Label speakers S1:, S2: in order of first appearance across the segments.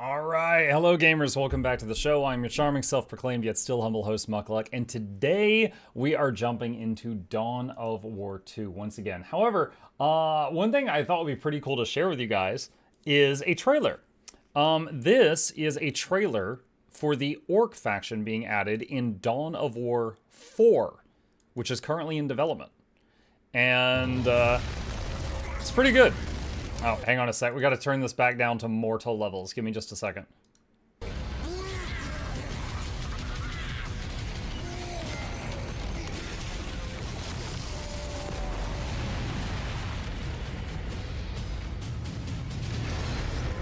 S1: All right, hello gamers, welcome back to the show. I'm your charming, self-proclaimed yet still humble host, Mukluk, and today we are jumping into Dawn of War 2 once again. However, one thing I thought would be pretty cool to share with you guys is a trailer. This is a trailer for the Orc faction being added in Dawn of War 4, which is currently in development. And it's pretty good. Oh, hang on a sec. We got to turn this back down to mortal levels. Give me just a second.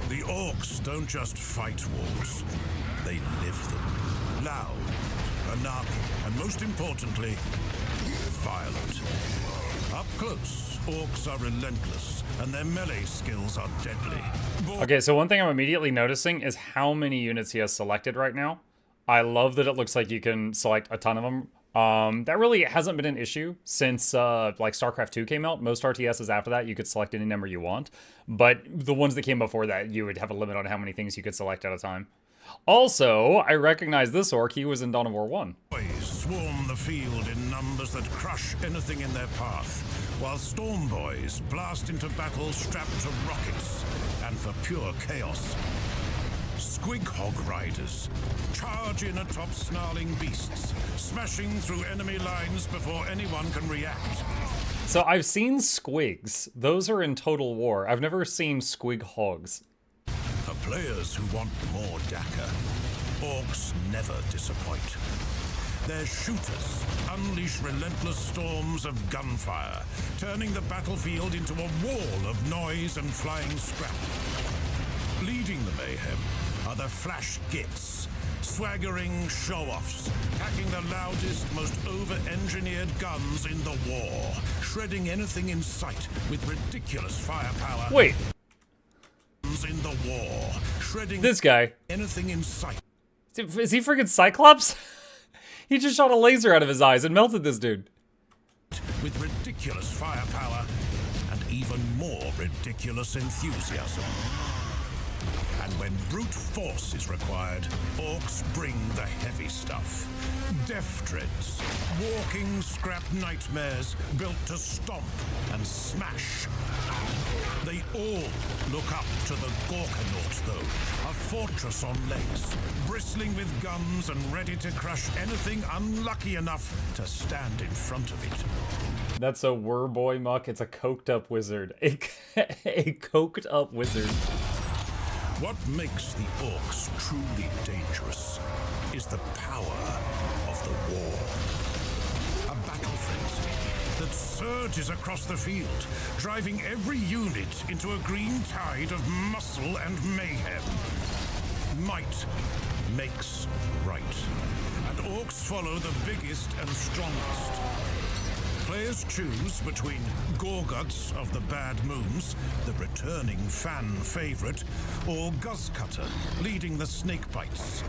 S2: The orcs don't just fight wars, they live them. Loud, anarchic, and most importantly, violent. Up close, orcs are relentless, and their melee skills are deadly.
S1: Okay, so one thing I'm immediately noticing is how many units he has selected right now. I love that it looks like you can select a ton of them. That really hasn't been an issue since like StarCraft 2 came out. Most RTSs after that, you could select any number you want. But the ones that came before that, you would have a limit on how many things you could select at a time. Also, I recognize this orc. He was in Dawn of War 1.
S2: Boys swarm the field in numbers that crush anything in their path, while storm boys blast into battle strapped to rockets and for pure chaos. Squig hog riders charge in atop snarling beasts, smashing through enemy lines before anyone can react.
S1: So I've seen squigs. Those are in Total War. I've never seen squig hogs.
S2: For players who want more Daka, orcs never disappoint. Their shooters unleash relentless storms of gunfire, turning the battlefield into a wall of noise and flying scrap. Leading the mayhem are the flash gits, swaggering show-offs, packing the loudest, most over-engineered guns in the war, shredding anything in sight with ridiculous firepower.
S1: Wait.
S2: In the war, shredding
S1: This guy.
S2: anything in sight.
S1: Is he freaking Cyclops? He just shot a laser out of his eyes and melted this dude.
S2: With ridiculous firepower and even more ridiculous enthusiasm. And when brute force is required, orcs bring the heavy stuff. Death dreads, walking scrap nightmares built to stomp and smash. They all look up to the Gorkanaut, though, a fortress on legs, bristling with guns and ready to crush anything unlucky enough to stand in front of it.
S1: That's a Werboy Muck. It's a coked up wizard. A coked up wizard.
S2: What makes the orcs truly dangerous is the power of the war. A battle frenzy that surges across the field, driving every unit into a green tide of muscle and mayhem. Might makes right, and orcs follow the biggest and strongest. Players choose between Gorguts of the Bad Moons, the returning fan favorite, or Guzzcutter, leading the Snakebites.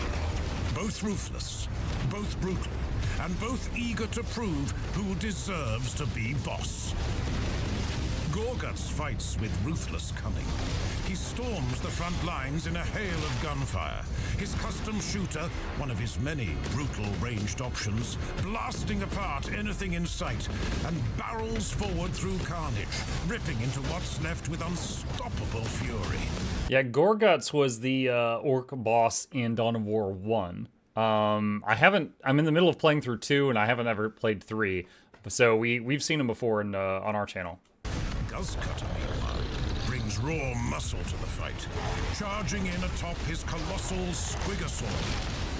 S2: Both ruthless, both brutal, and both eager to prove who deserves to be boss. Gorguts fights with ruthless cunning. He storms the front lines in a hail of gunfire. His custom shooter, one of his many brutal ranged options, blasting apart anything in sight and barrels forward through carnage, ripping into what's left with unstoppable fury.
S1: Yeah, Gorguts was the orc boss in Dawn of War 1. I'm in the middle of playing through 2, and I haven't ever played 3. So we've seen him before on our channel.
S2: Guzzcutter, meanwhile, brings raw muscle to the fight, charging in atop his colossal Squigosaur.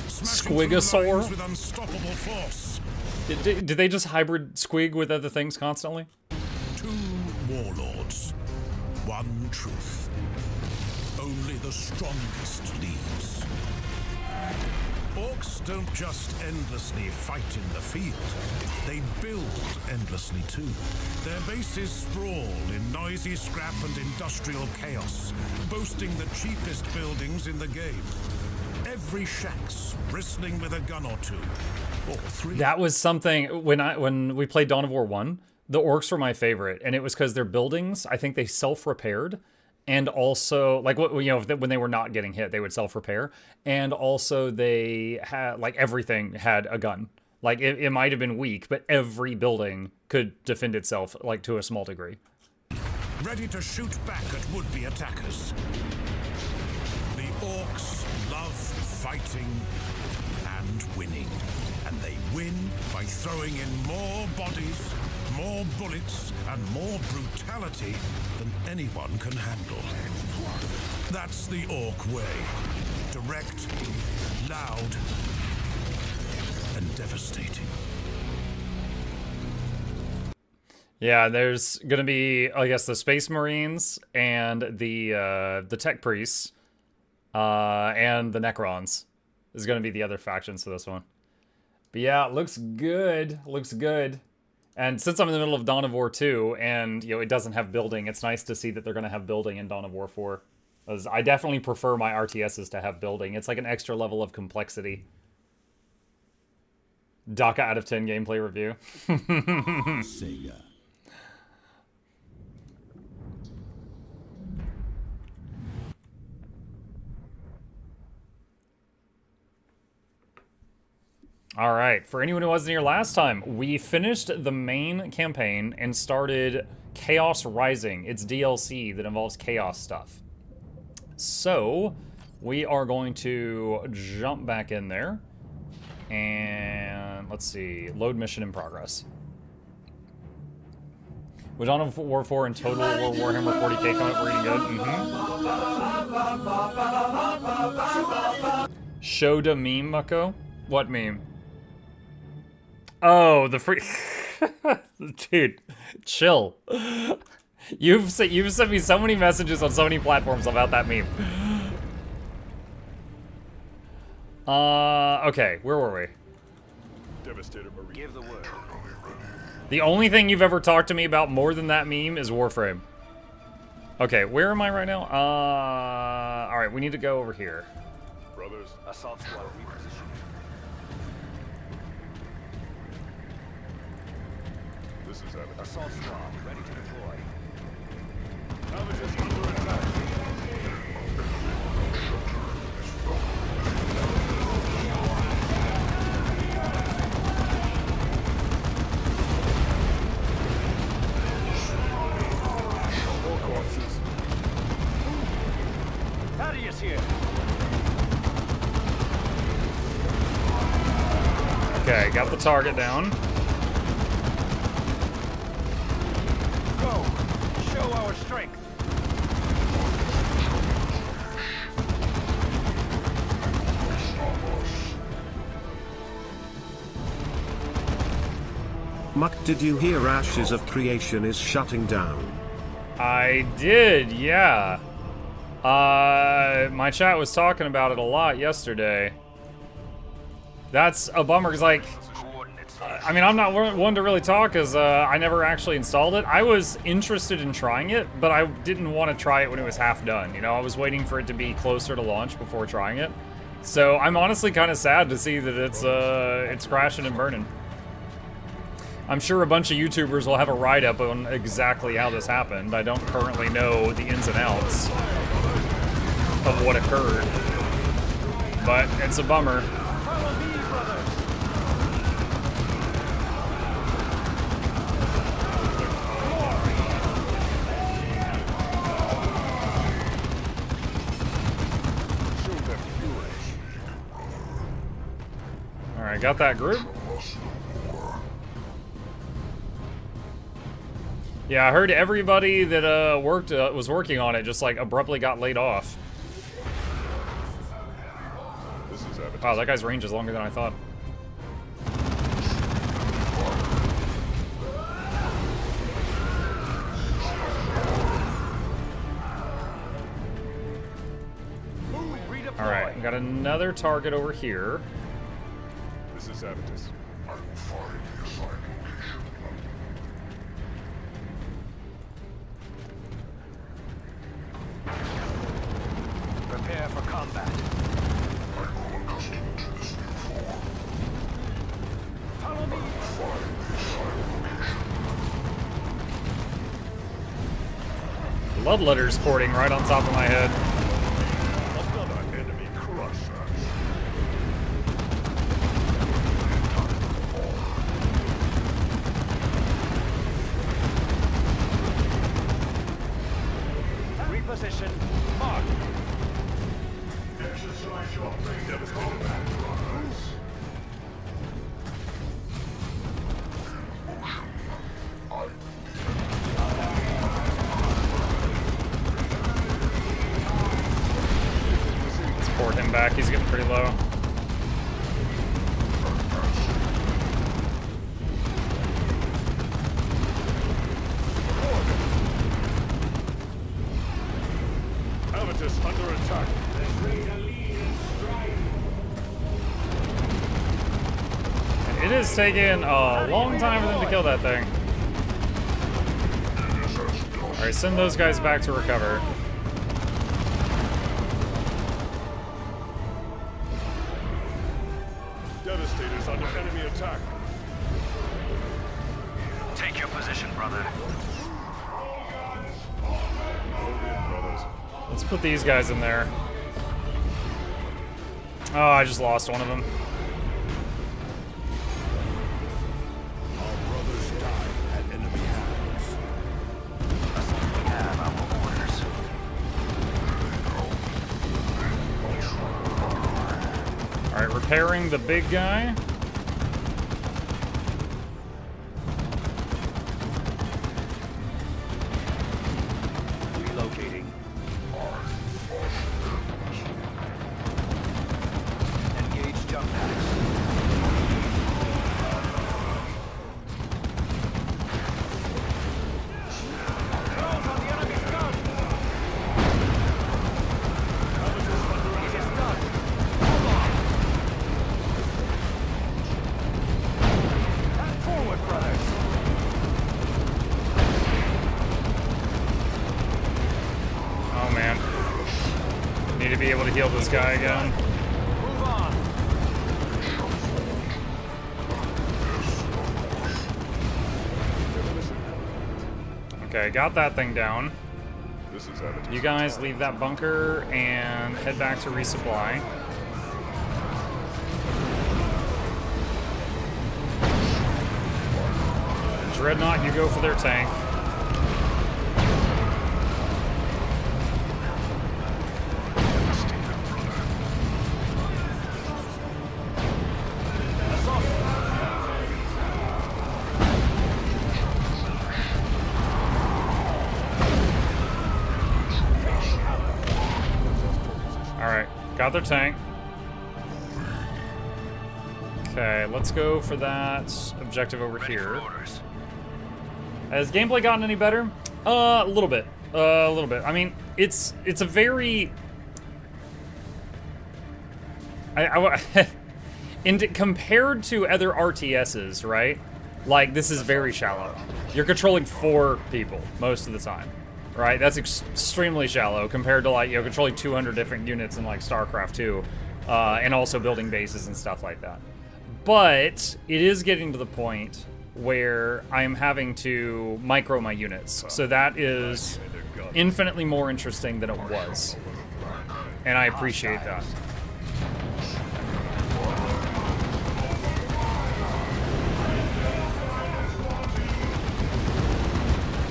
S2: Smashing through
S1: Squigosaur?
S2: lines with unstoppable force.
S1: Did they just hybrid squig with other things constantly?
S2: 2 warlords, 1 truth. Only the strongest leads. Orcs don't just endlessly fight in the field. They build endlessly too. Their bases sprawl in noisy scrap and industrial chaos, boasting the cheapest buildings in the game. Every shack's bristling with a gun or 2, or 3.
S1: That was something when we played Dawn of War 1, the orcs were my favorite, and it was because their buildings, I think they self-repaired. And also, like, you know, when they were not getting hit, they would self-repair. And also, they had, like, everything had a gun. Like, it might have been weak, but every building could defend itself, like, to a small degree.
S2: Ready to shoot back at would-be attackers. The orcs love fighting and winning. And they win by throwing in more bodies, more bullets, and more brutality than anyone can handle. That's the orc way. Direct, loud, and devastating.
S1: Yeah, there's gonna be, I guess, the Space Marines and the Tech Priests, and the Necrons is gonna be the other factions to this one. But yeah, it looks good. Looks good. And since I'm in the middle of Dawn of War 2, and, you know, it doesn't have building, it's nice to see that they're gonna have building in Dawn of War 4. As I definitely prefer my RTSs to have building. It's like an extra level of complexity. DACA out of 10 gameplay review.
S3: Sega.
S1: All right, for anyone who wasn't here last time, we finished the main campaign and started Chaos Rising. It's DLC that involves chaos stuff. So, we are going to jump back in there. And let's see, load mission in progress. With Dawn of War 4 in total, will Warhammer 40k come up reading good? Shoda meme, Mucko? What meme? Oh, the free... Dude, chill. You've sent me so many messages on so many platforms about that meme. Okay, where were we?
S4: Devastator Marine. Give the word.
S1: The only thing you've ever talked to me about more than that meme is Warframe. Okay, where am I right now? Alright, we need to go over here.
S4: Brothers, assault squad reposition. This is Evan. Assault squad ready to deploy. Salvage is under attack. Thaddeus here.
S1: Okay, got the target down.
S4: Go. Show our strength.
S3: Muck, did you hear Ashes of Creation is shutting down?
S1: I did, yeah. My chat was talking about it a lot yesterday. That's a bummer, because, like, I mean, I'm not one to really talk, because I never actually installed it. I was interested in trying it, but I didn't want to try it when it was half done. You know, I was waiting for it to be closer to launch before trying it. So I'm honestly kind of sad to see that it's crashing and burning. I'm sure a bunch of YouTubers will have a write-up on exactly how this happened. I don't currently know the ins and outs of what occurred, but it's a bummer.
S4: Follow me, brothers. Show them fury.
S1: All right, got that group. Yeah, I heard everybody that was working on it just like abruptly got laid off.
S4: This is Evan.
S1: Wow, that guy's range is longer than I thought.
S4: Redeploy.
S1: All right, we got another target over here.
S4: This is Avitus. I will find the assigned location. Prepare for combat. I grow accustomed to this new form. Follow me. Find the assigned location.
S1: Bloodletter's porting right on top of my head.
S4: Another enemy crusher. Reposition. Mark. Exercise your freedom of combat.
S1: Let's port him back. He's getting pretty low.
S4: Avitus under attack.
S1: It is taking a long time for them to kill that thing. Alright, send those guys back to recover.
S4: Devastator's under enemy attack.
S5: Take your position, brother.
S4: Brothers.
S1: Let's put these guys in there. Oh, I just lost one of them.
S2: Our brothers died at enemy hands.
S5: We have our orders.
S1: Alright, repairing the big guy.
S5: Relocating. Engage jump packs.
S4: Forward, brothers.
S1: Oh man. Need to be able to heal this guy again.
S4: Move on.
S1: Okay, got that thing down.
S4: This is Avitus.
S1: You guys leave that bunker and head back to resupply. Dreadnought, you go for their tank. Alright, got their tank. Okay, let's go for that objective over here.
S5: Orders.
S1: Has gameplay gotten any better? A little bit. A little bit. I mean, it's a very... compared to other RTSs, right? Like, this is very shallow. You're controlling 4 people most of the time, right? That's extremely shallow compared to, like, you know, controlling 200 different units in, like, StarCraft 2, and also building bases and stuff like that. But it is getting to the point where I'm having to micro my units. So that is infinitely more interesting than it was. And I appreciate that.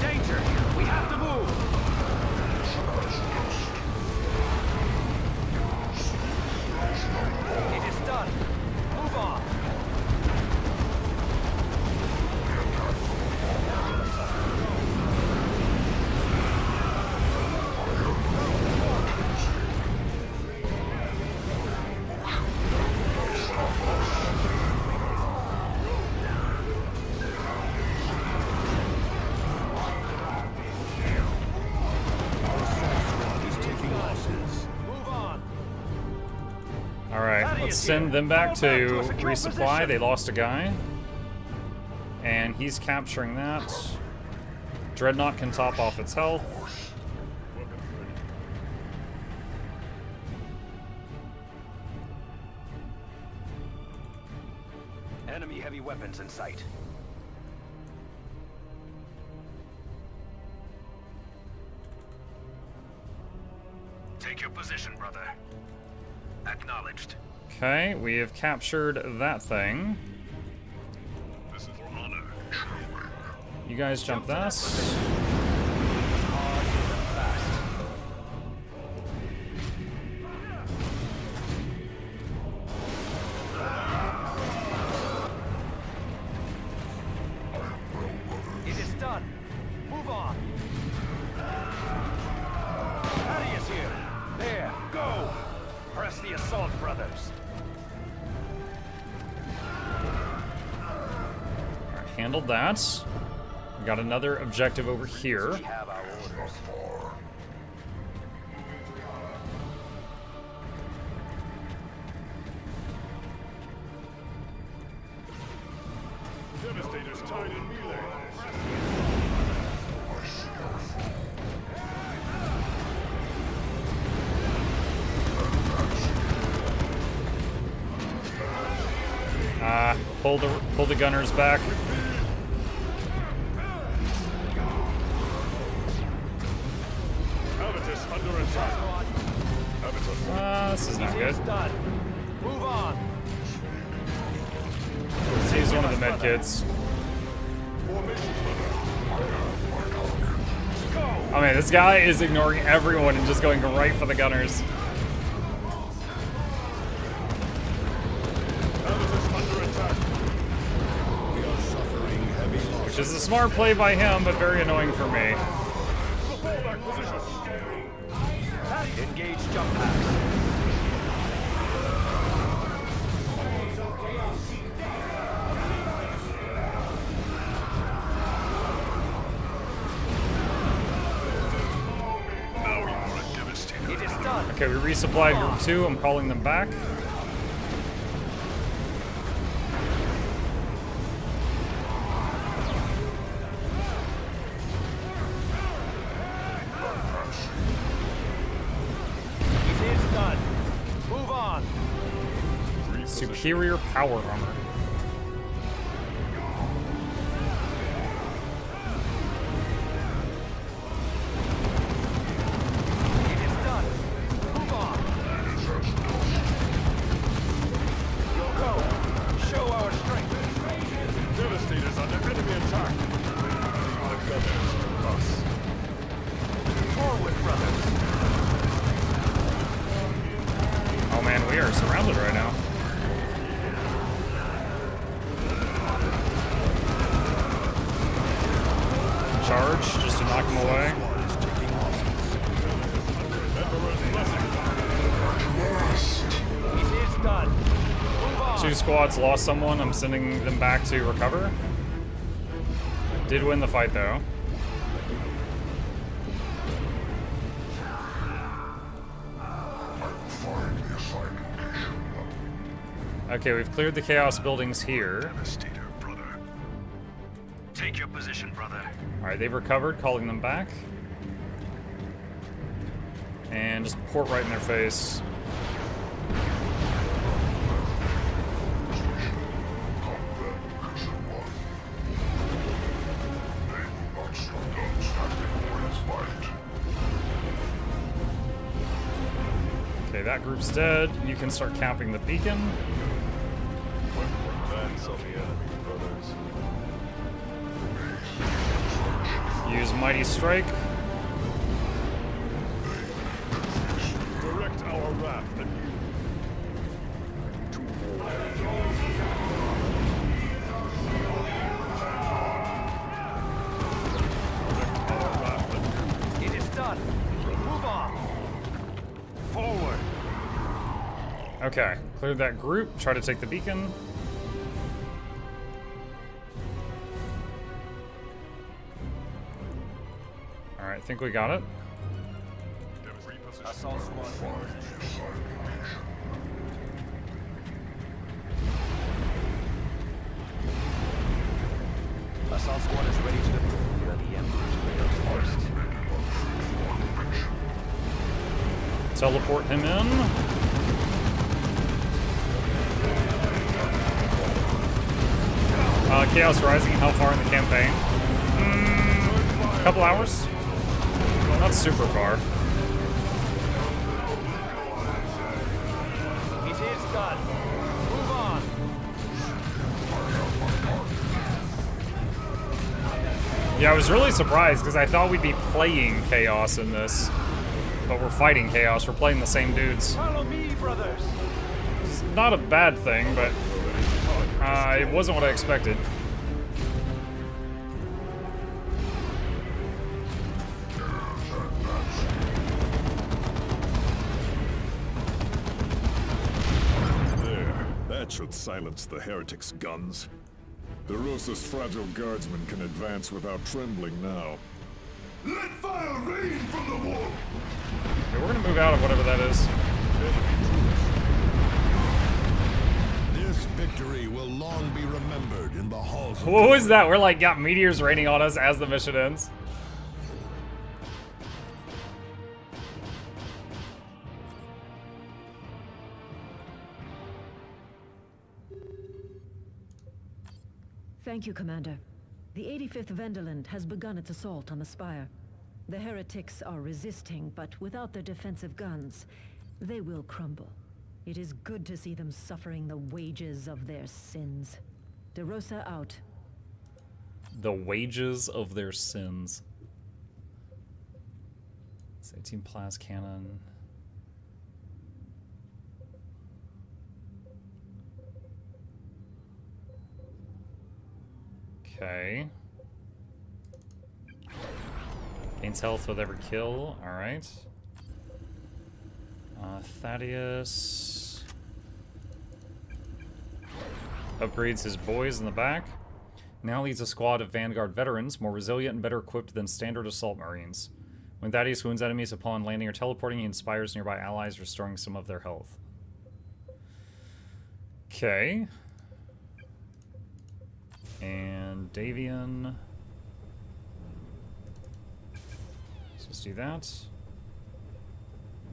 S5: Danger! We have to move! It is done. Move on.
S2: Is taking losses.
S5: Move on.
S1: Alright, let's send them back to resupply. They lost a guy. And he's capturing that. Dreadnought can top off its health.
S5: Enemy heavy weapons in sight. your position, brother. Acknowledged.
S1: Okay, we have captured that thing.
S2: This is for honor.
S1: You guys jump this.
S5: Hard and fast. It is done. Move on. Thaddeus here. There, go. Press the assault, brothers.
S1: Alright, handled that. We got another objective over here.
S5: We have our orders.
S2: Devastator's tied in melee.
S1: Pull the gunners back.
S2: Avitus under attack. Avitus.
S1: This is not good.
S5: It's done. Move on.
S1: Let's use one of the med kits. Oh man, this guy is ignoring everyone and just going right for the gunners.
S2: Avitus under attack. We are suffering heavy loss.
S1: Which is a smart play by him, but very annoying for me.
S2: Fallback position.
S5: Engage jump packs.
S2: Now you are a devastator.
S5: It is done.
S1: Okay, we resupplied group 2. I'm calling them back.
S5: It is done. Move on.
S1: Superior power armor.
S5: It is done. Move on. You'll go. Show our strength.
S2: Devastators under enemy attack. The gunners to us.
S5: Forward, brothers.
S1: Oh man, we are surrounded right now. Charge, just to knock him away.
S5: It is done. Move on.
S1: 2 squads lost someone. I'm sending them back to recover. Did win the fight though. Okay, we've cleared the chaos buildings here.
S2: Devastator, brother.
S5: Take your position, brother.
S1: Alright, they've recovered, calling them back. And just port right in their face. Okay, that group's dead. You can start capping the beacon.
S2: Advance of the enemy, brothers.
S1: Use Mighty Strike.
S2: Direct our wrath at you. To war. Direct our wrath at you.
S5: It is done. Move on. Forward.
S1: Okay, cleared that group. Try to take the beacon. Alright, I think we got it.
S5: Assault squad. Assault squad is ready to deploy. You are the Emperor's first.
S1: Teleport him in. Chaos Rising, how far in the campaign? A couple hours? Not super far.
S5: son. Move on.
S1: Yeah, I was really surprised because I thought we'd be playing Chaos in this. But we're fighting Chaos. We're playing the same dudes.
S5: Follow me, brothers.
S1: It's not a bad thing, but it wasn't what I expected.
S6: There. That should silence the heretics' guns. The Rosa's fragile guardsmen can advance without trembling now.
S2: Let fire rain from the wall!
S1: Okay, we're gonna move out of whatever that is.
S7: This victory will long be remembered in the halls of
S1: What was that? We're like got meteors raining on us as the mission ends.
S8: Thank you, Commander. The 85th Venderland has begun its assault on the Spire. The heretics are resisting, but without their defensive guns, they will crumble. It is good to see them suffering the wages of their sins. De Rosa out.
S1: The wages of their sins. It's 18 plas cannon. Okay. Gains health with every kill. Alright. Thaddeus. Upgrades his boys in the back. Now leads a squad of Vanguard veterans, more resilient and better equipped than standard assault marines. When Thaddeus wounds enemies upon landing or teleporting, he inspires nearby allies, restoring some of their health. Okay. And Davian. Let's do that.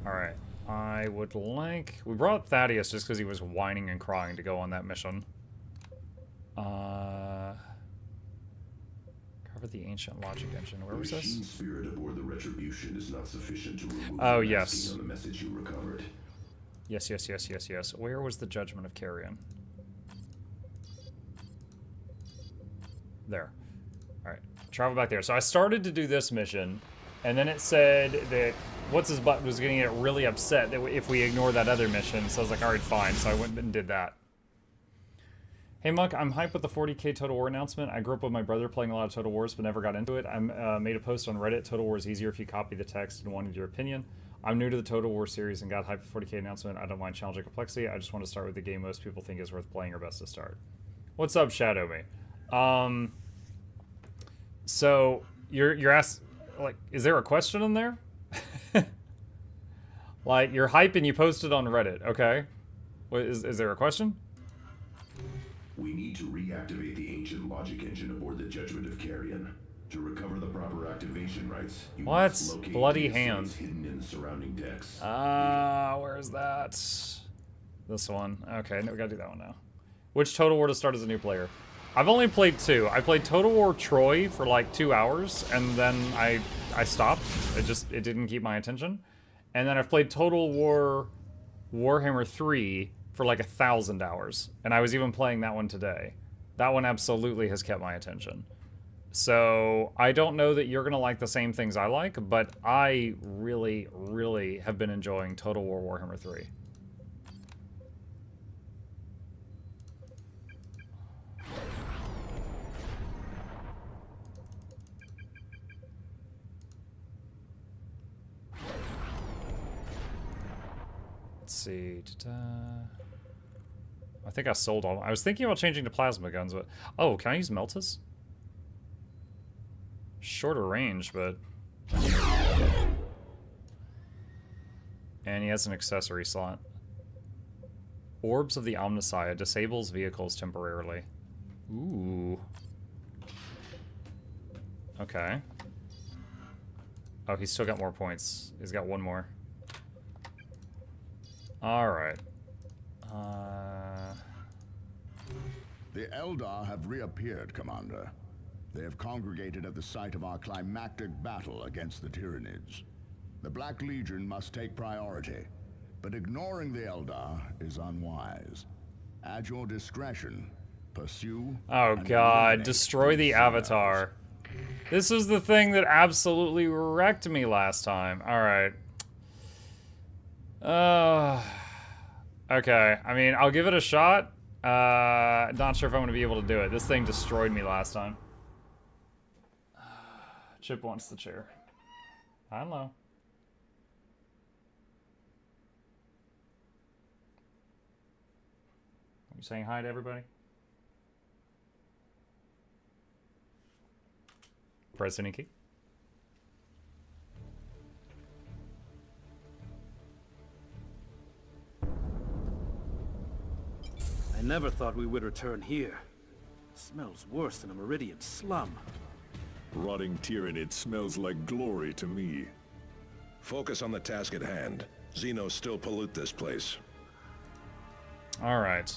S1: Alright. I would like... We brought Thaddeus just because he was whining and crying to go on that mission. Cover the ancient logic engine. Where was this?
S9: Machine spirit aboard the Retribution is not sufficient to remove
S1: Oh,
S9: the
S1: yes.
S9: masking on the message you recovered.
S1: Yes, yes, yes, yes, yes. Where was the Judgment of Carrion? There. Alright. Travel back there. So I started to do this mission, and then it said that What's-His-Butt was getting it really upset that if we ignore that other mission. So I was like, alright, fine. So I went and did that. Hey, Muck, I'm hyped with the 40k Total War announcement. I grew up with my brother playing a lot of Total Wars, but never got into it. I made a post on Reddit. Total War is easier if you copy the text and wanted your opinion. I'm new to the Total War series and got hyped for 40k announcement. I don't mind challenging complexity. I just want to start with the game most people think is worth playing or best to start. What's up, Shadow Me? So you're asked, like, is there a question in there? Like, you're hype and you posted on Reddit, okay? What, is there a question?
S9: We need to reactivate the ancient logic engine aboard the Judgment of Carrion. To recover the proper activation rights, you
S1: What?
S9: must locate
S1: Bloody
S9: the
S1: hand.
S9: assaults hidden in the surrounding decks.
S1: Where is that? This one. Okay, no, we gotta do that one now. Which Total War to start as a new player? I've only played two. I played Total War Troy for like 2 hours, and then I stopped. It didn't keep my attention. And then I've played Total War Warhammer 3 for like 1,000 hours. And I was even playing that one today. That one absolutely has kept my attention. So I don't know that you're going to like the same things I like, but I really, really have been enjoying Total War Warhammer 3. Let's see. I think I sold all. I was thinking about changing to plasma guns, but oh, can I use Meltas? Shorter range, but and he has an accessory slot. Orbs of the Omnissiah disables vehicles temporarily. Ooh. Okay. Oh, he's still got more points. He's got one more. Alright.
S7: The Eldar have reappeared, Commander. They have congregated at the site of our climactic battle against the Tyranids. The Black Legion must take priority. but ignoring the Eldar is unwise. At your discretion, pursue.
S1: Oh
S7: and
S1: god,
S7: eliminate
S1: destroy the
S7: these
S1: Avatar. This is the thing that absolutely wrecked me last time. Alright. Okay, I mean, I'll give it a shot. Not sure if I'm going to be able to do it. This thing destroyed me last time. Chip wants the chair. I don't know. You saying hi to everybody? Press any key.
S10: I never thought we would return here. It smells worse than a Meridian slum.
S6: Rotting Tyranid smells like glory to me.
S9: Focus on the task at hand. Xenos still pollute this place.
S1: All right.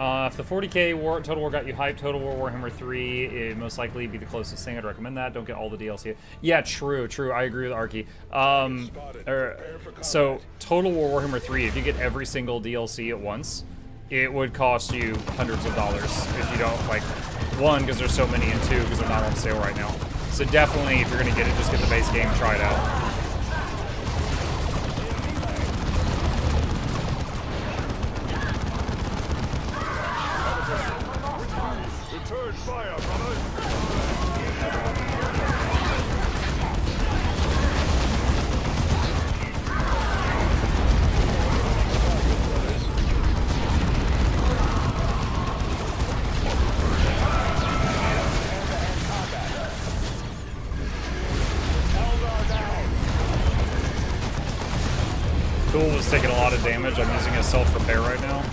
S1: If the 40k Total War got you hyped, Total War Warhammer 3 it'd most likely be the closest thing. I'd recommend that. Don't get all the DLC. Yeah, true. I agree with Arky. So Total War Warhammer 3, if you get every single DLC at once, it would cost you hundreds of dollars if you don't, like, one, because there's so many, and two, because they're not on sale right now. So definitely, if you're going to get it, just get the base game, try it out.
S6: Return fire, brothers!
S1: Tool was taking a lot of damage. I'm using a self-repair right now.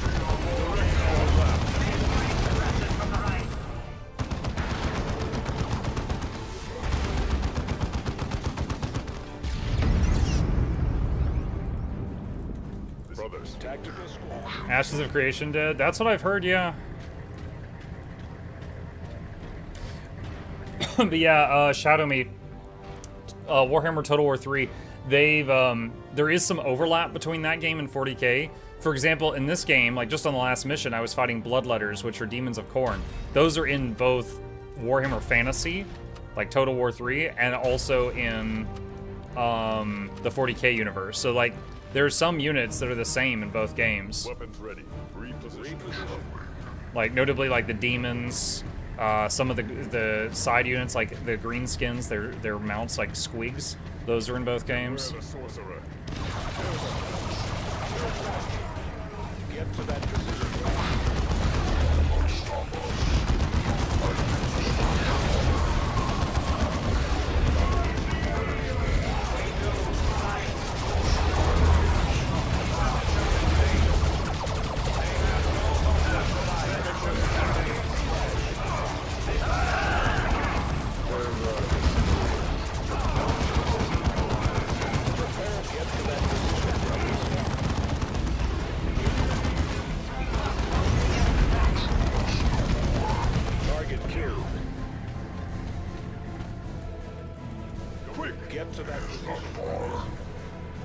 S6: Brothers, tactical squad.
S1: Ashes of Creation dead. That's what I've heard, yeah. But yeah, Shadow Meat, Warhammer Total War 3, they've, there is some overlap between that game and 40k. For example, in this game, like just on the last mission, I was fighting Bloodletters, which are Demons of Khorne. Those are in both Warhammer Fantasy, like Total War 3, and also in the 40k universe. So like, there's some units that are the same in both games.
S6: Weapons ready. Reposition.
S1: Like, notably, like the demons, some of the side units, like the greenskins, their mounts, like squigs. Those are in both games.
S6: The sorcerer.
S5: Get to that position.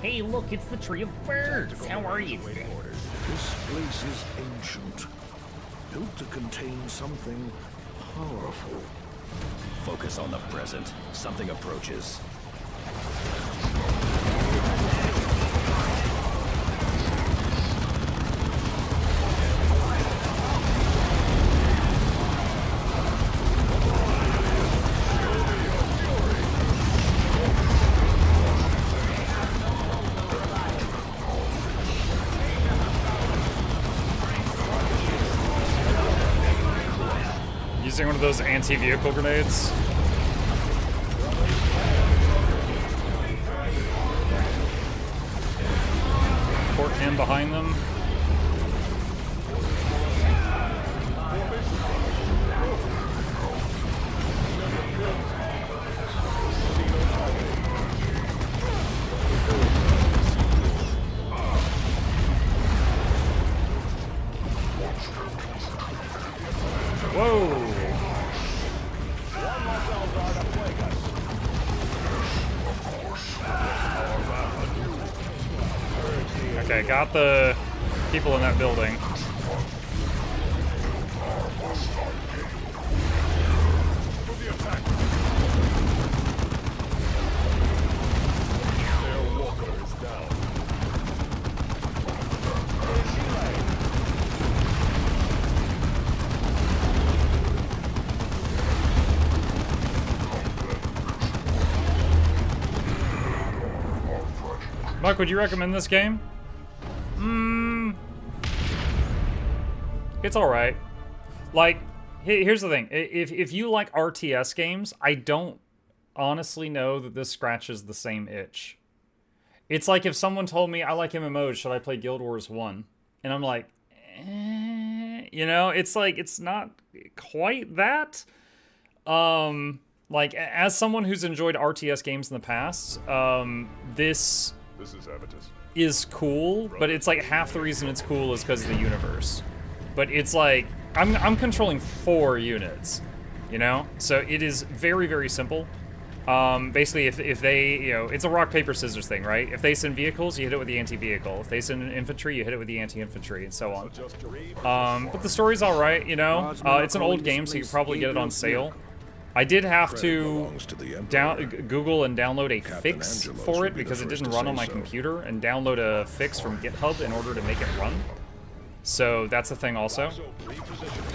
S1: Hey, look, it's the Tree of Birds. How are you?
S2: This place is ancient, built to contain something powerful.
S11: Focus on the present. Something approaches.
S1: Using one of those anti-vehicle grenades. Port him behind them. Whoa! Okay, got the people in that building. Mike, would you recommend this game? It's alright. Like, here's the thing. If you like RTS games, I don't honestly know that this scratches the same itch. It's like if someone told me, I like MMOs, should I play Guild Wars 1? And I'm like, you know, it's like, it's not quite that. Like, as someone who's enjoyed RTS games in the past, this is cool, but it's like half the reason it's cool is because of the universe. But it's like, I'm controlling 4 units, you know? So it is very, very simple. Basically, if they, you know, it's a rock, paper, scissors thing, right? If they send vehicles, you hit it with the anti-vehicle. If they send infantry, you hit it with the anti-infantry, and so on. But the story's alright, you know? It's an old game, so you can probably get it on sale. I did have to Google and download a fix for it because it didn't run on my computer, and download a fix from GitHub in order to make it run. So that's a thing also.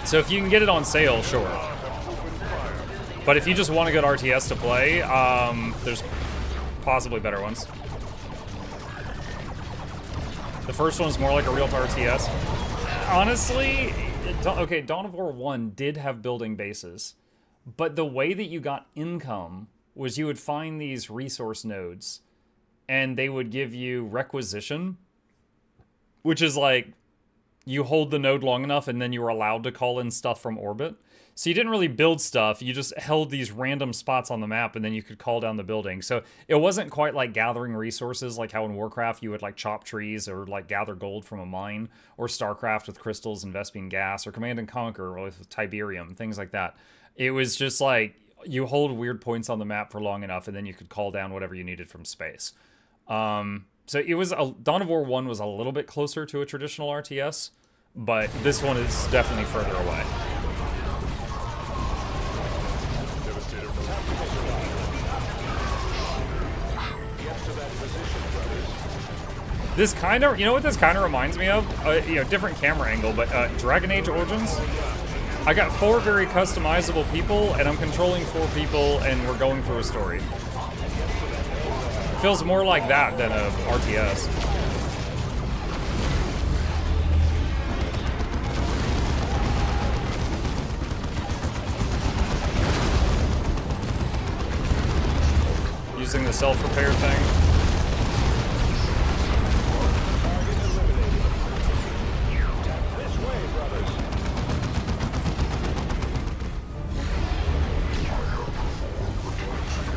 S1: So if you can get it on sale, sure. But if you just want a good RTS to play, there's possibly better ones. The first one's more like a real RTS. Honestly, okay, Dawn of War 1 did have building bases. But the way that you got income was you would find these resource nodes, and they would give you requisition, which is like, you hold the node long enough and then you were allowed to call in stuff from orbit. So you didn't really build stuff, you just held these random spots on the map and then you could call down the building. So it wasn't quite like gathering resources, like how in Warcraft you would like chop trees or like gather gold from a mine, or Starcraft with crystals and Vespian gas, or Command and Conquer with Tiberium, things like that. It was just like, you hold weird points on the map for long enough and then you could call down whatever you needed from space. So it was, Dawn of War 1 was a little bit closer to a traditional RTS, but this one is definitely further away. This kind of, you know what this kind of reminds me of? You know, different camera angle, but Dragon Age Origins. I got 4 very customizable people, and I'm controlling 4 people, and we're going through a story. It feels more like that than a RTS. Using the self-repair thing.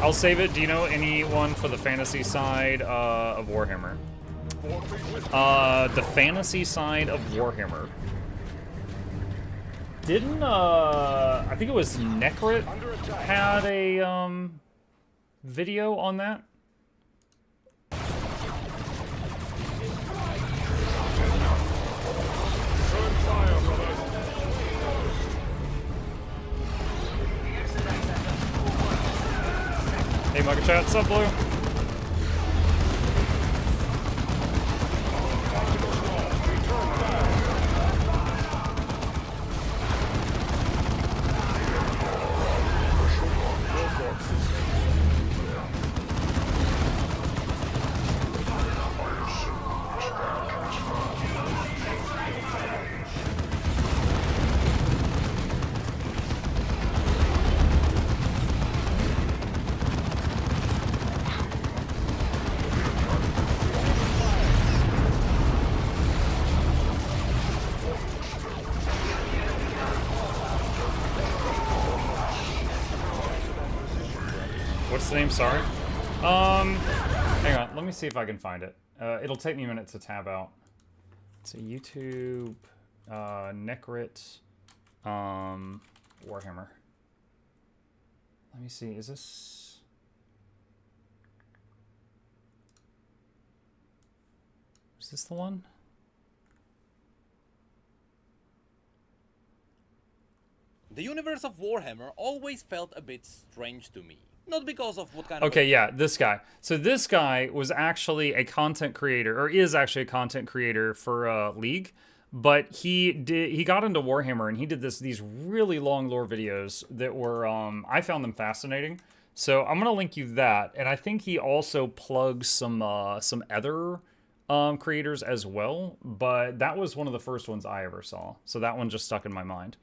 S1: I'll save it. Do you know anyone for the fantasy side of Warhammer? The fantasy side of Warhammer. Didn't, I think it was Necrit had a, video on that? Hey, Mugger Chat, what's up, Blue? The name, sorry. Hang on, let me see if I can find it. It'll take me a minute to tab out. It's a YouTube, Necrit, Warhammer. Let me see, is this... Where's Is this the one?
S12: The universe of Warhammer always felt a bit strange to me. Not because of what kind of...
S1: Okay, yeah, this guy. So this guy was actually a content creator, or is actually a content creator for League, but he got into Warhammer and he did these really long lore videos that were I found them fascinating. So I'm gonna link you that, and I think he also plugs some other creators as well. But that was one of the first ones I ever saw, so that one just stuck in my mind.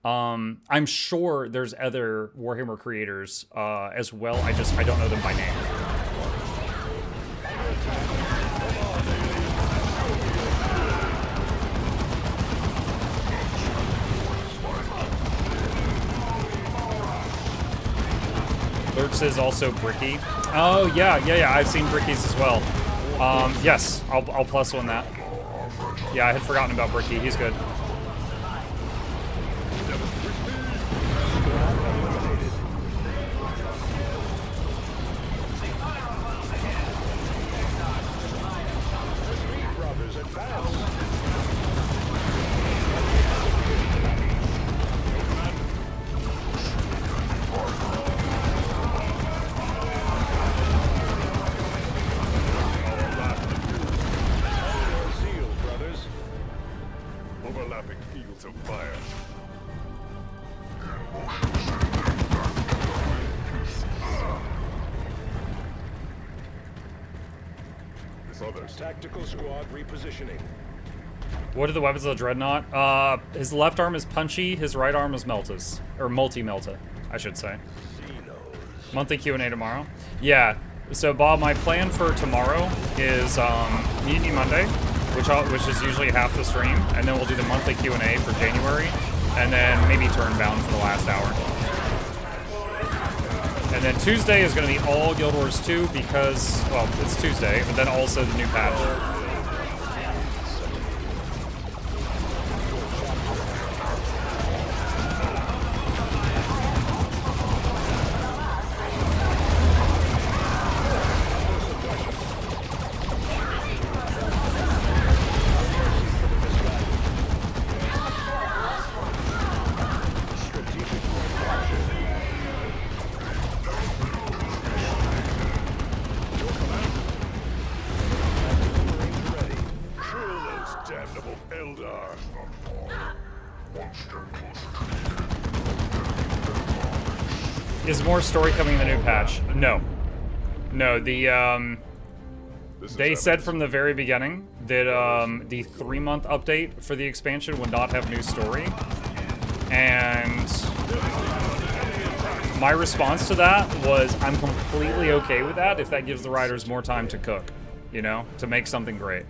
S1: I'm sure there's other Warhammer creators as well. I don't know them by name. Lurks is also Bricky. Oh yeah. I've seen Bricky's as well. Yes, I'll plus one that. Yeah, I had forgotten about Bricky. He's good.
S6: Overlapping fields of fire.
S4: Tactical squad repositioning.
S1: What are the weapons of the Dreadnought? His left arm is Punchy, his right arm is Meltas. Or Multi-Melta, I should say. Monthly Q&A tomorrow. Yeah, so Bob, my plan for tomorrow is Mutiny Monday, which is usually half the stream, and then we'll do the monthly Q&A for January, and then maybe Turnbound for the last hour. And then Tuesday is going to be all Guild Wars 2 because, well, it's Tuesday, but then also the new patch. Is more story coming in the new patch? No. No, they said from the very beginning that the 3-month update for the expansion would not have new story. And my response to that was, I'm completely okay with that if that gives the writers more time to cook, you know, to make something great.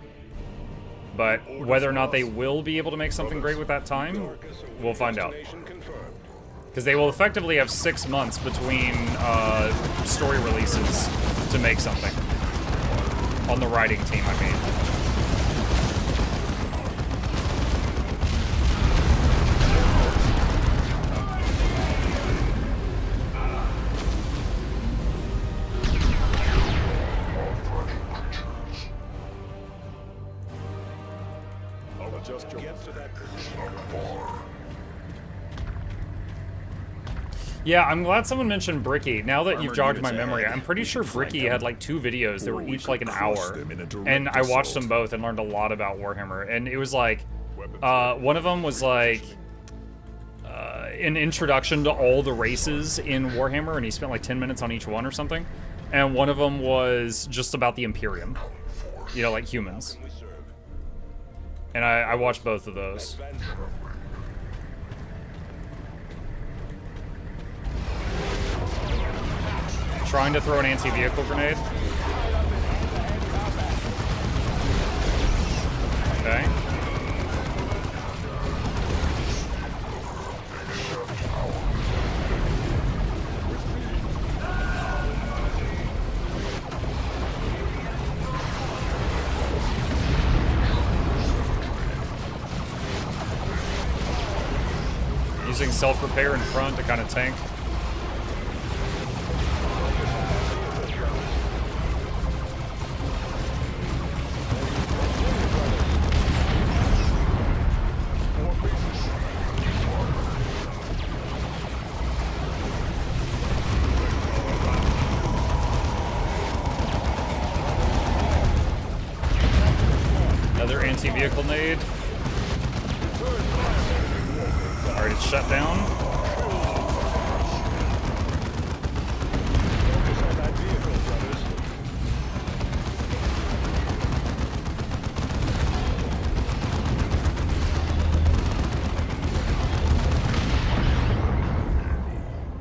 S1: But whether or not they will be able to make something great with that time, we'll find out. Because they will effectively have 6 months between story releases to make something. On the writing team, I mean.
S6: I'll adjust your get to that position.
S1: Yeah, I'm glad someone mentioned Bricky. Now that you've jogged my memory, I'm pretty sure Bricky had like 2 videos that were each like an hour. And I watched them both and learned a lot about Warhammer. And it was like, one of them was like an introduction to all the races in Warhammer, and he spent like 10 minutes on each one or something. And one of them was just about the Imperium, you know, like humans. And I watched both of those. Trying to throw an anti-vehicle grenade. Okay. Using self-repair in front to kind of tank. vehicle nade. Alright, it's shut down.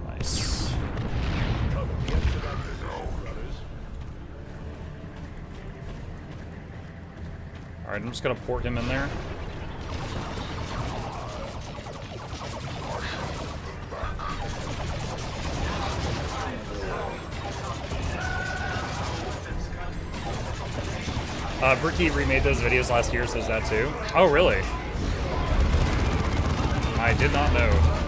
S1: Nice. Alright, I'm just gonna port him in there. Bricky remade those videos last year, so is that too? Oh, really? I did not know.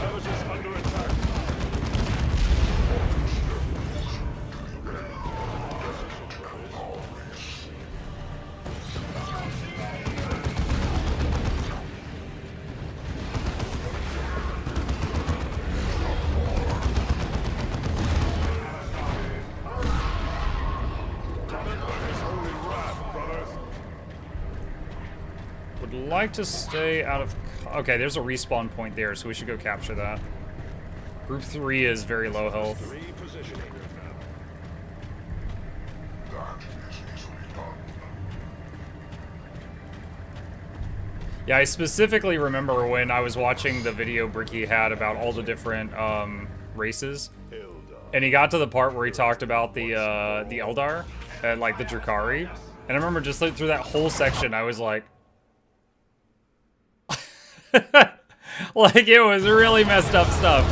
S1: Like to stay out of... Okay, there's a respawn point there, so we should go capture that. Group 3 is very low health. Yeah, I specifically remember when I was watching the video Bricky had about all the different races, and he got to the part where he talked about the Eldar and like the Drakari, and I remember just like, through that whole section, I was like, like, it was really messed up stuff.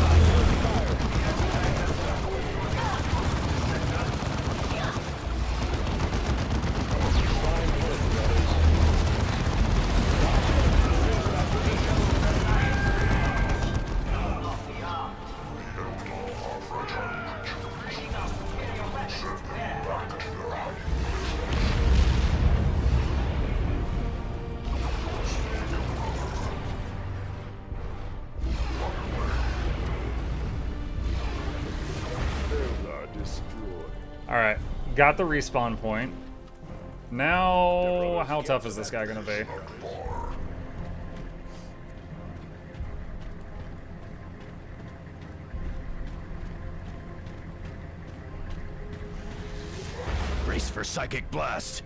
S1: Alright, got the respawn point. Now, how tough is this guy gonna be?
S11: Brace for psychic blast.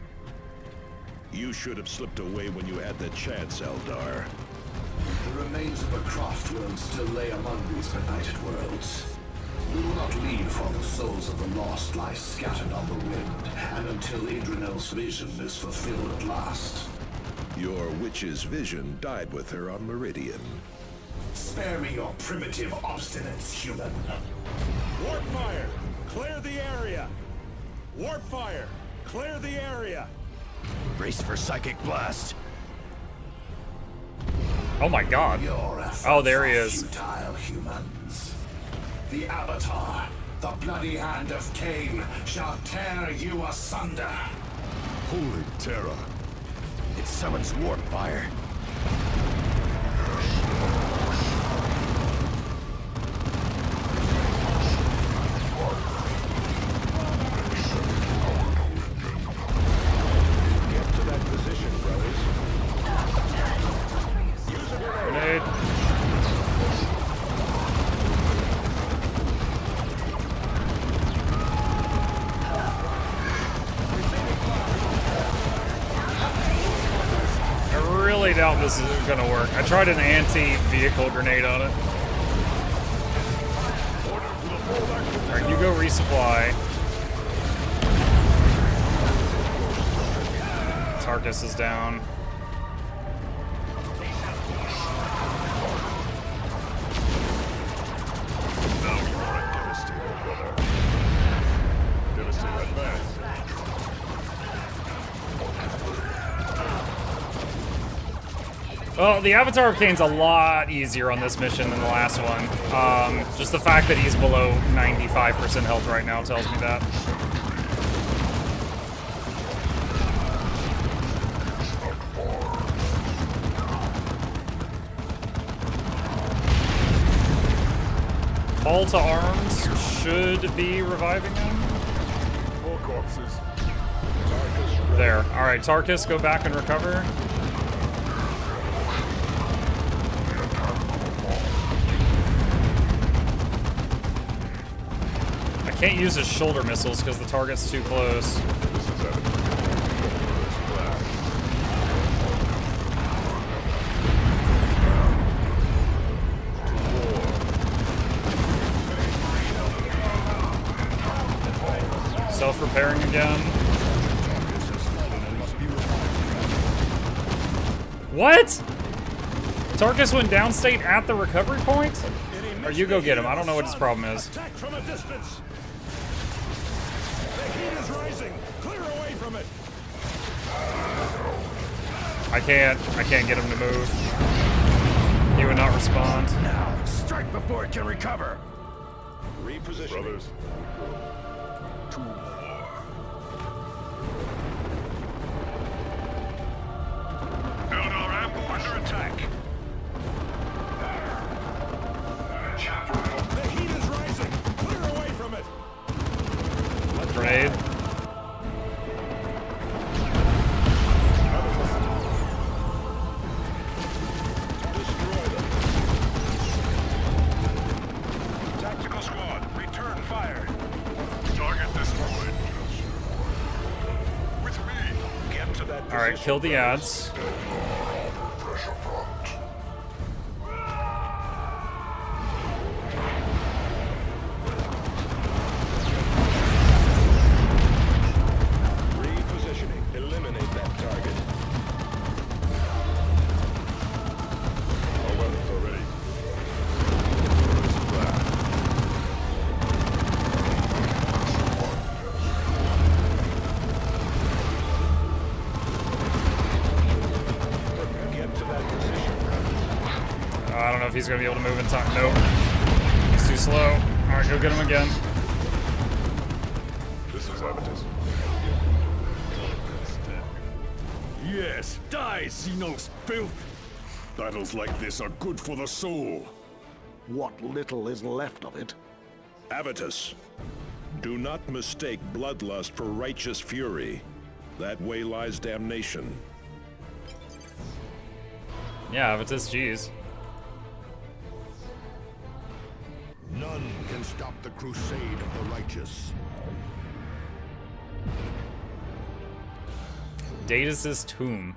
S2: You should have slipped away when you had the chance, Eldar.
S9: The remains of a craft world still lay among these benighted worlds. We will not leave while the souls of the lost lie scattered on the wind, and until Adrianel's vision is fulfilled at last.
S2: Your witch's vision died with her on Meridian.
S9: Spare me your primitive obstinance, human.
S6: Warp fire! Clear the area! Warp fire! Clear the area!
S11: Brace for psychic blast.
S1: Oh my god. Oh, there he is.
S9: Futile humans. The Avatar, the bloody hand of Cain, shall tear you asunder.
S2: Holy terror.
S11: It summons warp fire.
S6: Get to that position, brothers. Use a grenade.
S1: I really doubt this is gonna work. I tried an anti-vehicle grenade on it. Alright, you go resupply. Tarkus is down.
S6: Now you are a devastator, brother. Devastator advance.
S1: Well, the Avatar of Kane's a lot easier on this mission than the last one. Just the fact that he's below 95% health right now tells me that. Call to arms should be reviving him.
S6: More corpses.
S1: There. Alright, Tarkus, go back and recover. I can't use his shoulder missiles because the target's too close. Self-repairing again. What? Tarkus went downstate at the recovery point? Or you go get him. I don't know what his problem is.
S6: Attack from a distance. The heat is rising. Clear away from it.
S1: I can't get him to move. He would not respond.
S6: Now, strike before it can recover.
S2: Reposition. Brothers. Two more.
S4: Eldar ambush under attack.
S6: The heat is rising. Clear away from it.
S1: Grenade.
S6: Destroy them.
S4: Tactical squad, return fire. Target destroyed. With me.
S6: Get to that.
S1: All right, kill the ads.
S6: Repositioning. Eliminate that target.
S2: Our weapons are ready.
S6: Get to that position.
S1: I don't know if he's gonna be able to move in time. Nope. He's too slow. All right, go get him again.
S2: This is Avitus.
S6: Yes, die, Xenos filth!
S2: Battles like this are good for the soul.
S9: What little is left of it.
S2: Avitus, do not mistake bloodlust for righteous fury. That way lies damnation.
S1: Yeah, Avitus, jeez.
S7: None can stop the crusade of the righteous.
S1: Daedalus' tomb.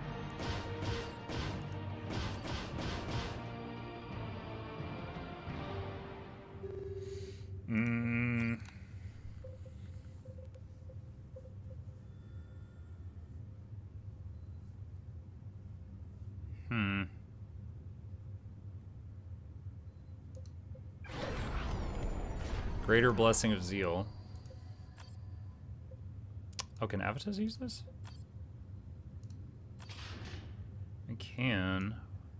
S1: Greater Blessing of Zeal. Oh, can Avitus use this? I can.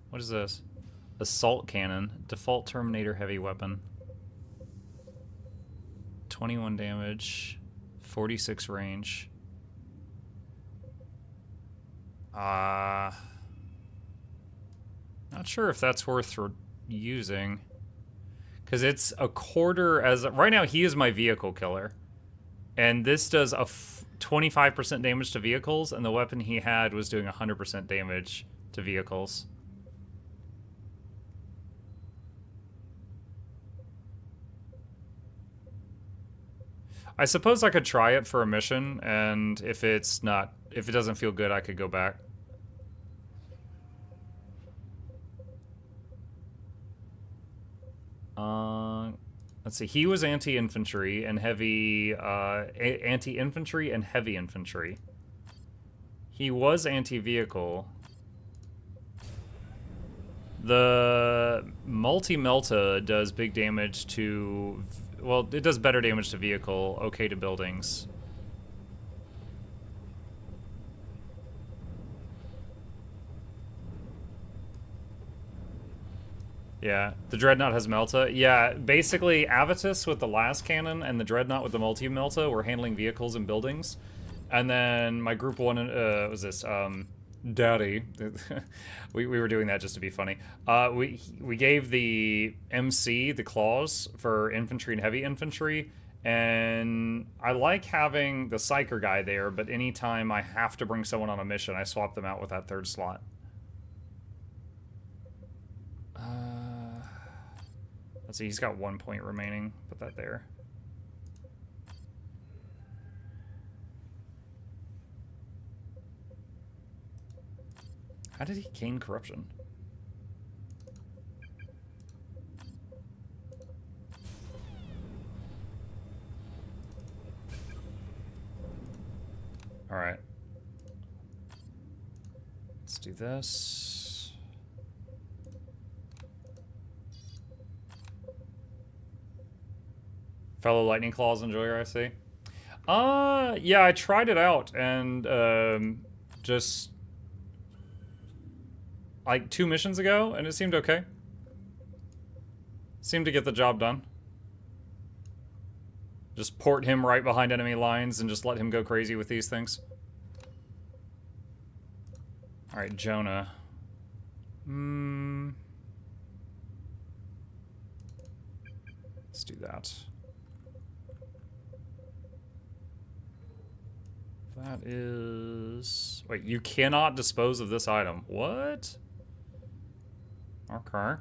S1: What is this? Assault Cannon. Default Terminator Heavy Weapon. 21 damage. 46 range. Not sure if that's worth using. Because it's a quarter as... Right now, he is my vehicle killer. And this does a 25% damage to vehicles, and the weapon he had was doing 100% damage to vehicles. I suppose I could try it for a mission, and if it doesn't feel good, I could go back. Let's see. He was anti-infantry and heavy, anti-infantry and heavy infantry. He was anti-vehicle. The multi-melta does big damage to, well, it does better damage to vehicle, okay to buildings. Yeah, the Dreadnought has Melta. Yeah, basically Avitus with the last cannon and the Dreadnought with the multi-Melta were handling vehicles and buildings. And then my group one, was this, Daddy. we were doing that just to be funny. We gave the MC the claws for infantry and heavy infantry. And I like having the Psyker guy there, but anytime I have to bring someone on a mission, I swap them out with that third slot. Let's see, he's got 1 point remaining. Put that there. How did he gain corruption? All right. Let's do this. Fellow Lightning Claws enjoyer, I see. Yeah, I tried it out and just like 2 missions ago, and it seemed okay. Seemed to get the job done. Just port him right behind enemy lines and just let him go crazy with these things. Alright, Jonah. Let's do that. That is... Wait, you cannot dispose of this item. What? Okay.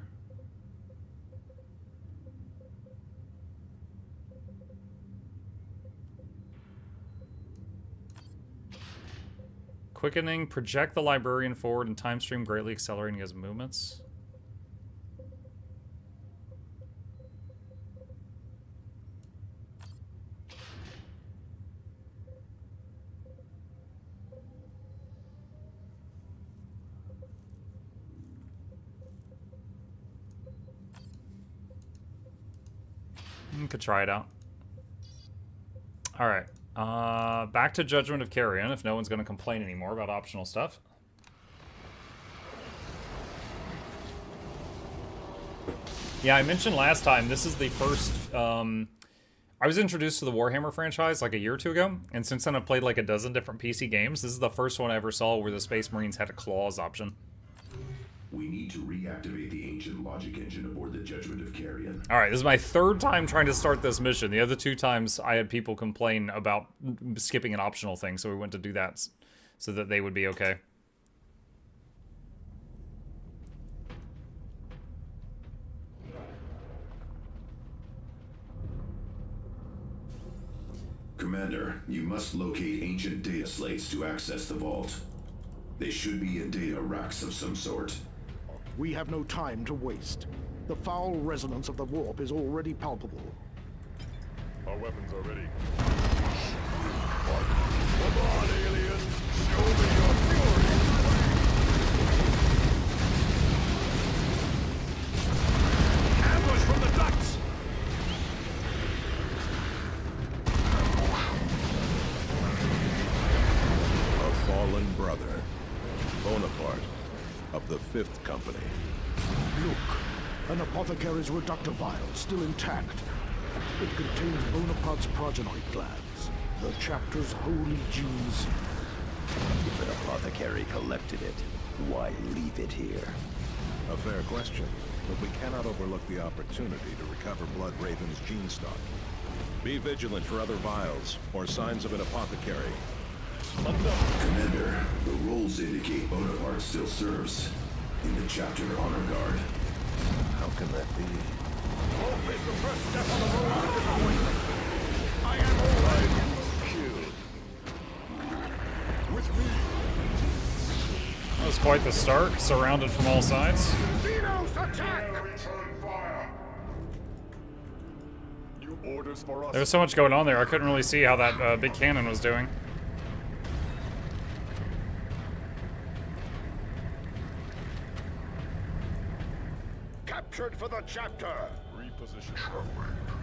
S1: Quickening, project the librarian forward and time stream, greatly accelerating his movements. You could try it out. Alright. Back to Judgment of Carrion, if no one's going to complain anymore about optional stuff. Yeah, I mentioned last time, this is the first... I was introduced to the Warhammer franchise like a year or 2 ago, and since then I've played like a dozen different PC games. This is the first one I ever saw where the Space Marines had a claws option.
S9: We need to reactivate the ancient logic engine aboard the Judgment of Carrion.
S1: Alright, this is my 3rd time trying to start this mission. The other 2 times I had people complain about skipping an optional thing, so we went to do that so that they would be okay.
S9: Commander, you must locate ancient data slates to access the vault. They should be in data racks of some sort.
S13: We have no time to waste. The foul resonance of the warp is already palpable.
S6: Our weapons are ready. Come on, aliens! Show me your fury! Ambush from the ducts!
S2: A fallen brother, Bonaparte, of the 5th Company.
S13: Look, an apothecary's reductor vial, still intact. It contains Bonaparte's progenoid glands, the chapter's holy genes.
S11: If an apothecary collected it, why leave it here?
S2: A fair question, but we cannot overlook the opportunity to recover Blood Raven's gene stock. Be vigilant for other vials or signs of an apothecary.
S9: Commander, the rules indicate Bonaparte still serves in the chapter honor guard.
S2: How can that be?
S4: Hope is the first step on the road to disappointment. I am already killed. With me.
S1: That was quite the start, surrounded from all sides.
S4: Dinos, attack! New orders for us.
S1: There was so much going on there, I couldn't really see how that big cannon was doing.
S4: Captured for the chapter. Reposition.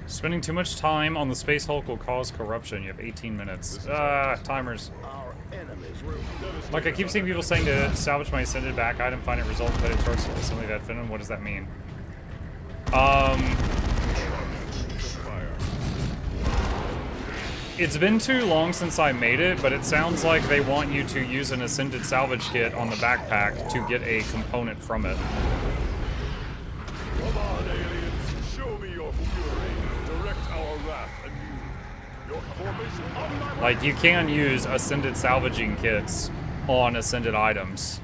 S1: Spending too much time on the Space Hulk will cause corruption. You have 18 minutes. Timers.
S4: Our enemies will
S1: Like, I keep seeing people saying to salvage my ascended back item, find it result, put it towards assembly that Finland. What does that mean? It's been too long since I made it, but it sounds like they want you to use an ascended salvage kit on the backpack to get a component from it.
S6: Come on, aliens! Show me your fury! Direct our wrath anew! Your formation on my...
S1: Like, you can use ascended salvaging kits on ascended items.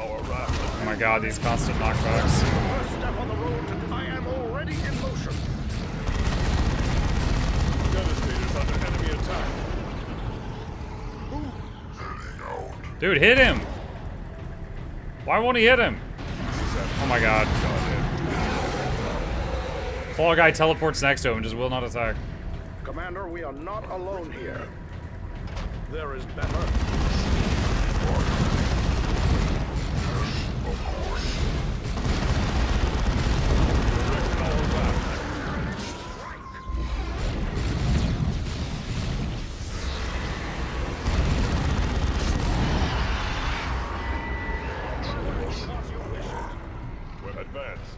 S1: Oh my god, these constant knockbacks.
S13: First step on the road to I am already in motion.
S6: Devastator's under enemy attack.
S1: Dude, hit him! Why won't he hit him? Oh my god. Claw guy teleports next to him and just will not attack.
S13: Commander, we are not alone here. There is better.
S6: We're advanced.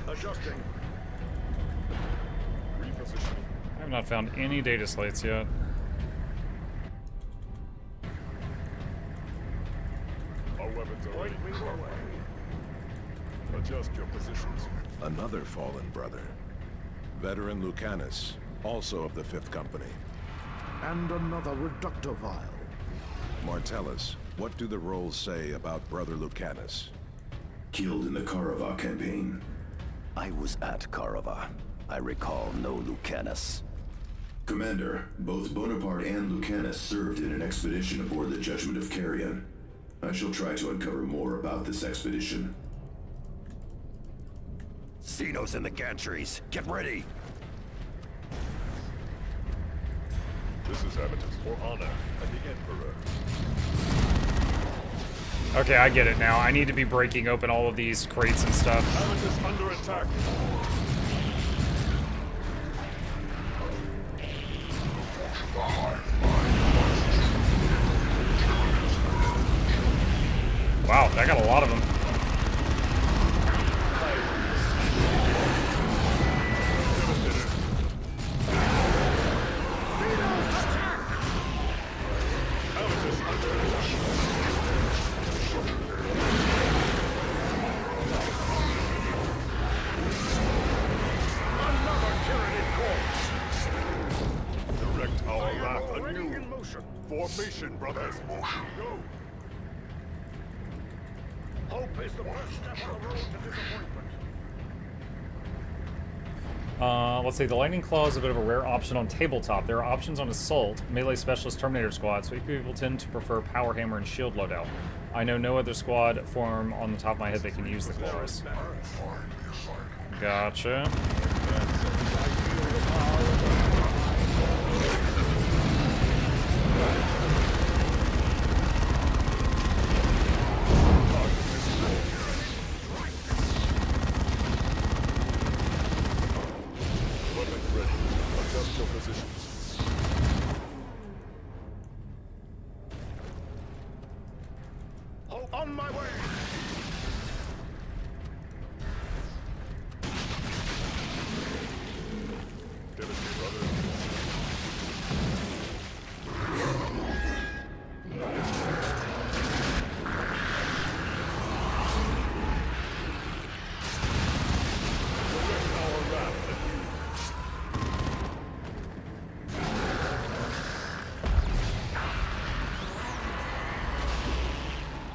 S13: Adjusting.
S6: Repositioning.
S1: I have not found any data slates yet.
S6: Our weapons are ready. Adjust your positions.
S14: Another fallen brother. Veteran Lucanus, also of the 5th Company.
S13: And another reductor vial.
S14: Martellus, what do the rolls say about Brother Lucanus?
S9: Killed in the Karava campaign.
S11: I was at Karava. I recall no Lucanus.
S9: Commander, both Bonaparte and Lucanus served in an expedition aboard the Judgment of Carrion. I shall try to uncover more about this expedition.
S11: Xenos in the gantries. Get ready!
S6: This is evidence for honor and the Emperor.
S1: Okay, I get it now. I need to be breaking open all of these crates and stuff.
S6: Abbott is under attack.
S1: Wow, that got a lot of them.
S6: Direct our wrath anew. Formation, brothers. Go.
S13: Hope is the first step on the road to disappointment.
S1: Let's see, the Lightning Claw is a bit of a rare option on tabletop. There are options on Assault, Melee Specialist Terminator Squad, so people tend to prefer Power Hammer and Shield loadout. I know no other squad form on the top of my head that can use the claws. Gotcha.
S13: On my way!
S6: Give it to me, brother. Direct our wrath anew.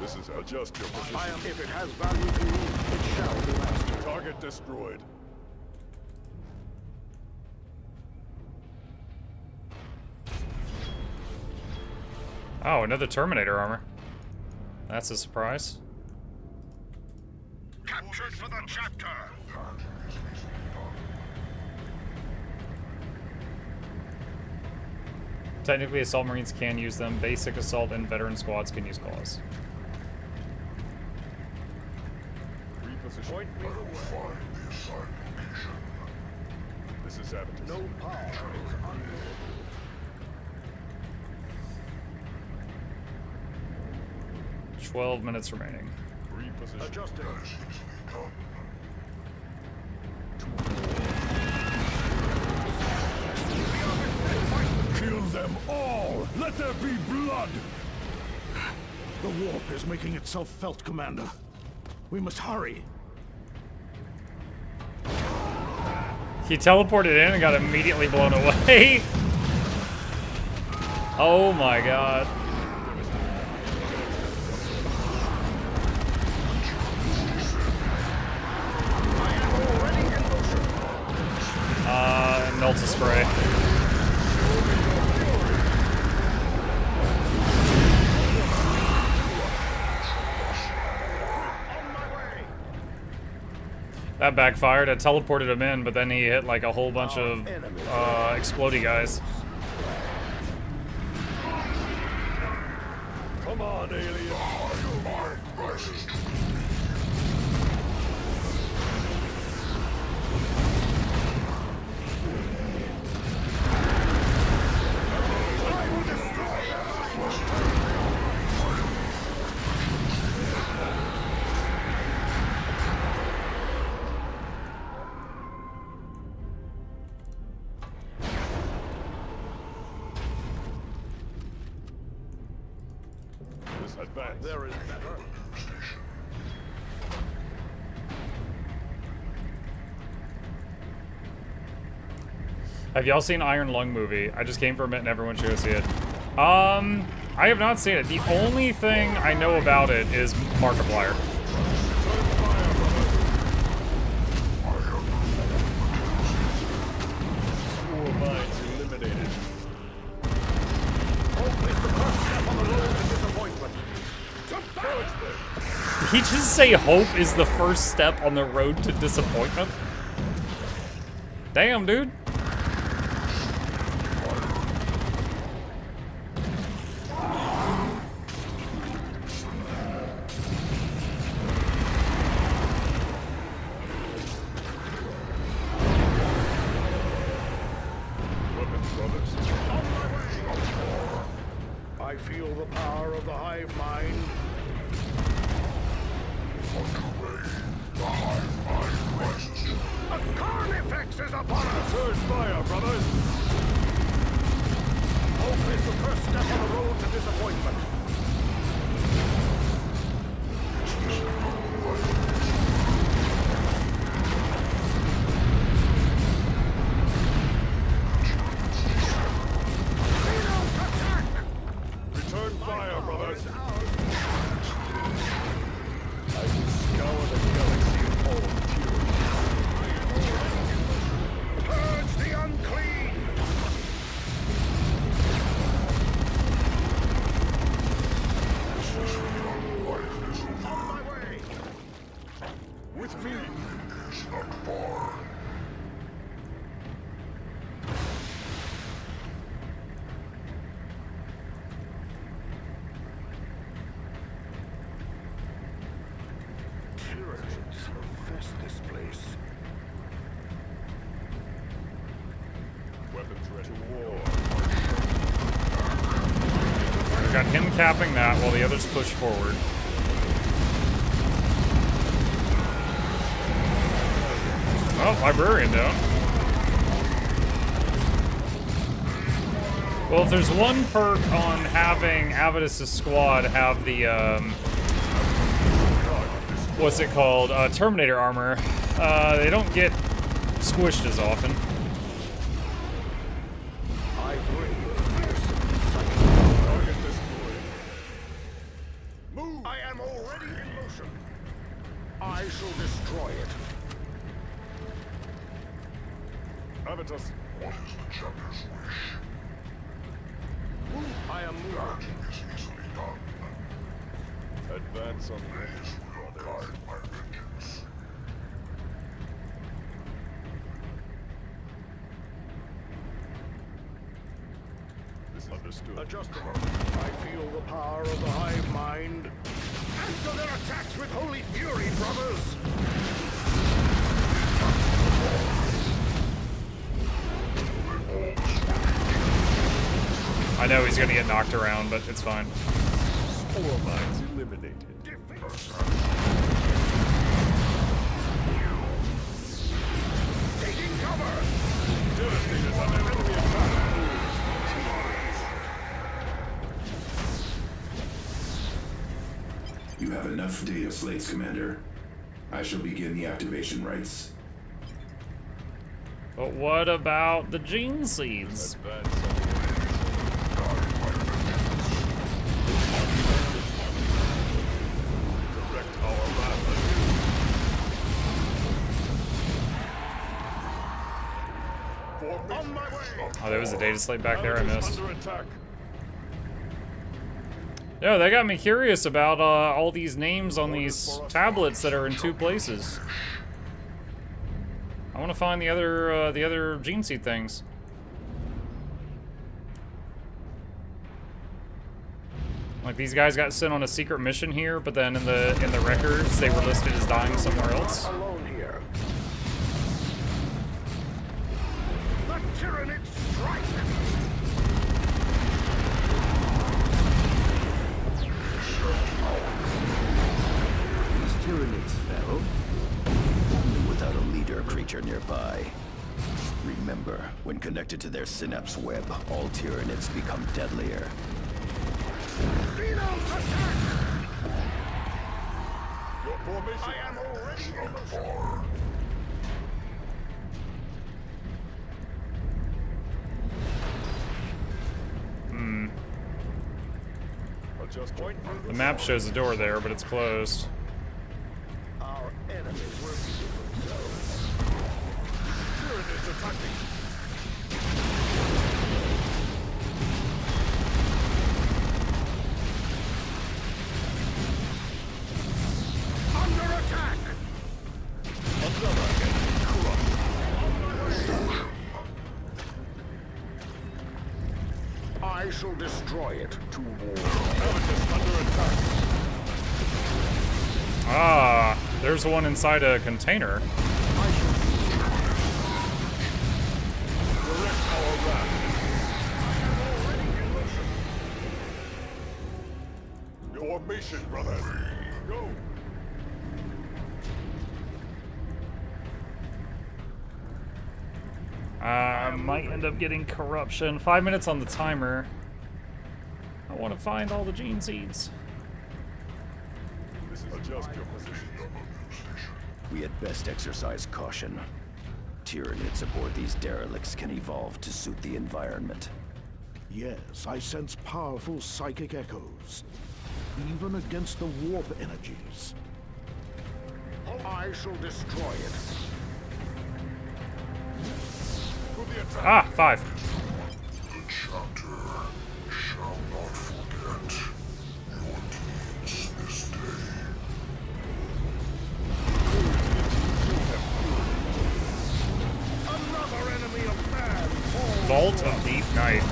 S6: This is adjust your position.
S13: If it has value to you, it shall be mastered.
S6: Target destroyed.
S1: Oh, another Terminator armor. That's a surprise.
S13: Captured for the chapter!
S1: Technically, Assault Marines can use them. Basic Assault and Veteran Squads can use claws.
S6: Reposition. Point me the way. This is evidence.
S13: No power is unmovable.
S1: 12 minutes remaining.
S6: Reposition.
S13: Adjusting.
S6: Kill them all! Let there be blood!
S13: The warp is making itself felt, Commander. We must hurry.
S1: He teleported in and got immediately blown away. Oh my god. Melts a spray. That backfired. I teleported him in, but then he hit like a whole bunch of explodey guys.
S6: Come on, alien. There is better.
S1: Have y'all seen Iron Lung movie? I just came from it and everyone should go see it. I have not seen it. The only thing I know about it is Markiplier. Did he just say hope is the first step on the road to disappointment? Damn, dude.
S13: I feel the power of the hive mind.
S6: The hive mind rises.
S13: A carnifex is upon us!
S6: Surge fire, brothers!
S13: Hope is the first step on the road to disappointment.
S6: Return fire, brothers! I will scour the galaxy in all fury.
S13: Purge the unclean! On my way!
S6: With me!
S7: Is not far.
S13: Tyrants infest this place.
S6: Weapons ready to war.
S1: We've got him capping that while the others push forward. Oh, librarian down. Well, if there's one perk on having Avidus' squad have the, what's it called? Terminator armor, they don't get squished as often.
S13: I bring
S6: Target destroyed. Move!
S13: I am already in motion. I shall destroy it.
S6: Avitus.
S7: What is the chapter's wish?
S13: I am moving.
S7: That is easily done.
S6: Advance on the
S7: Praise will guide my vengeance.
S6: This is understood.
S13: Adjustable. I feel the power of the hive mind. Answer their attacks with holy fury, brothers!
S1: I know he's gonna get knocked around, but it's fine.
S6: Spore mines eliminated.
S13: Taking cover!
S6: Devastators on an enemy attack.
S9: You have enough data slates, Commander. I shall begin the activation rites.
S1: But what about the gene seeds? Oh, there was a data slate back there I missed. Yeah, that got me curious about all these names on these tablets that are in 2 places. I want to find the other gene seed things. Like these guys got sent on a secret mission here, but then in the records they were listed as dying somewhere else.
S13: Alone here. The Tyranid strike!
S11: These Tyranids fell, only without a leader creature nearby. Remember, when connected to their synapse web, all Tyranids become deadlier.
S13: Xenos attack! Your formation. I am already in the far.
S1: The map shows a door there, but it's closed.
S13: Our enemies were themselves. Tyranids attacking. Under attack! Another enemy crushed. I shall destroy it to war. Under attack.
S1: Ah, there's one inside a container.
S13: Direct our wrath. Your mission, brothers. Go.
S1: I might end up getting corruption. 5 minutes on the timer. I want to find all the gene seeds.
S13: Adjust your position.
S11: We had best exercise caution. Tyranids aboard these derelicts can evolve to suit the environment.
S13: Yes, I sense powerful psychic echoes, even against the warp energies. I shall destroy it.
S1: Ah, 5.
S2: The chapter shall not forget your deeds this day.
S13: Another enemy of man falls.
S1: Vault of Deep Night.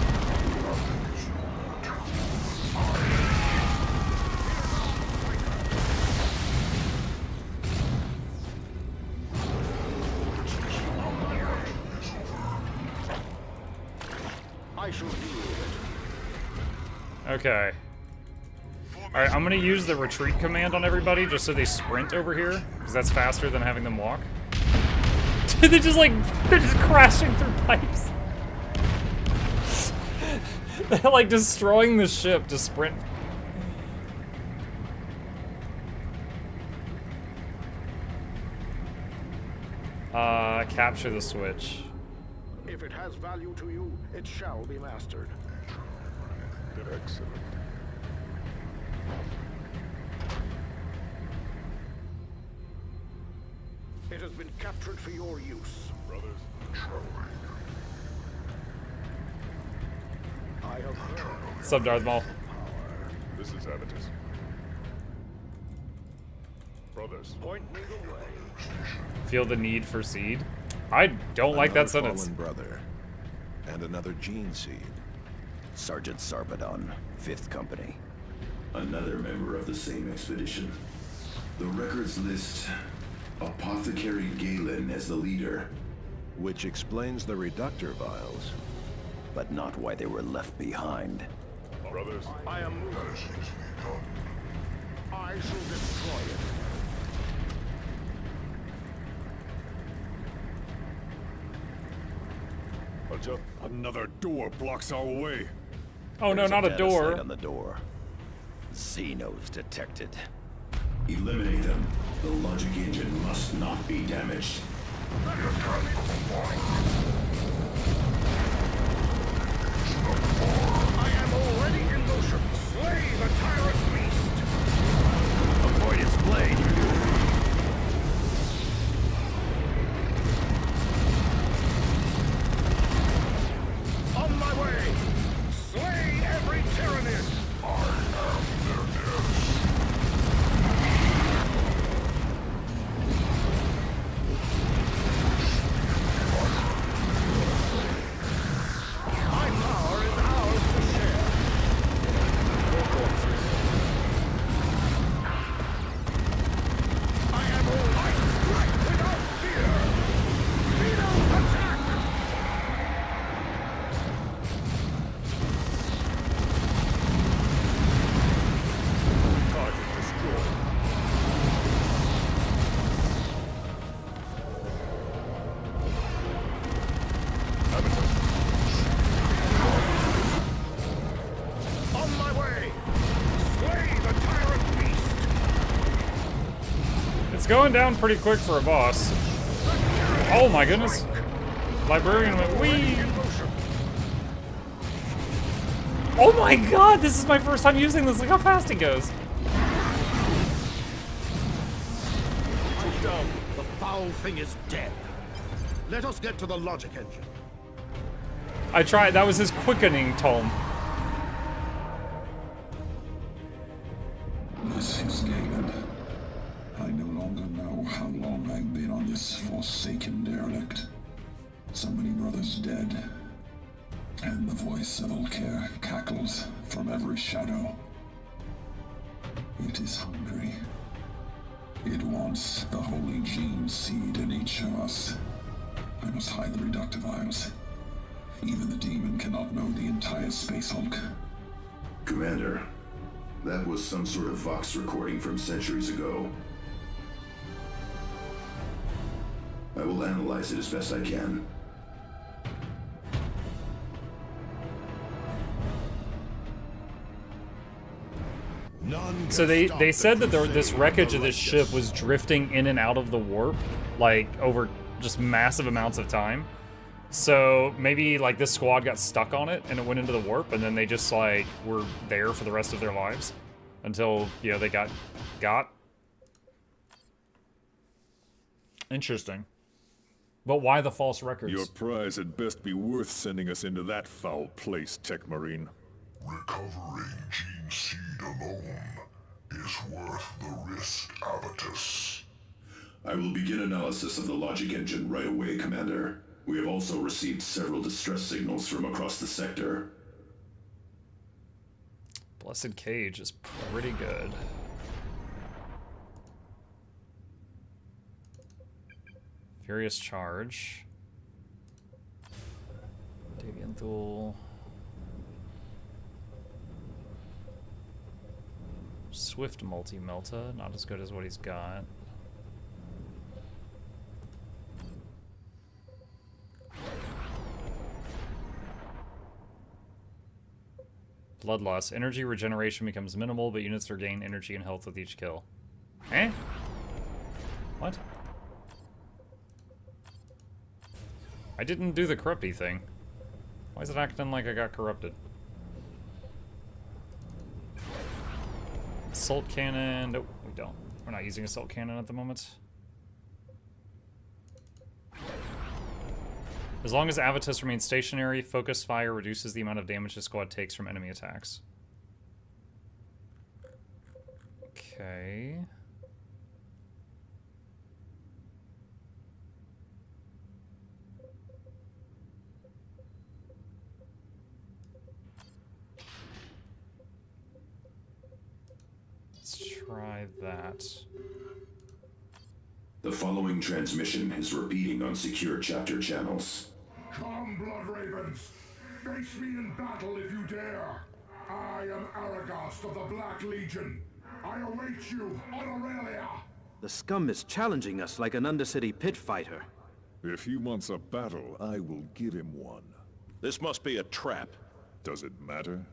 S13: I shall deal with it.
S1: Okay. Alright, I'm gonna use the retreat command on everybody just so they sprint over here, because that's faster than having them walk. they're just crashing through pipes. They're like destroying the ship to sprint. Capture the switch.
S13: If it has value to you, it shall be mastered.
S6: Excellent.
S13: It has been captured for your use.
S6: Brothers,
S13: I have heard.
S1: What's up, Darth Maul?
S6: this is Avitus. Brothers,
S13: Point me the way.
S1: Feel the need for seed? I don't like that
S14: Another
S1: sentence.
S14: fallen brother. And another gene seed.
S11: Sergeant Sarpedon, 5th Company.
S9: Another member of the same expedition. The records list Apothecary Galen as the leader.
S14: Which explains the reductor vials.
S11: But not why they were left behind.
S6: brothers,
S13: I am moving. I shall destroy it.
S6: adjust. Another door blocks our way.
S1: Oh no,
S11: There's
S1: not a
S11: data slate
S1: door.
S11: on the door. Xenos detected.
S9: Eliminate them. The logic engine must not be damaged.
S4: I am already in motion. Slay the tyrant beast!
S11: Avoid its blade.
S4: On my way! Slay every tyrannid! I am their nearest. My power is ours to share. Your corpses. I am all might, strike without fear! Beatles attack! Target destroyed. On my way! Slay the tyrant beast!
S1: It's going down pretty quick for a boss. Oh my goodness. Librarian went wee. Oh my god, this is my first time using this. Look how fast it goes.
S13: The foul thing is dead. Let us get to the logic engine.
S1: I tried. That was his quickening tome.
S15: This is Galen. I no longer know how long I've been on this forsaken derelict. So many brothers dead. And the voice of Ulker cackles from every shadow. It is hungry. It wants the holy gene seed in each of us. I must hide the reductive vials. Even the demon cannot know the entire Space Hulk.
S9: Commander, that was some sort of Vox recording from centuries ago. I will analyze it as best I can.
S1: So they said that this wreckage of this ship was drifting in and out of the warp, like over just massive amounts of time. So maybe like this squad got stuck on it and it went into the warp, and then they just like were there for the rest of their lives until, you know, they got. Interesting. But why the false records?
S6: Your prize had best be worth sending us into that foul place, Tech Marine.
S16: Recovering gene seed alone is worth the risk, Avitus.
S9: I will begin analysis of the logic engine right away, Commander. We have also received several distress signals from across the sector.
S1: Blessed Cage is pretty good. Furious Charge. Deviant Thule. Swift Multi-Melta, not as good as what he's got. Bloodlust. Energy regeneration becomes minimal, but units regain energy and health with each kill. Eh? What? I didn't do the corrupty thing. Why is it acting like I got corrupted? Assault cannon. Nope, we don't. We're not using assault cannon at the moment. As long as Avitus remains stationary, focus fire reduces the amount of damage the squad takes from enemy attacks. Okay. Let's try that.
S9: The following transmission is repeating on secure chapter channels.
S16: Come, Blood Ravens! Face me in battle if you dare! I am Aragast of the Black Legion. I await you on Aurelia!
S10: The scum is challenging us like an Undercity pit fighter.
S6: If he wants a battle, I will give him one.
S14: This must be a trap.
S6: Does it matter?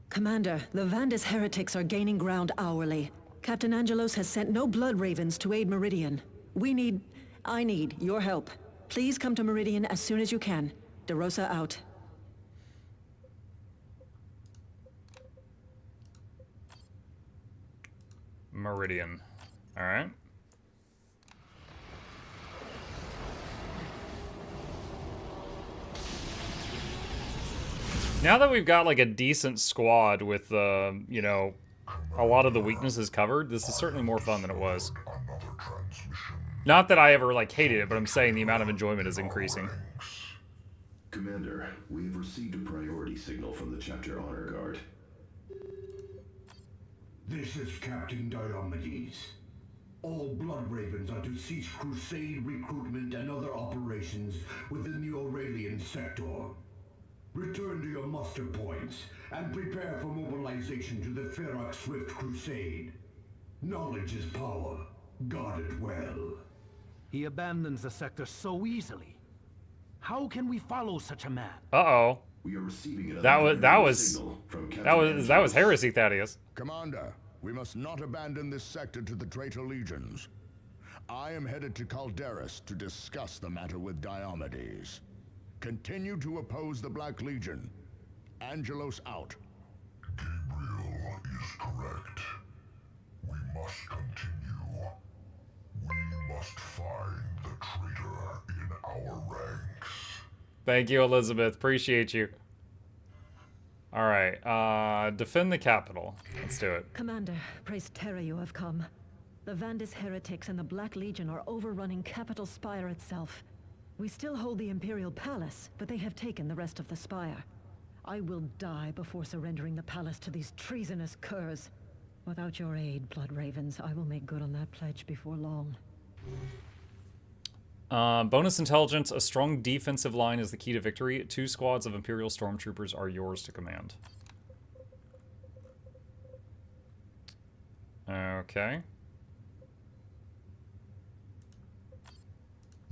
S8: Commander, the Vandus heretics are gaining ground hourly. Captain Angelos has sent no Blood Ravens to aid Meridian. We need I need your help. Please come to Meridian as soon as you can. DeRosa out.
S1: Meridian. Alright. Now that we've got like a decent squad with, you know, a lot of the weaknesses covered, this is certainly more fun than it was. Not that I ever like hated it, but I'm saying the amount of enjoyment is increasing.
S9: Commander, we've received a priority signal from the Chapter Honor Guard.
S16: This is Captain Diomedes. All Blood Ravens are to cease crusade recruitment and other operations within the Aurelian sector. Return to your muster points and prepare for mobilization to the Ferox Swift Crusade. Knowledge is power. Guard it well.
S10: He abandons the sector so easily. How can we follow such a man?
S1: Uh-oh.
S9: We are receiving
S1: that was heresy, Thaddeus.
S7: Commander, we must not abandon this sector to the traitor legions. I am headed to Calderis to discuss the matter with Diomedes. Continue to oppose the Black Legion. Angelos out.
S16: Gabriel is correct. We must continue. We must find the traitor in our ranks.
S1: Thank you, Elizabeth. Appreciate you. Alright, defend the capital. Let's do it.
S8: Commander, praise Terra you have come. The Vandis heretics and the Black Legion are overrunning Capital Spire itself. We still hold the Imperial Palace, but they have taken the rest of the Spire. I will die before surrendering the palace to these treasonous curs. Without your aid, Blood Ravens, I will make good on that pledge before long.
S1: Bonus intelligence, a strong defensive line is the key to victory. 2 squads of Imperial Stormtroopers are yours to command. Okay.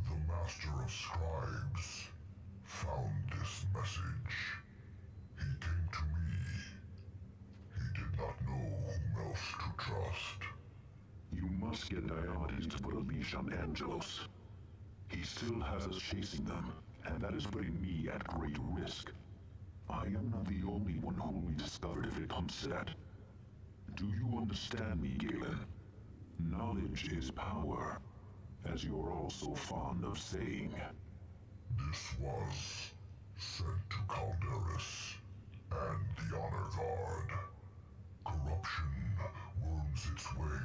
S16: The Master of Scribes found this message. He came to me. He did not know whom else to trust.
S15: You must get Diomedes to put a leash on Angelos. He still has us chasing them, and that is putting me at great risk. I am not the only one who will be discovered if it comes to that. Do you understand me, Galen? Knowledge is power, as you're all so fond of saying.
S16: This was sent to Calderis and the Honor Guard. Corruption worms its way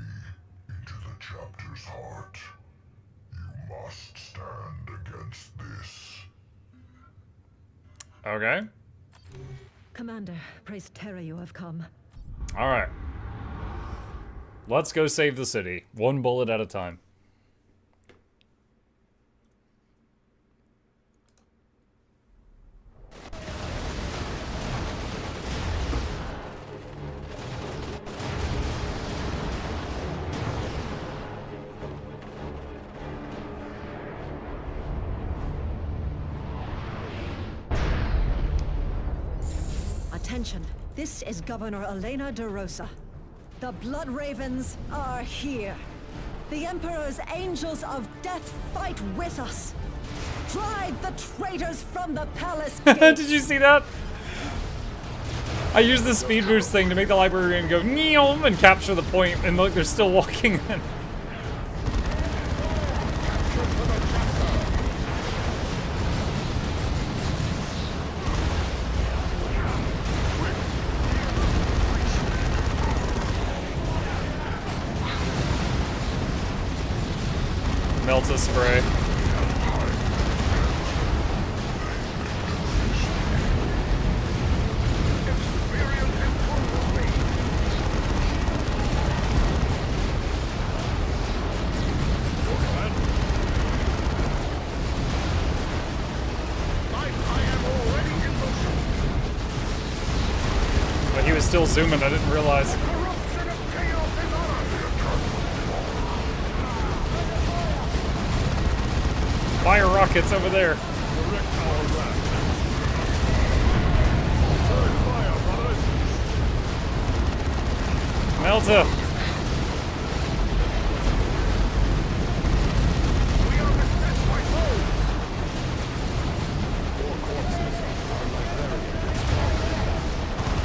S16: into the chapter's heart. You must stand against this.
S1: Okay.
S8: Commander, praise Terra you have come.
S1: Alright. Let's go save the city. 1 bullet at a time.
S8: Attention, this is Governor Elena DeRosa. The Blood Ravens are here. The Emperor's Angels of Death fight with us. Drive the traitors from the palace gates.
S1: Did you see that? I used the speed boost thing to make the librarian go neom and capture the point, and look, they're still walking in. Melta spray. But he was still zooming, I didn't realize. Fire rockets over there. Melta.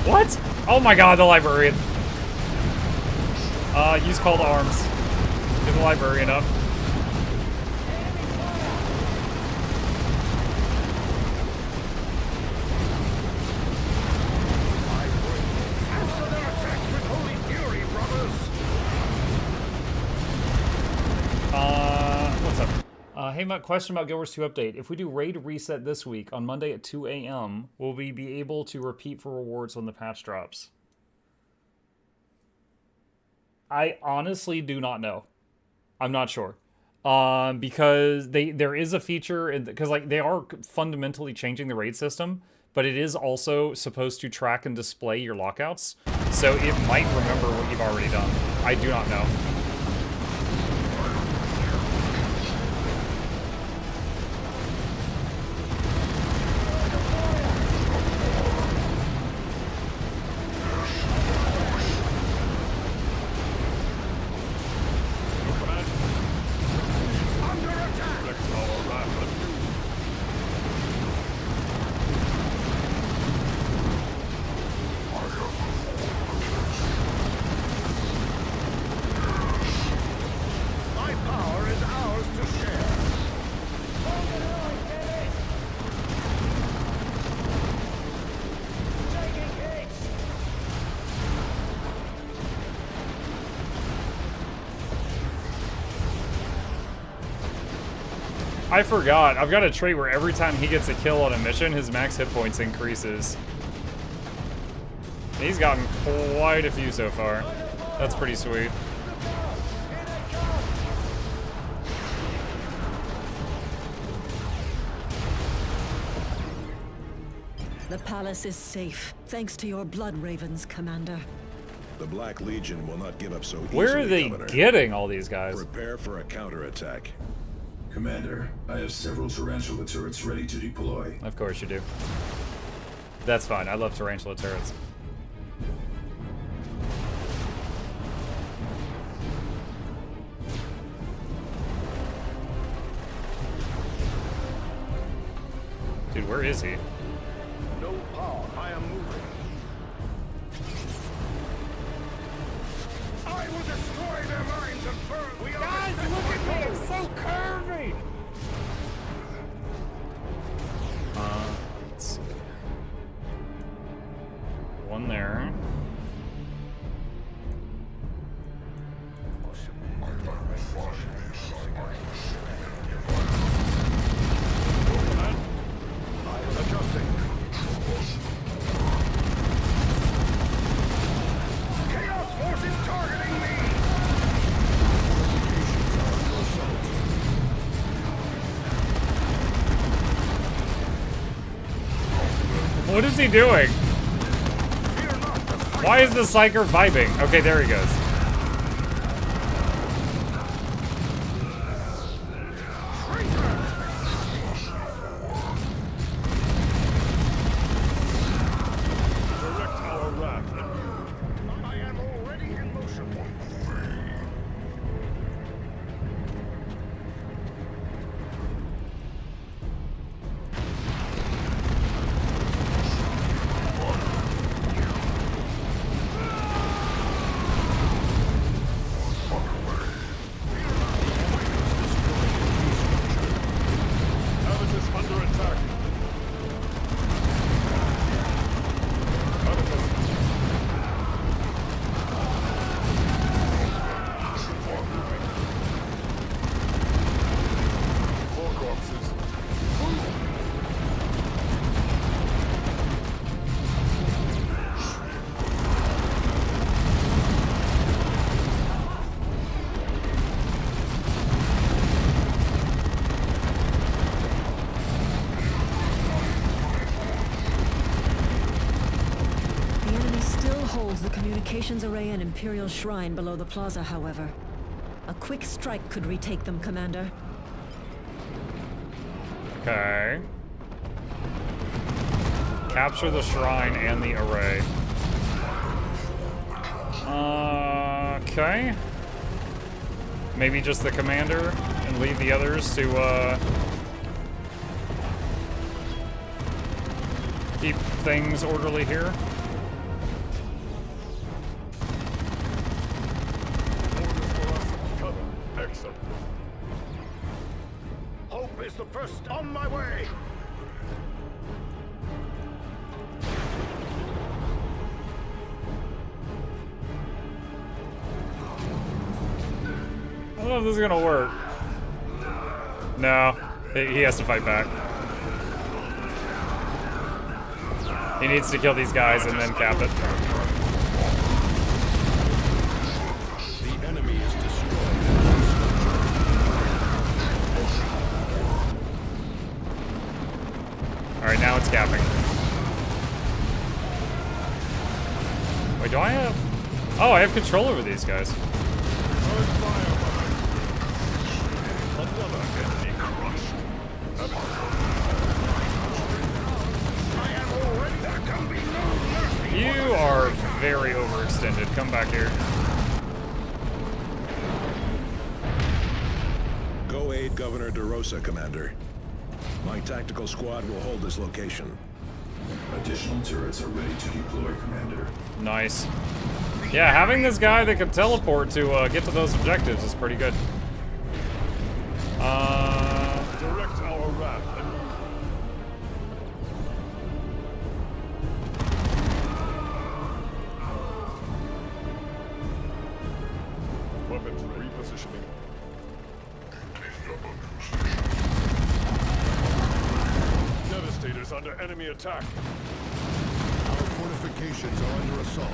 S1: What? Oh my god, the librarian. Use call to arms. Get the librarian up. What's up? Hey, Matt, question about Guild Wars 2 update. If we do raid reset this week on Monday at 2 a.m., will we be able to repeat for rewards when the patch drops? I honestly do not know. I'm not sure. Because there is a feature, because like they are fundamentally changing the raid system, but it is also supposed to track and display your lockouts. So it might remember what you've already done. I do not know. I forgot. I've got a trait where every time he gets a kill on a mission, his max hit points increases. He's gotten quite a few so far. That's pretty sweet.
S8: The palace is safe, thanks to your blood ravens, Commander.
S14: The Black Legion will not give up so easily,
S1: Where are they
S14: Governor.
S1: getting all these guys?
S14: Prepare for a counterattack.
S11: Commander, I have several tarantula turrets ready to deploy.
S1: Of course you do. That's fine. I love tarantula turrets. Dude, where is he?
S4: No power. I am moving. I will destroy their minds and burn. Guys, look at me! I'm so curvy!
S1: Let's see. One there.
S4: Chaos forces targeting me!
S1: What is he doing? Why is the Psyker vibing? Okay, there he goes.
S6: Direct our wrath.
S4: I am already in motion.
S6: Habitus under attack. Four corpses.
S8: The enemy still holds the communications array and Imperial Shrine below the plaza, however. A quick strike could retake them, Commander.
S1: Okay. Capture the shrine and the array. Okay. Maybe just the commander and leave the others to keep things orderly here.
S4: the first on my way.
S1: I don't know if this is gonna work. No, he has to fight back. He needs to kill these guys and then cap it.
S14: The enemy is destroyed.
S1: Alright, now it's capping. Wait, do I have... Oh, I have control over these guys. You are very overextended. Come back here.
S14: Go aid Governor DeRosa, Commander. My tactical squad will hold this location.
S15: Additional turrets are ready to deploy, Commander.
S1: Nice. Yeah, having this guy that can teleport to get to those objectives is pretty good.
S6: Direct our wrath. Weapons repositioning. Devastators under enemy attack.
S7: Our fortifications are under assault.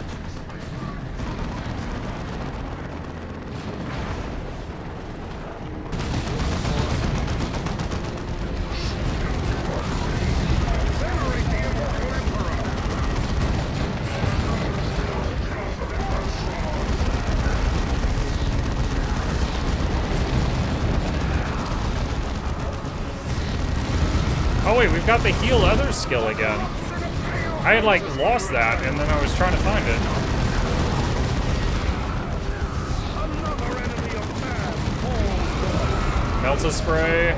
S1: Oh wait, we've got the heal others skill again. I had like lost that and then I was trying to find it. Melta spray.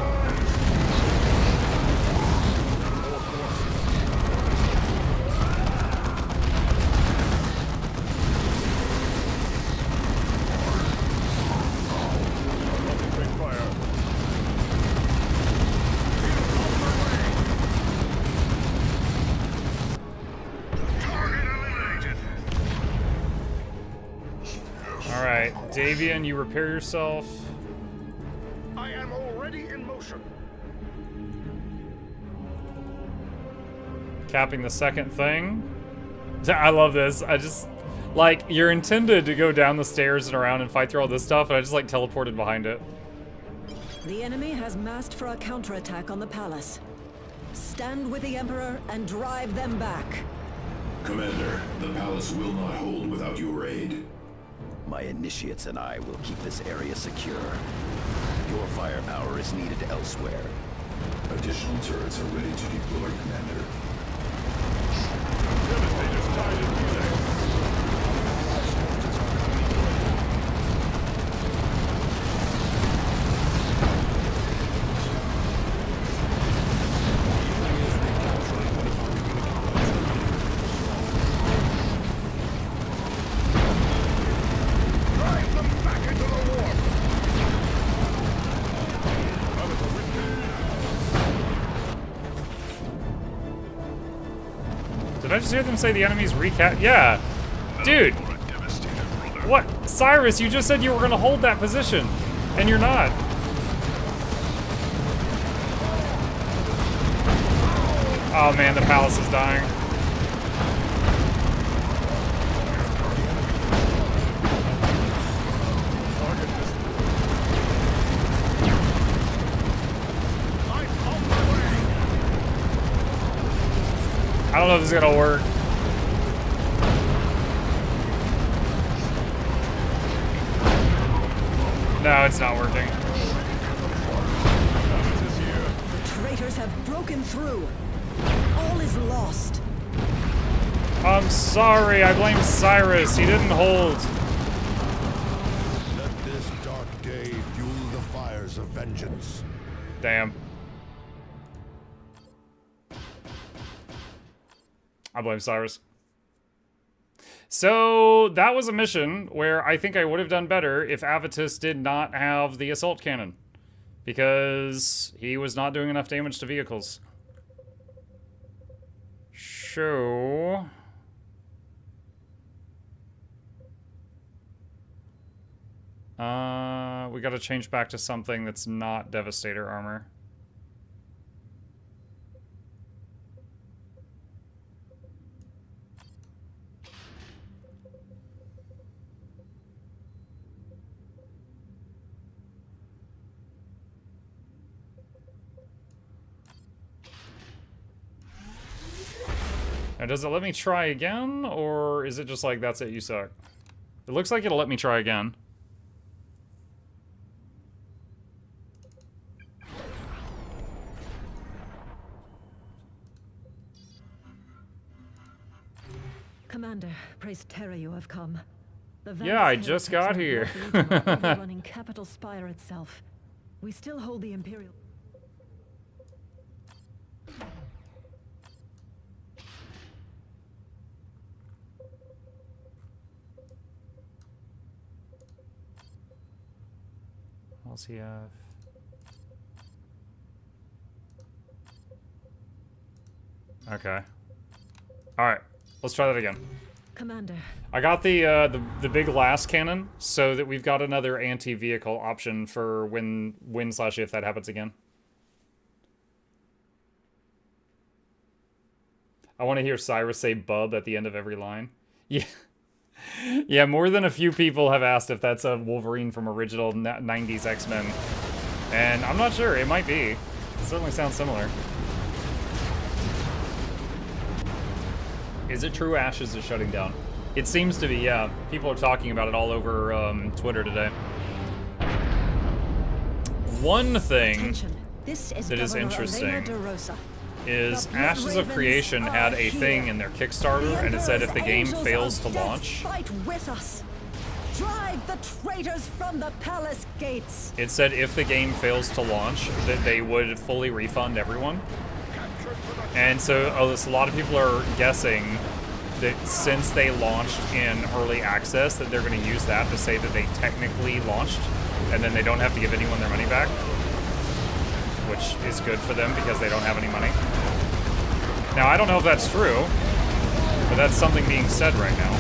S1: Alright, Davian, you repair yourself.
S4: I am already in motion.
S1: Capping the second thing. I love this. I just, like, you're intended to go down the stairs and around and fight through all this stuff, and I just, like, teleported behind it.
S8: The enemy has massed for a counterattack on the palace. Stand with the Emperor and drive them back.
S15: Commander, the palace will not hold without your aid.
S11: My initiates and I will keep this area secure. Your firepower is needed elsewhere.
S15: Additional turrets are ready to deploy, Commander.
S6: Devastators tied in melee.
S1: Did I just hear them say the enemy's recap? Yeah. Dude. What? Cyrus, you just said you were going to hold that position. And you're not. Oh man, the palace is dying. I don't know if this is gonna work. No, it's not working.
S8: The traitors have broken through. All is lost.
S1: I'm sorry, I blame Cyrus. He didn't hold.
S7: Let this dark day fuel the fires of vengeance.
S1: Damn. I blame Cyrus. So that was a mission where I think I would have done better if Avitus did not have the assault cannon. because he was not doing enough damage to vehicles. So... we gotta change back to something that's not Devastator armor. Now, does it let me try again, or is it just like, that's it, you suck? It looks like it'll let me try again.
S8: Commander, praise Terra you have come. The
S1: Yeah, I just got here.
S8: Running Capital Spire itself. We still hold the Imperial...
S1: What else he have? Okay. Alright. Let's try that again.
S8: Commander.
S1: I got the big last cannon, so that we've got another anti-vehicle option for when/if that happens again. I want to hear Cyrus say "bub" at the end of every line. Yeah, yeah. More than a few people have asked if that's a Wolverine from original '90s X-Men, and I'm not sure. It might be. It certainly sounds similar. Is it true Ashes is shutting down? It seems to be, yeah. People are talking about it all over Twitter today. One thing that is interesting is Ashes of Creation had a thing in their Kickstarter, and it said if the game fails to launch...
S17: Fight with us. Drive the traitors from the palace gates.
S1: It said if the game fails to launch, that they would fully refund everyone. And so a lot of people are guessing that since they launched in early access, that they're going to use that to say that they technically launched, and then they don't have to give anyone their money back, which is good for them because they don't have any money. Now, I don't know if that's true, but that's something being said right now.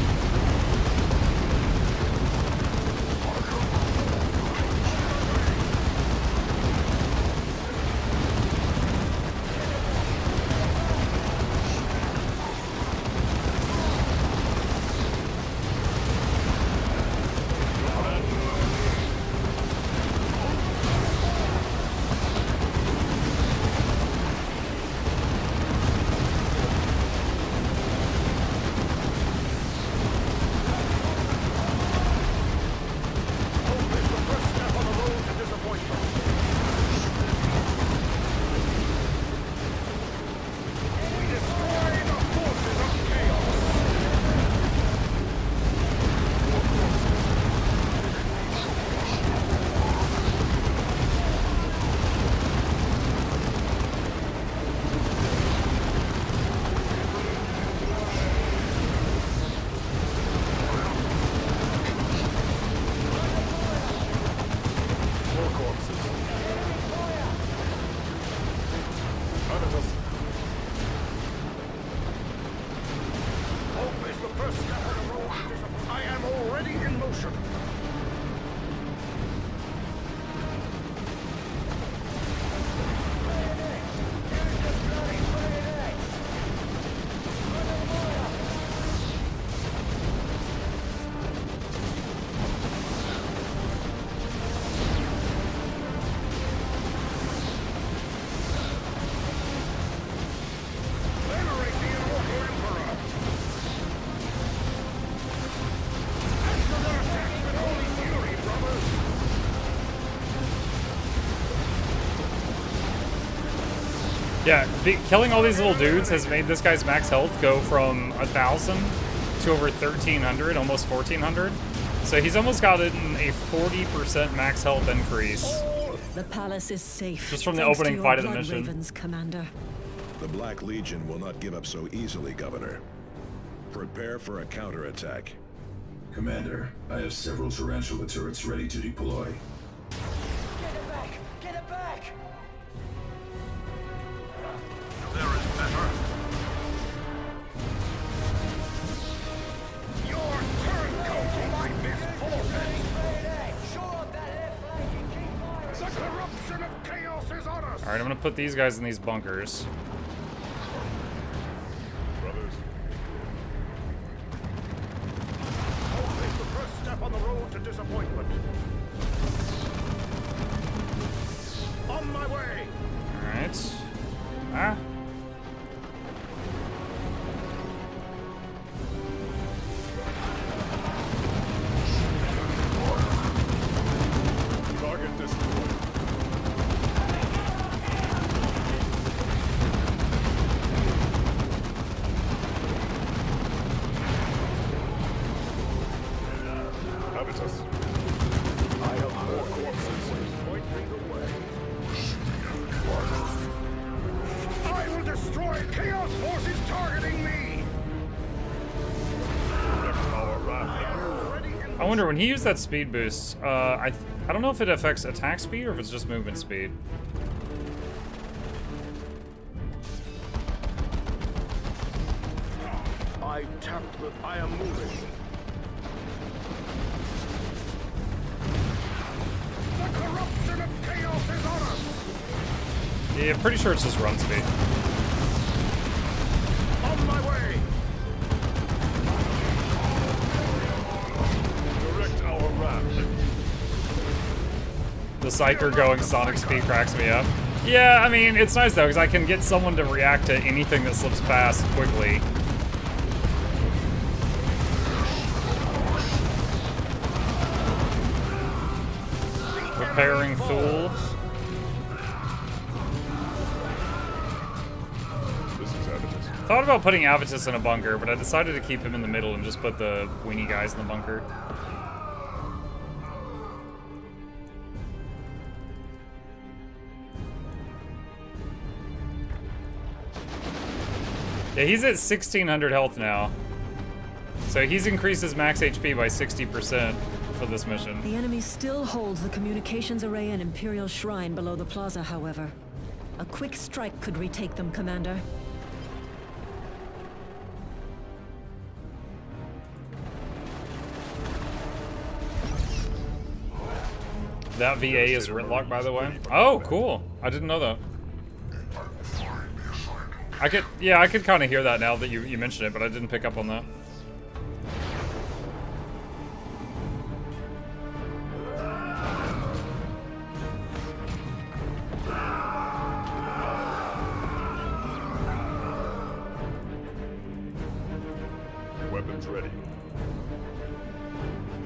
S1: Yeah, killing all these little dudes has made this guy's max health go from 1,000 to over 1,300, almost 1,400. So he's almost gotten a 40% max health increase.
S8: The palace is safe.
S1: Just from the opening fight of the mission.
S8: Ravens, Commander.
S14: The Black Legion will not give up so easily, Governor. Prepare for a counterattack.
S9: Commander, I have several tarantula turrets ready to deploy.
S17: Get it back! Get it back!
S1: Alright, I'm gonna put these guys in these bunkers.
S6: Brothers.
S13: Don't take the first step on the road to disappointment. On my way.
S1: Alright. Ah.
S6: Target destroyed. Habitus. I have more corpses. Point me the way.
S13: I will destroy Chaos forces targeting me.
S1: I wonder, when he used that speed boost, I don't know if it affects attack speed or if it's just movement speed.
S13: I tapped the... I am moving. The corruption of chaos is on us!
S1: Yeah, pretty sure it's just run speed.
S13: On my way!
S6: Direct our raft.
S1: The Psyker going Sonic speed cracks me up. Yeah, I mean, it's nice though, because I can get someone to react to anything that slips past quickly. Preparing Fool.
S6: This is Habitus.
S1: Thought about putting Avitus in a bunker, but I decided to keep him in the middle and just put the weenie guys in the bunker. Yeah, he's at 1600 health now. So he's increased his max HP by 60% for this mission.
S8: The enemy still holds the communications array and Imperial Shrine below the plaza, however. A quick strike could retake them, Commander.
S1: That VA is Ritlock, by the way. Oh, cool. I didn't know that. I could kind of hear that now that you mentioned it, but I didn't pick up on that.
S6: Weapons ready.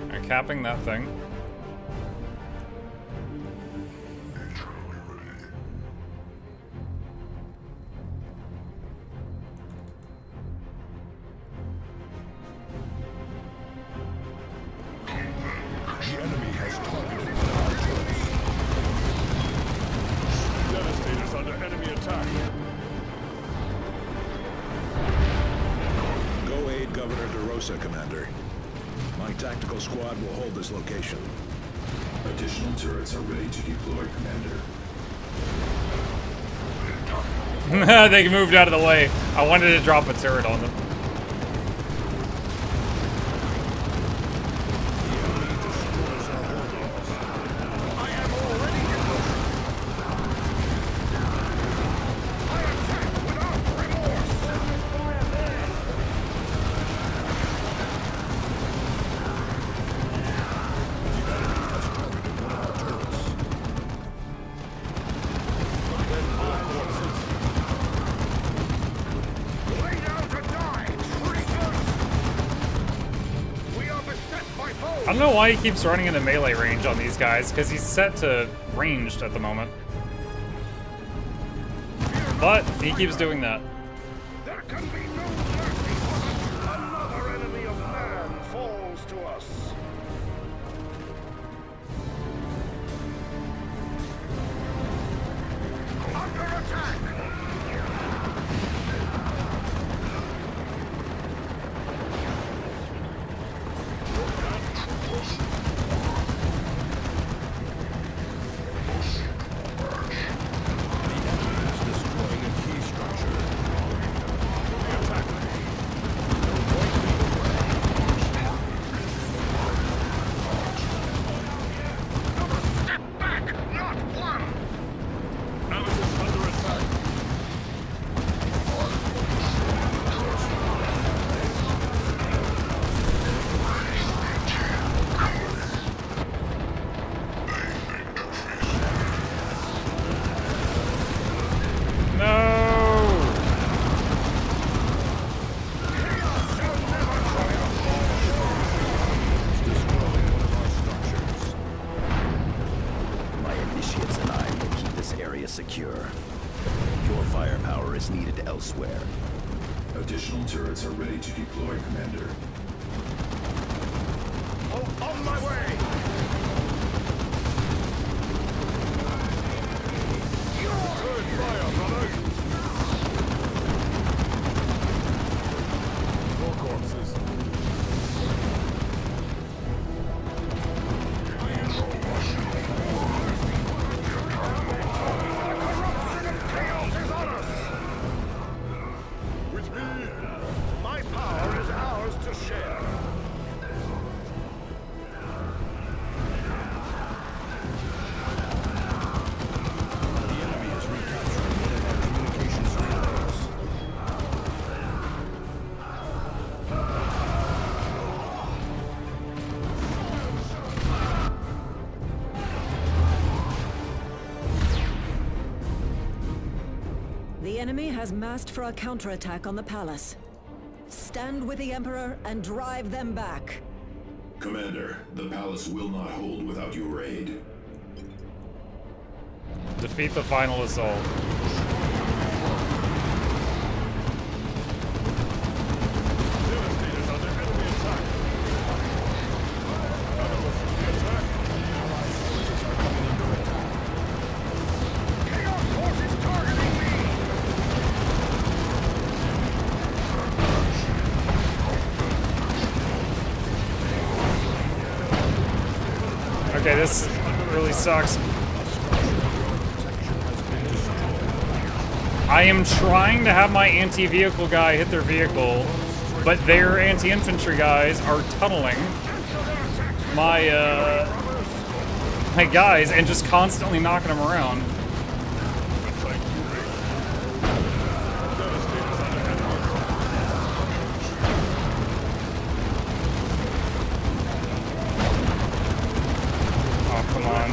S1: Alright, capping that thing.
S6: The enemy has targeted targets. Devastator's under enemy attack.
S14: Go aid Governor DeRosa, Commander. My tactical squad will hold this location.
S15: Additional turrets are ready to deploy, Commander.
S1: They moved out of the way. I wanted to drop a turret on them. I don't know why he keeps running into melee range on these guys, because he's set to ranged at the moment. But he keeps doing that.
S13: There can be no mercy. Another enemy of man falls to us. Under attack!
S11: elsewhere.
S15: Additional turrets are ready to deploy, Commander.
S4: Oh, on my way!
S6: Good fire, brother! More corpses.
S4: With me, my power is ours to share.
S2: The enemy is recapturing one of our communications relays.
S17: The enemy has massed for a counterattack on the palace. Stand with the Emperor and drive them back.
S7: Commander, the palace will not hold without your aid.
S1: Defeat the final assault.
S6: Devastated under enemy attack. Animals from the attack.
S2: Allied forces are coming under attack.
S4: Chaos forces targeting me!
S1: Okay, this really sucks. I am trying to have my anti-vehicle guy hit their vehicle, but their anti-infantry guys are tunneling my my guys and just constantly knocking them around. Oh, come on.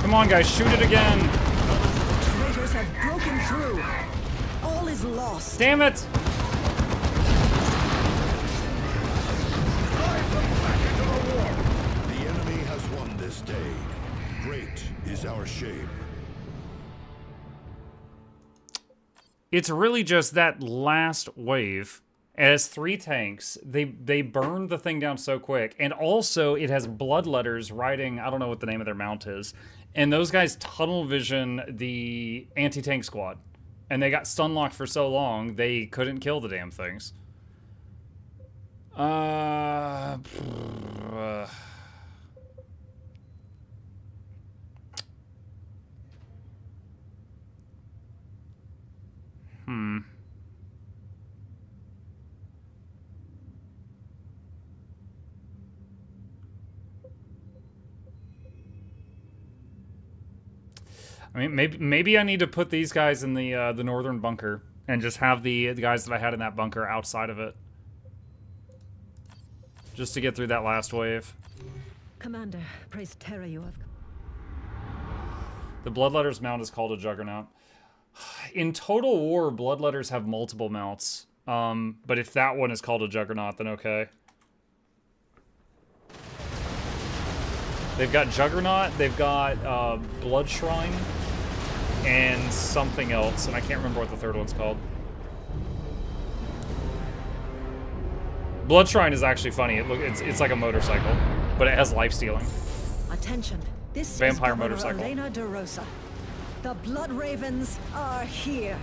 S1: Come on, guys, shoot it again.
S17: Traitors have broken through. All is lost.
S1: Damn it!
S2: The enemy has won this day. Great is our shame.
S1: It's really just that last wave. It has 3 tanks. They burned the thing down so quick. And also, it has bloodletters riding, I don't know what the name of their mount is. And those guys tunnel vision the anti-tank squad. And they got stun locked for so long, they couldn't kill the damn things. I mean, maybe I need to put these guys in the northern bunker and just have the guys that I had in that bunker outside of it, just to get through that last wave.
S8: Commander, praise Terra, you have...
S1: The Bloodletters mount is called a Juggernaut. In Total War, Bloodletters have multiple mounts, but if that one is called a Juggernaut, then okay. They've got Juggernaut, they've got Blood Shrine, and something else, and I can't remember what the third one's called. Blood Shrine is actually funny. It's like a motorcycle, but it has life stealing.
S17: Attention, this
S1: Vampire
S17: is
S1: motorcycle.
S17: Elena de Rosa. The Blood Ravens are here.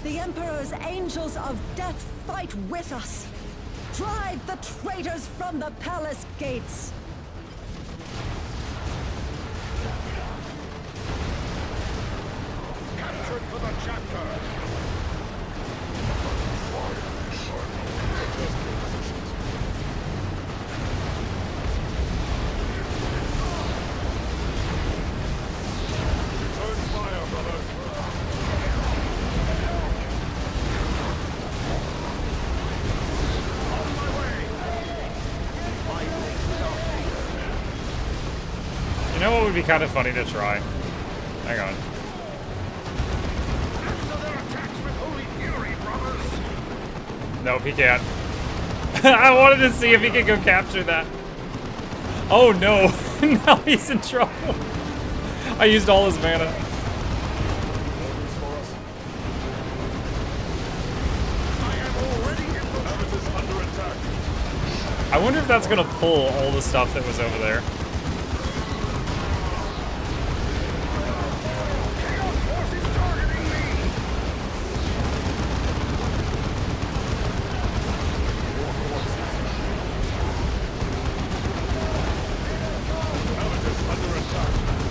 S17: The Emperor's angels of death fight with us. Drive the traitors from the palace gates.
S4: Captured for the chapter!
S6: Return fire, brother.
S4: On my way!
S1: You know what would be kind of funny to try? Hang on.
S4: Answer their attacks with holy fury,
S1: Nope, he can't. I wanted to see if he could go capture that. Oh no, now he's in trouble. I used all his mana. I wonder if that's gonna pull all the stuff that was over there.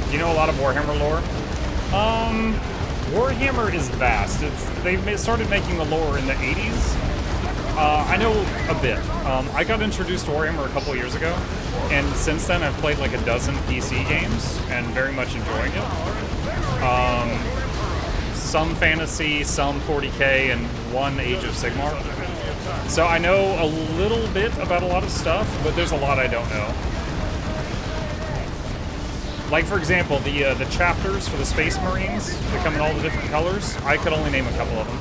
S1: Do you know a lot of Warhammer lore? Warhammer is vast. They started making the lore in the 80s. I know a bit. I got introduced to Warhammer a couple years ago, and since then I've played like a dozen PC games and very much enjoying it. Some fantasy, some 40k, and one Age of Sigmar. So I know a little bit about a lot of stuff, but there's a lot I don't know. Like, for example, the chapters for the Space Marines that come in all the different colors, I could only name a couple of them.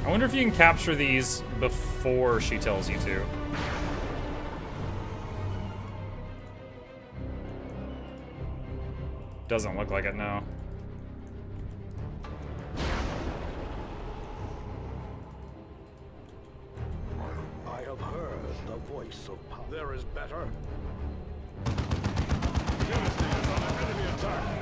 S1: I wonder if you can capture these before she tells you to. Doesn't look like it, no.
S13: I have heard the voice of power. There is better.
S6: Devastator's on an enemy attack.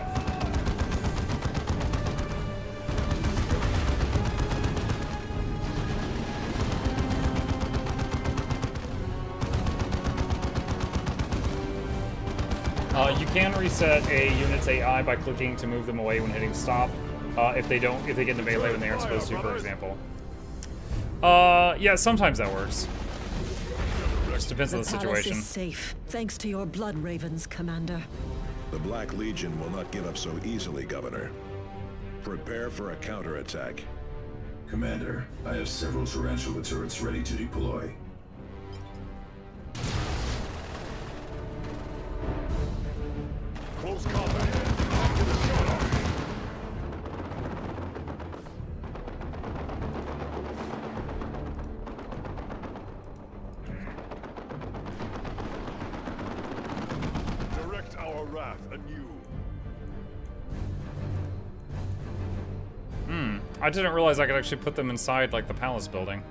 S1: You can reset a unit's AI by clicking to move them away when hitting stop. If they get into melee when they aren't supposed to, for example. Yeah, sometimes that works. Just depends on the situation.
S8: Palace is safe, thanks to your blood ravens, Commander.
S14: The Black Legion will not give up so easily, Governor. Prepare for a counterattack.
S11: Commander, I have several tarantula turrets ready to deploy.
S6: Close combat. Get a shot off. Direct our wrath anew.
S1: I didn't realize I could actually put them inside, like, the palace building.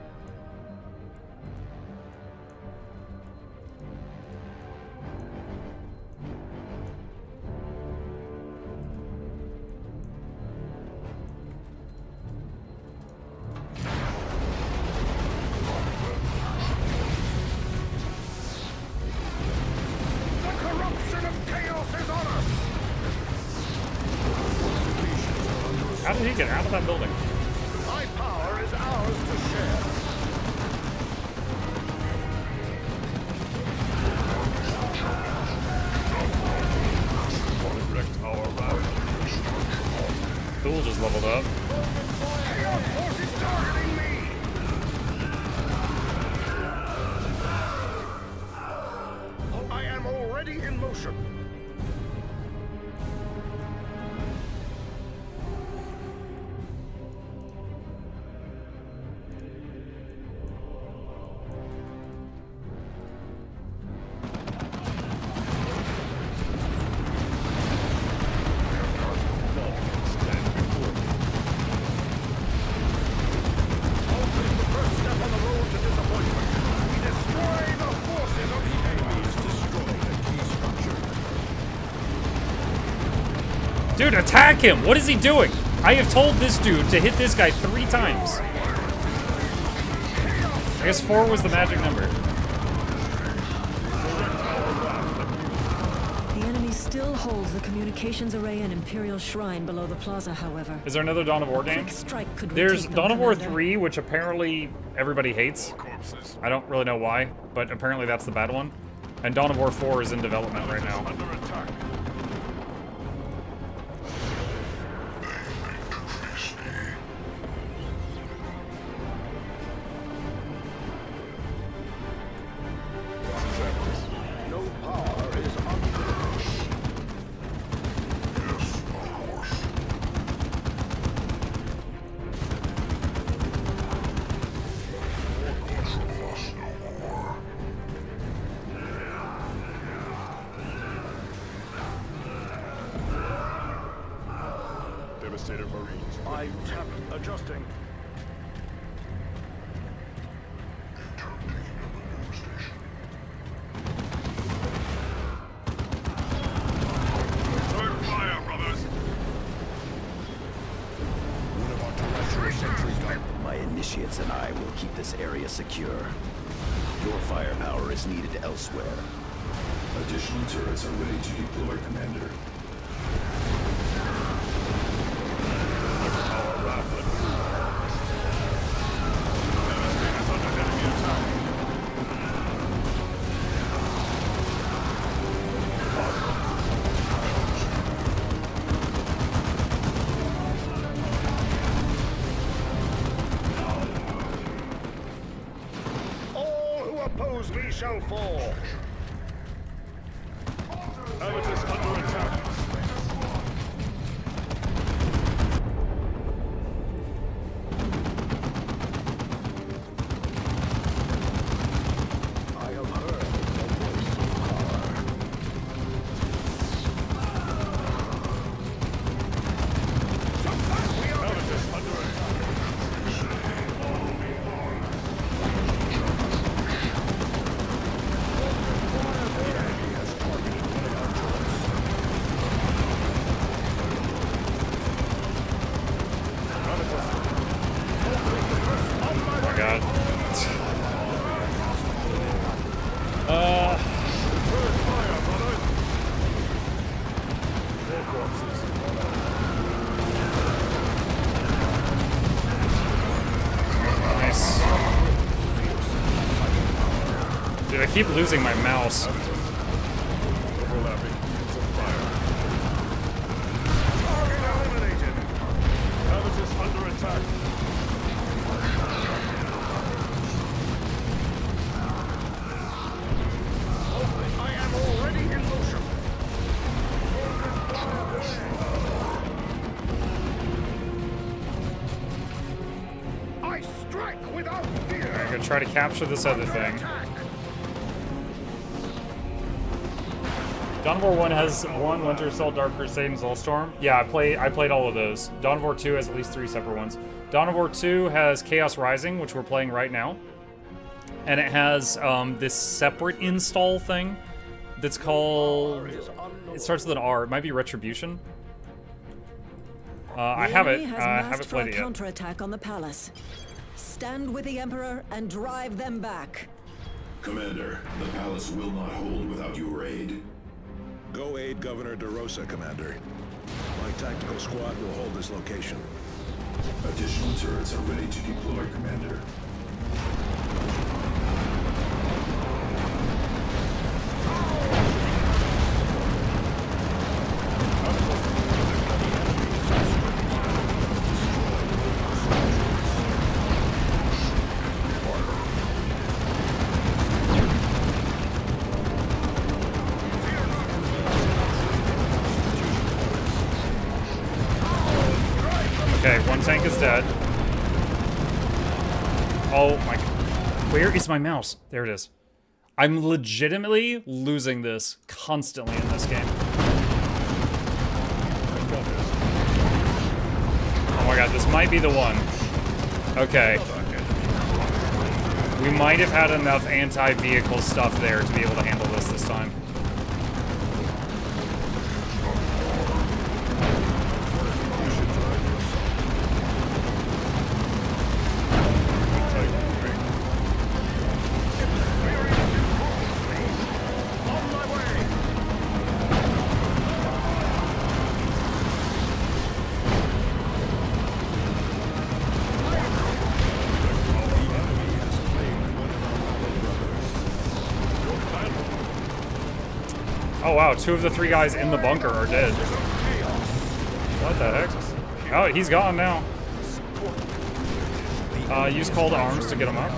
S1: How did he get out of that building?
S13: My power is ours to share.
S6: Direct our wrath.
S1: Thule just leveled up.
S13: Chaos force is targeting me. I am already in motion.
S1: Dude, attack him! What is he doing? I have told this dude to hit this guy 3 times. I guess 4 was the magic number.
S8: The enemy still holds the communications array and Imperial Shrine below the plaza, however.
S1: Is there another Dawn of War game?
S8: Quick strike could
S1: There's
S8: retake them,
S1: Dawn of War
S8: Commander.
S1: 3, which apparently everybody hates. I don't really know why, but apparently that's the bad one. And Dawn of War 4 is in development right now.
S13: No power is unfinished.
S16: Yes, of course. Much of us no more.
S6: Devastator Marines.
S13: I tapped adjusting.
S6: Turn fire, brothers!
S11: My initiates and I will keep this area secure. Your firepower is needed elsewhere.
S9: Additional turrets are ready to deploy, Commander.
S13: All who oppose me shall fall.
S6: Habitus under attack.
S13: I have heard the voice of power.
S6: Habitus under attack.
S1: Oh my god.
S6: Turn fire, brothers! More corpses.
S1: Nice. Dude, I keep losing my mouse.
S6: Overlapping fields of fire. Target eliminated! Habitus under attack.
S13: I am already in motion. I strike without fear.
S1: I'm gonna try to capture this other thing. Dawn of War 1 has 1 Winter Assault, Dark Crusade, and Soulstorm. Yeah, I played all of those. Dawn of War 2 has at least 3 separate ones. Dawn of War 2 has Chaos Rising, which we're playing right now. And it has this separate install thing that's called... It starts with an R. It might be Retribution. I have it. I haven't played it yet.
S17: Counterattack on the palace. Stand with the Emperor and drive them back.
S9: Commander, the palace will not hold without your aid.
S14: Go aid Governor DeRosa, Commander. My tactical squad will hold this location.
S9: Additional turrets are ready to deploy, Commander.
S1: Okay, 1 tank is dead. Oh my... Where is my mouse? There it is. I'm legitimately losing this constantly in this game. Oh my god, this might be the one. Okay. We might have had enough anti-vehicle stuff there to be able to handle this time. Oh wow, 2 of the 3 guys in the bunker are dead. What the heck? Oh, he's gone now. Use call to arms to get him up.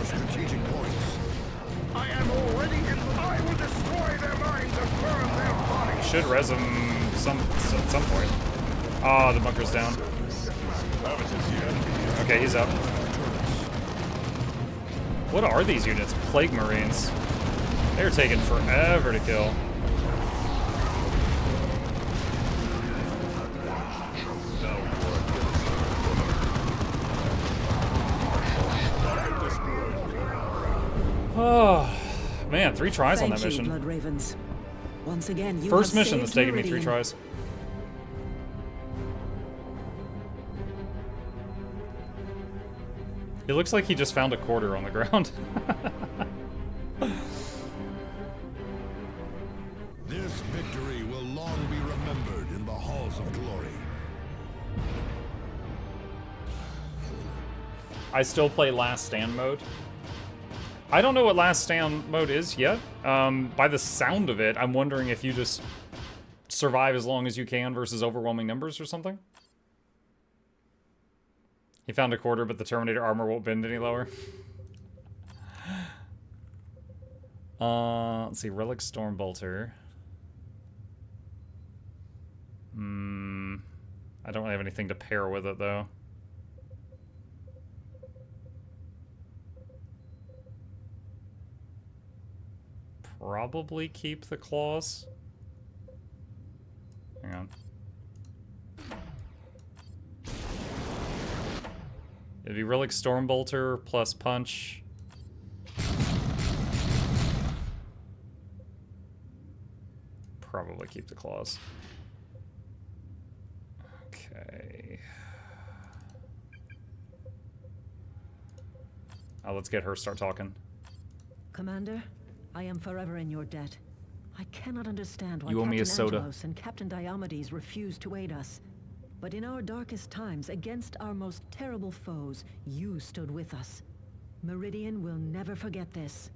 S4: I am already in. I will destroy their minds and burn their bodies.
S1: Should res him at some point. Oh, the bunker's down. Okay, he's up. What are these units? Plague Marines. They're taking forever to kill. Oh, man, 3 tries on that mission.
S17: Blood Ravens. Once again, you
S1: First
S17: have
S1: mission that's
S17: saved
S1: taken me 3
S17: Meridian.
S1: tries. It looks like he just found a quarter on the ground.
S7: This victory will long be remembered in the halls of glory.
S1: I still play Last Stand mode. I don't know what Last Stand mode is yet. By the sound of it, I'm wondering if you just survive as long as you can versus overwhelming numbers or something. He found a quarter, but the Terminator armor won't bend any lower. Let's see, Relic Stormbolter. I don't really have anything to pair with it, though. Probably keep the claws. Hang on. It'd be Relic Stormbolter plus punch. Probably keep the claws. Okay. Let's get her start talking.
S8: Commander, I am forever in your debt. I cannot understand why
S1: You owe me a
S8: Captain
S1: soda.
S8: Angelos and Captain Diomedes refused to aid us. But in our darkest times, against our most terrible foes, you stood with us. Meridian will never forget this.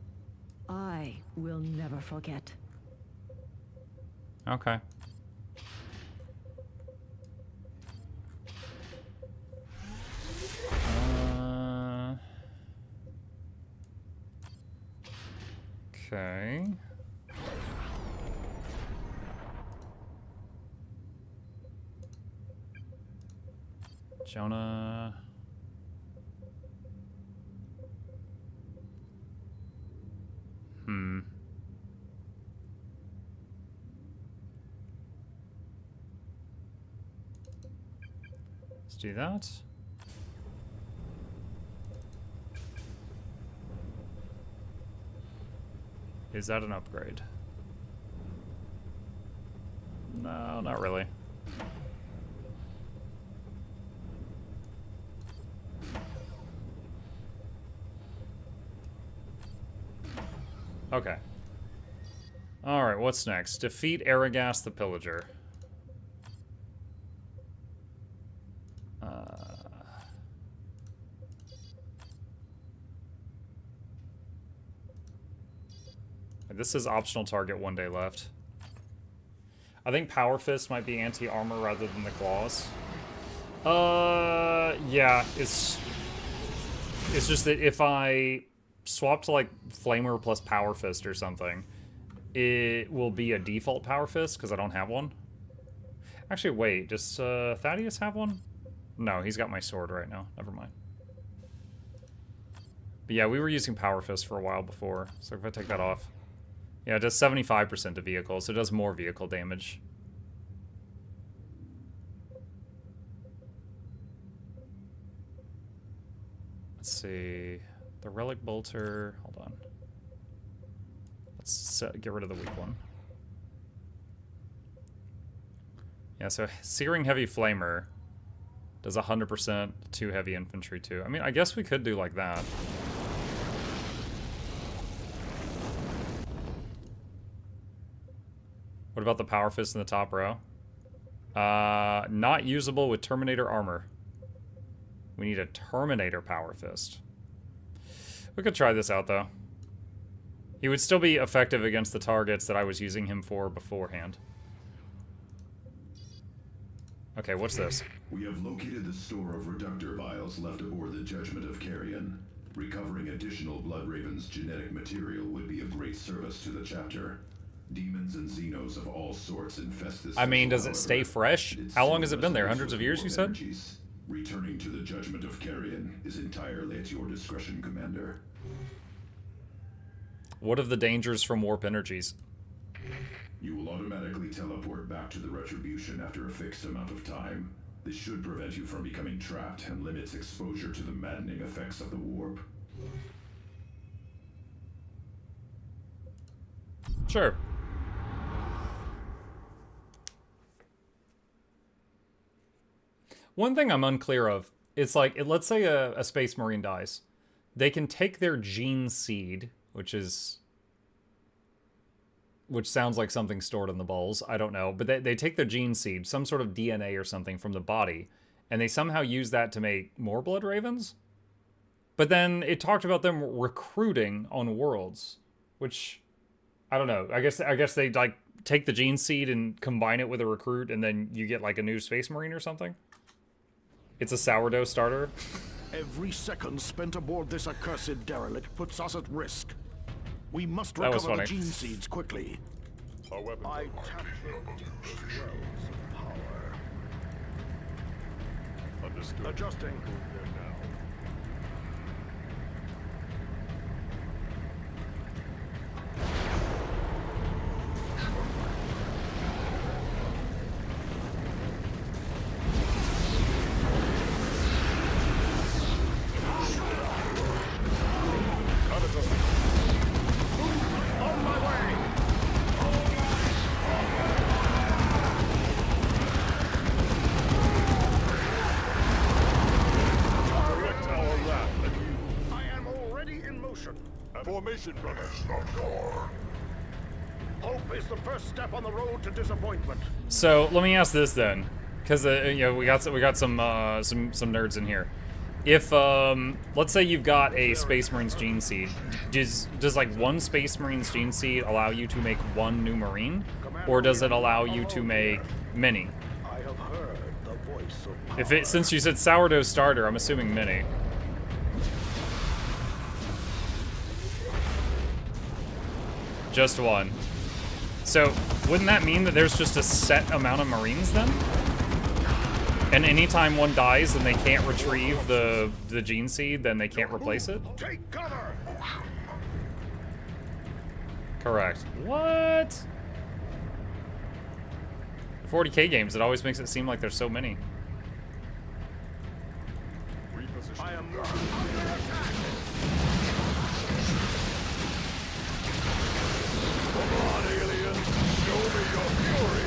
S8: I will never forget.
S1: Okay. Okay. Jonah. Let's do that. Is that an upgrade? No, not really. Okay. Alright, what's next? Defeat Aragast the Pillager. This is optional target, 1 day left. I think Power Fist might be anti-armor rather than the claws. Yeah, it's just that if I swap to like Flamer plus Power Fist or something, it will be a default Power Fist because I don't have one. Actually, wait, does Thaddeus have one? No, he's got my sword right now. Never mind. But yeah, we were using Power Fist for a while before, so if I take that off. Yeah, it does 75% to vehicles, so it does more vehicle damage. Let's see. The Relic Bolter. Hold on. Let's get rid of the weak one. Yeah, so Searing Heavy Flamer does 100% to heavy infantry too. I mean, I guess we could do like that. What about the Power Fist in the top row? Not usable with Terminator armor. We need a Terminator Power Fist. We could try this out, though. He would still be effective against the targets that I was using him for beforehand. Okay, what's this?
S18: We have located the store of reductor vials left aboard the Judgment of Carrion. Recovering additional Bloodraven's genetic material would be of great service to the chapter. Demons and Xenos of all sorts infest this.
S1: I mean, does it stay fresh? How long has it been there? Hundreds of years, you said?
S18: Returning to the Judgment of Carrion is entirely at your discretion, Commander.
S1: What of the dangers from warp energies?
S18: You will automatically teleport back to the Retribution after a fixed amount of time. This should prevent you from becoming trapped and limits exposure to the maddening effects of the warp.
S1: Sure. One thing I'm unclear of, it's like, let's say a Space Marine dies. They can take their gene seed, which sounds like something stored in the balls, I don't know, but they take their gene seed, some sort of DNA or something from the body, and they somehow use that to make more Blood Ravens? But then it talked about them recruiting on worlds, which, I don't know, I guess they, like, take the gene seed and combine it with a recruit, and then you get, like, a new Space Marine or something? It's a sourdough starter?
S13: Every second spent aboard this accursed derelict puts us at risk. We must
S1: That was
S13: recover the
S1: funny.
S13: gene seeds quickly.
S6: Our weapons
S13: I
S6: are
S13: tap the wells of power.
S6: understood.
S13: Adjusting.
S6: There now.
S13: On my way!
S6: Direct our wrath at you.
S13: I am already in motion.
S6: Formation, brothers.
S13: Hope is the first step on the road to disappointment.
S1: So let me ask this then, because you know we got some nerds in here. If let's say you've got a Space Marine's gene seed, does like one Space Marine's gene seed allow you to make one new Marine, or does it allow you to make many?
S13: I have heard the voice of power.
S1: If it, since you said sourdough starter, I'm assuming many. Just one. So wouldn't that mean that there's just a set amount of Marines then? And anytime one dies and they can't retrieve the gene seed, then they can't replace it?
S13: Take cover!
S1: Correct. What? 40K games, it always makes it seem like there's so many.
S13: I am under attack.
S6: Come on, alien. Show me your fury.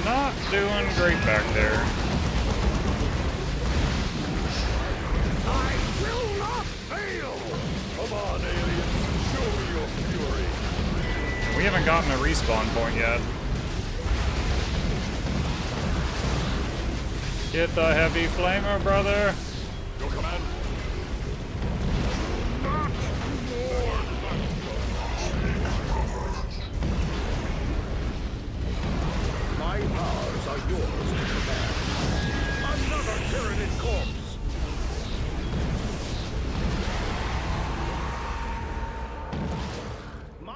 S1: Not doing great back there.
S13: I will not fail!
S6: Come on, alien. Show me your fury.
S1: We haven't gotten a respawn point yet. Get the heavy flamer, brother.
S6: Your command.
S13: Not more! My powers are yours to command. Another Tyranid corpse!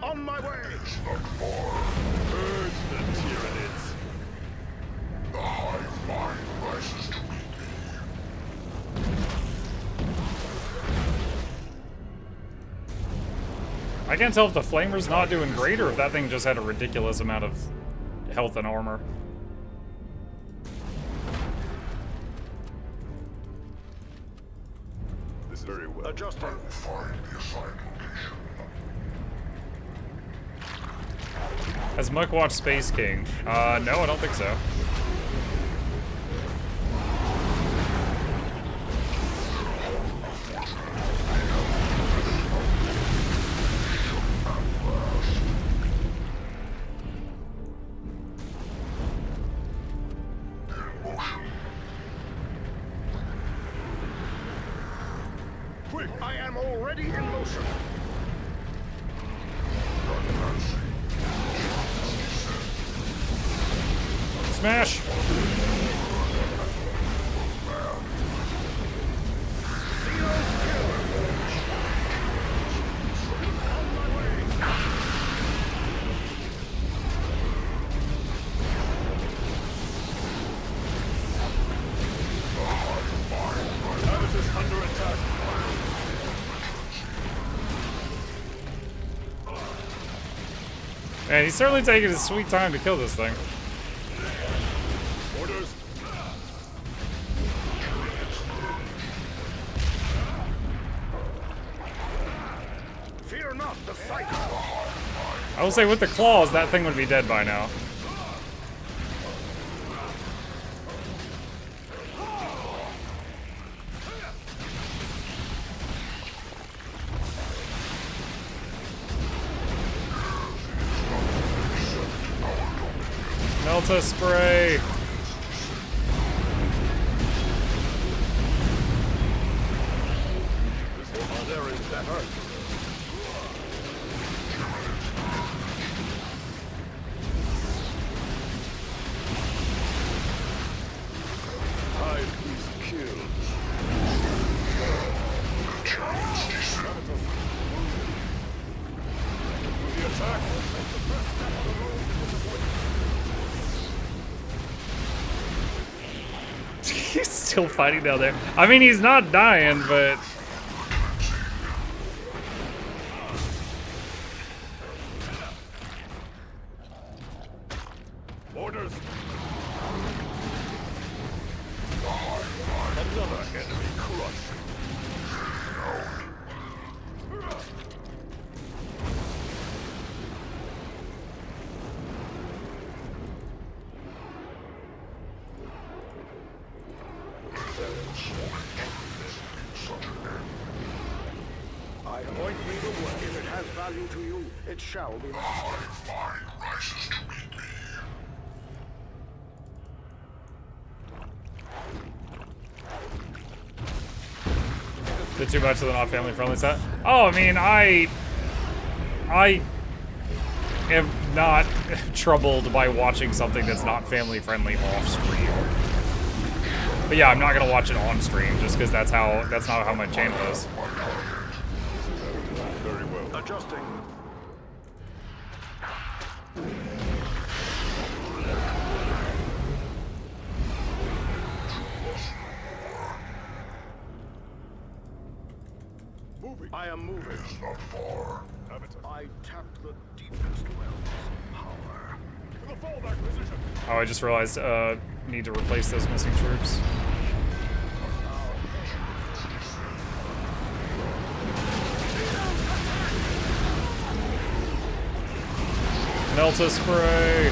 S13: On my way!
S6: Urge the Tyranids.
S7: The hive mind rises to meet
S1: I can't tell if the flamer's not doing great or if that thing just had a ridiculous amount of health and armor.
S6: This is very well.
S13: Adjusting.
S7: Find the assigned location.
S1: Has Muck watched Space King? No, I don't think so.
S4: Quick, I am already in motion.
S1: Smash! Man, he's certainly taking his sweet time to kill this thing.
S4: Orders. Fear not the sight.
S1: I will say, with the claws, that thing would be dead by now. Melta spray.
S4: There is that hurt. Hive is killed. The attack.
S1: He's still fighting down there. I mean, he's not dying, but...
S4: Orders. Another enemy crushed. I point me the way. If it has value to you, it shall be. The hive mind rises to meet me.
S1: Bit too much of the not family friendly set. Oh, I mean, I am not troubled by watching something that's not family friendly off stream. But yeah, I'm not gonna watch it on stream just because that's not how my channel is.
S4: Very well. Adjusting. Moving. I am moving. It's not far. I tapped the deepest wells of power. To the fallback position.
S1: Oh, I just realized, need to replace those missing troops. Melta spray!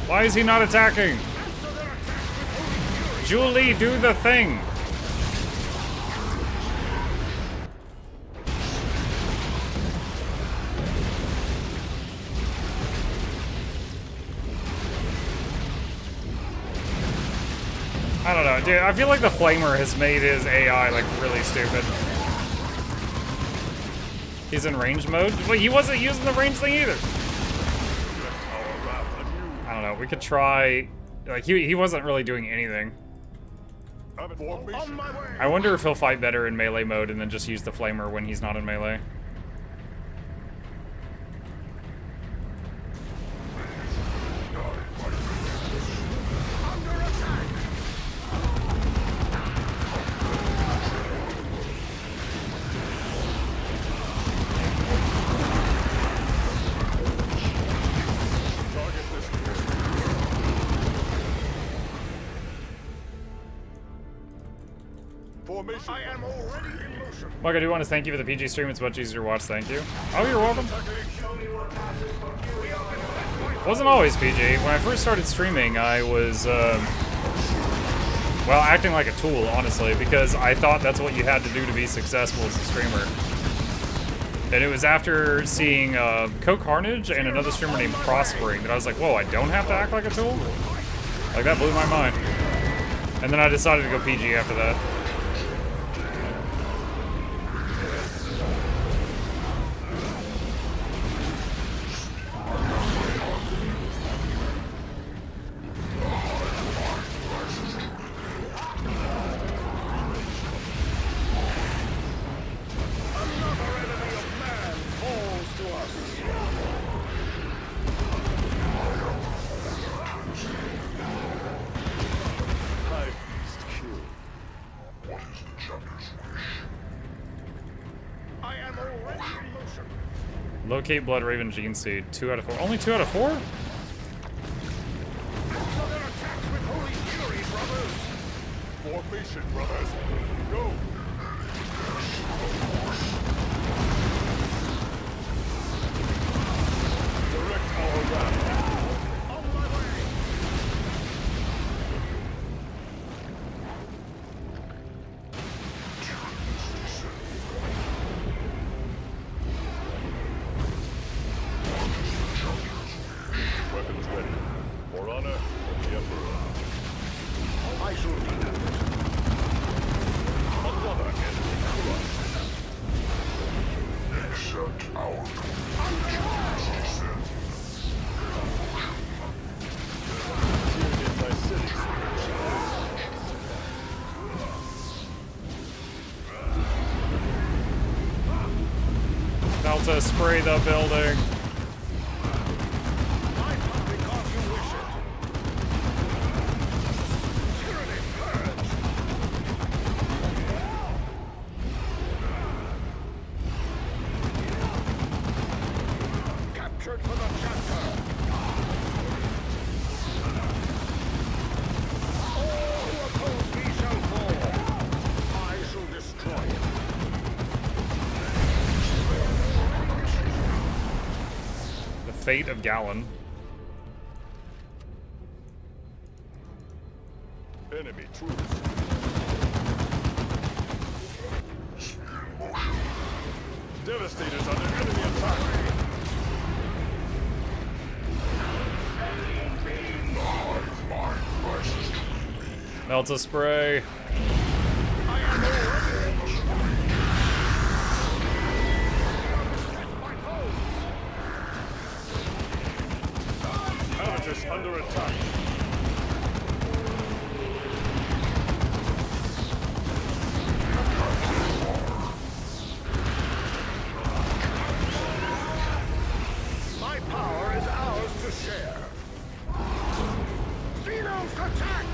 S1: Why is he not attacking? Julie, do the thing! I don't know, dude. I feel like the Flamer has made his AI, like, really stupid. He's in range mode? Wait, he wasn't using the range thing either. I don't know, we could try... Like, he wasn't really doing anything. I wonder if he'll fight better in melee mode and then just use the Flamer when he's not in melee.
S6: Formation.
S4: I am already in motion.
S1: Mike, I do want to thank you for the PG stream. It's much easier to watch. Thank you. Oh, you're welcome. Wasn't always PG. When I first started streaming, I was, well, acting like a tool, honestly, because I thought that's what you had to do to be successful as a streamer. And it was after seeing Coke Carnage and another streamer named Prospering that I was like, whoa, I don't have to act like a tool? Like, that blew my mind. And then I decided to go PG after that. Locate Blood Raven Gene Seed. 2 out of 4. Only 2 out of 4?
S6: Formation, brothers. Go. Direct our route. On my way. Weapons ready. For honor of the Emperor. I shall lead it. Another enemy crushed. Accept our
S1: Delta, spray the building.
S4: Captured for the chapter. All who oppose me shall fall. I shall destroy it.
S1: The fate of Gallon.
S6: Enemy troops. Devastators under enemy attack.
S1: Delta spray.
S6: Habitus under attack.
S4: My power is ours to share. Xenos attack!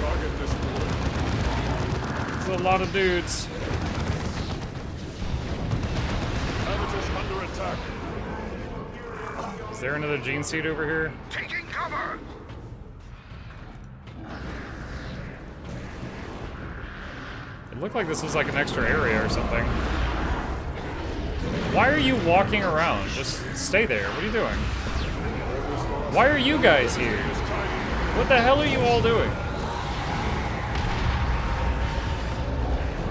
S6: Target destroyed.
S1: It's a lot of dudes.
S6: Habitus under attack.
S1: Is there another gene seed over here?
S4: Taking cover!
S1: It looked like this was like an extra area or something. Why are you walking around? Just stay there. What are you doing? Why are you guys here? What the hell are you all doing?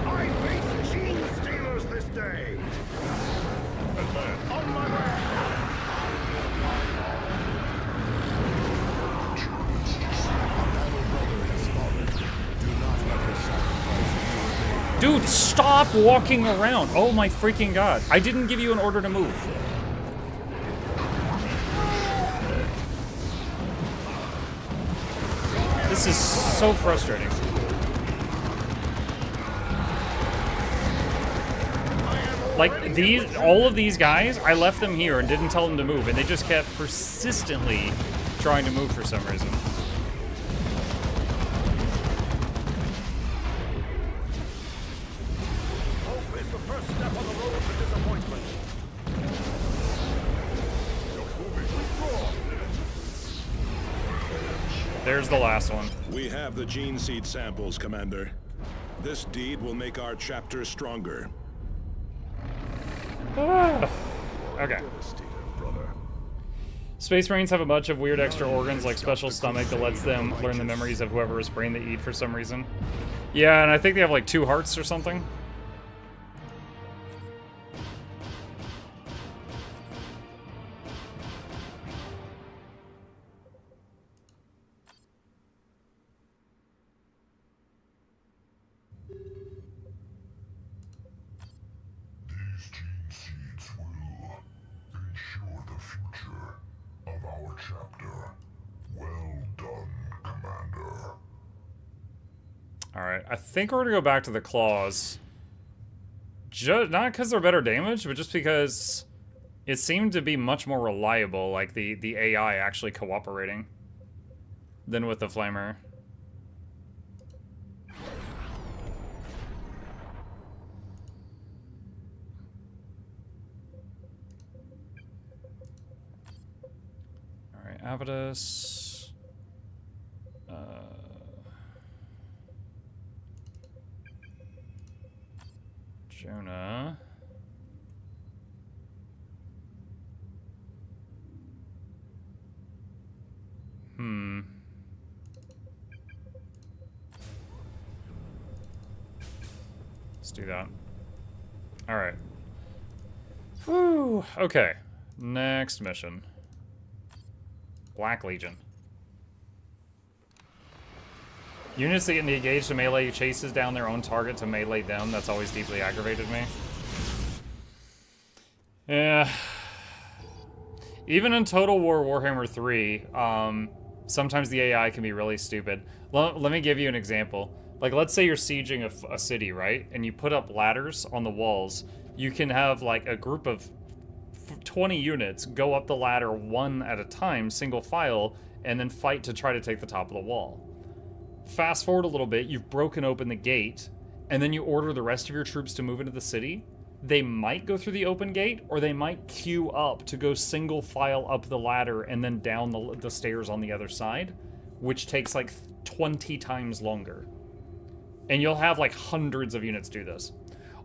S4: I face gene stealers this day. On my way.
S1: Dude, stop walking around. Oh my freaking god. I didn't give you an order to move. This is so frustrating. Like, all of these guys, I left them here and didn't tell them to move, and they just kept persistently trying to move for some reason.
S4: Hope is the first step on the road to disappointment.
S6: Withdraw.
S1: There's the last one.
S14: We have the gene seed samples, Commander. This deed will make our chapter stronger.
S1: Okay. Space Marines have a bunch of weird extra organs, like special stomach that lets them learn the memories of whoever's brain they eat for some reason. Yeah, and I think they have like 2 hearts or something.
S15: These gene seeds will ensure the future of our chapter. Well done, Commander.
S1: Alright, I think we're gonna go back to the claws. Not because they're better damage, but just because it seemed to be much more reliable, like the AI actually cooperating, than with the flamer. Alright, Avitus. Jonah. Let's do that. Alright. Whew. Okay. Next mission. Black Legion. Units that get engaged in melee chases down their own target to melee them. That's always deeply aggravated me. Yeah. Even in Total War Warhammer 3, sometimes the AI can be really stupid. Let me give you an example. Like, let's say you're sieging a city, right? And you put up ladders on the walls. You can have, like, a group of 20 units go up the ladder one at a time, single file, and then fight to try to take the top of the wall. Fast forward a little bit, you've broken open the gate, and then you order the rest of your troops to move into the city. They might go through the open gate, or they might queue up to go single file up the ladder and then down the stairs on the other side, which takes like 20 times longer. And you'll have like hundreds of units do this.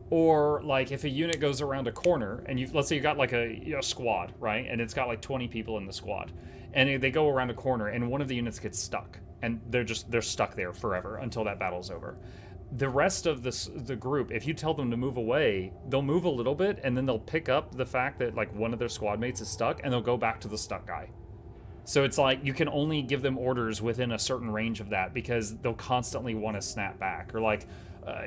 S1: Or like if a unit goes around a corner, and let's say you got like a squad, right? And it's got like 20 people in the squad. And they go around a corner, and one of the units gets stuck. And they're stuck there forever until that battle's over. The rest of the group, if you tell them to move away, they'll move a little bit, and then they'll pick up the fact that like one of their squad mates is stuck, and they'll go back to the stuck guy. So it's like you can only give them orders within a certain range of that, because they'll constantly want to snap back. Or like,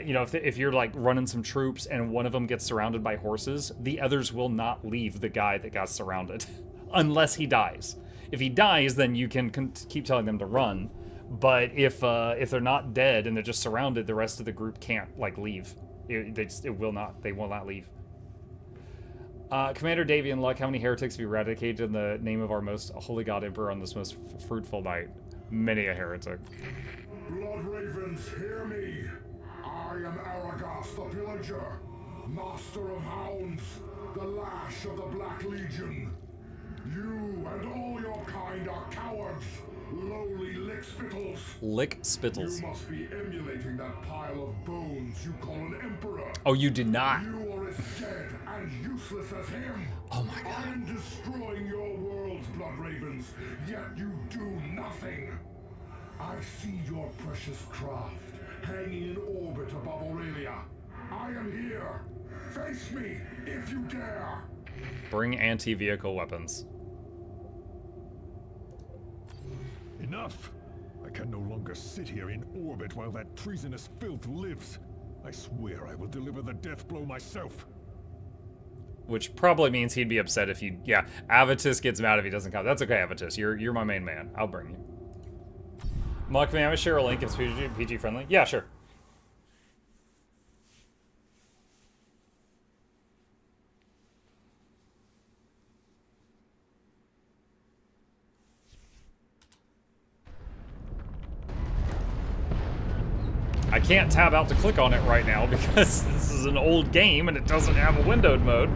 S1: you know, if you're like running some troops and one of them gets surrounded by horses, the others will not leave the guy that got surrounded unless he dies. If he dies, then you can keep telling them to run. But if they're not dead and they're just surrounded, the rest of the group can't like leave. They will not leave. Commander Davian Luck, how many heretics have you eradicated in the name of our most holy god emperor on this most fruitful night? Many a heretic.
S15: Blood Ravens, hear me. I am Aragos the Pillager, master of hounds, the lash of the Black Legion. You and all your kind are cowards, lowly lick-spittles.
S1: Lick-spittles.
S15: You must be emulating that pile of bones you call an emperor.
S1: Oh, you did not.
S15: You are as dead and useless as him.
S1: Oh my god.
S15: I am destroying your worlds, Blood Ravens, yet you do nothing. I see your precious craft hanging in orbit above Aurelia. I am here. Face me if you dare.
S1: Bring anti-vehicle weapons.
S6: Enough! I can no longer sit here in orbit while that treasonous filth lives. I swear I will deliver the death blow myself.
S1: Which probably means he'd be upset if you... Yeah, Avitus gets mad if he doesn't come. That's okay, Avitus. You're my main man. I'll bring you. Muck, may I share a link if it's PG friendly? Yeah, sure. I can't tab out to click on it right now because this is an old game and it doesn't have a windowed mode.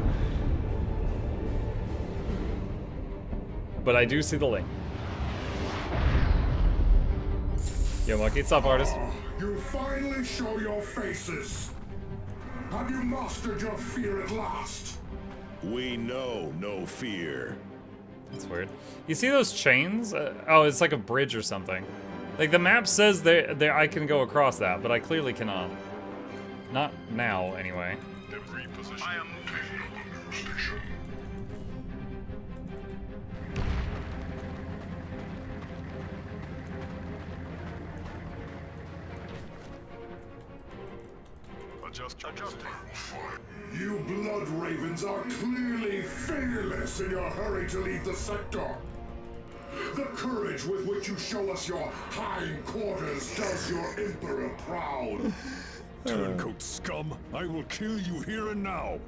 S1: But I do see the link. Yo, Monkey, what's up, artist?
S6: You finally show your faces. Have you mastered your fear at last?
S14: We know no fear.
S1: That's weird. You see those chains? Oh, it's like a bridge or something. Like, the map says there I can go across that, but I clearly cannot. Not now, anyway.
S6: I am taking up a new station. Adjusting. You blood ravens are clearly fearless in your hurry to leave the sector. The courage with which you show us your hindquarters does your emperor proud.
S2: Turncoat scum, I will kill you here and now.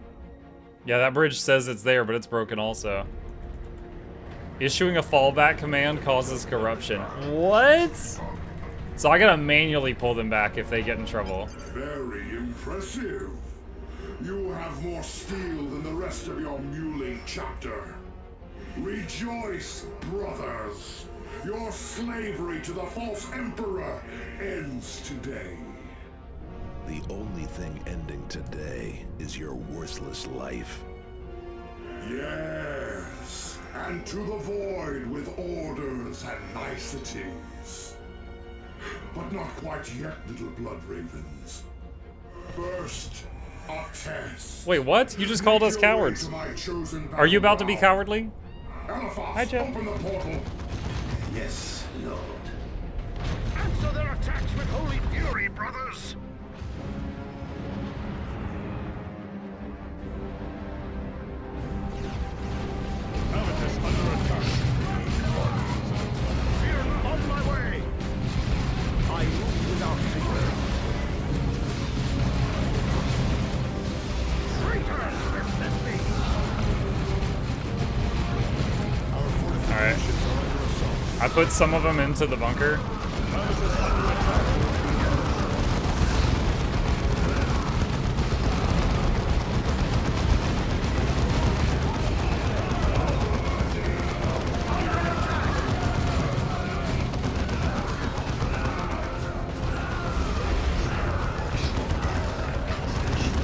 S1: Yeah, that bridge says it's there, but it's broken also. Issuing a fallback command causes corruption. What? So I gotta manually pull them back if they get in trouble.
S6: Very impressive. You have more steel than the rest of your muley chapter. Rejoice, brothers. Your slavery to the false emperor ends today.
S14: The only thing ending today is your worthless life.
S6: Yes, and to the void with orders and niceties. But not quite yet, little blood ravens. First, a test.
S1: Wait, what? You just called us cowards. Are you about to be cowardly? Hi, Jeff.
S6: Open the portal.
S9: Yes, Lord.
S4: Answer their attacks with holy fury, brothers!
S6: Amethyst under attack.
S4: Fear not, on my way! I move without fear. Traitors, resist me!
S1: Alright. I put some of them into the bunker.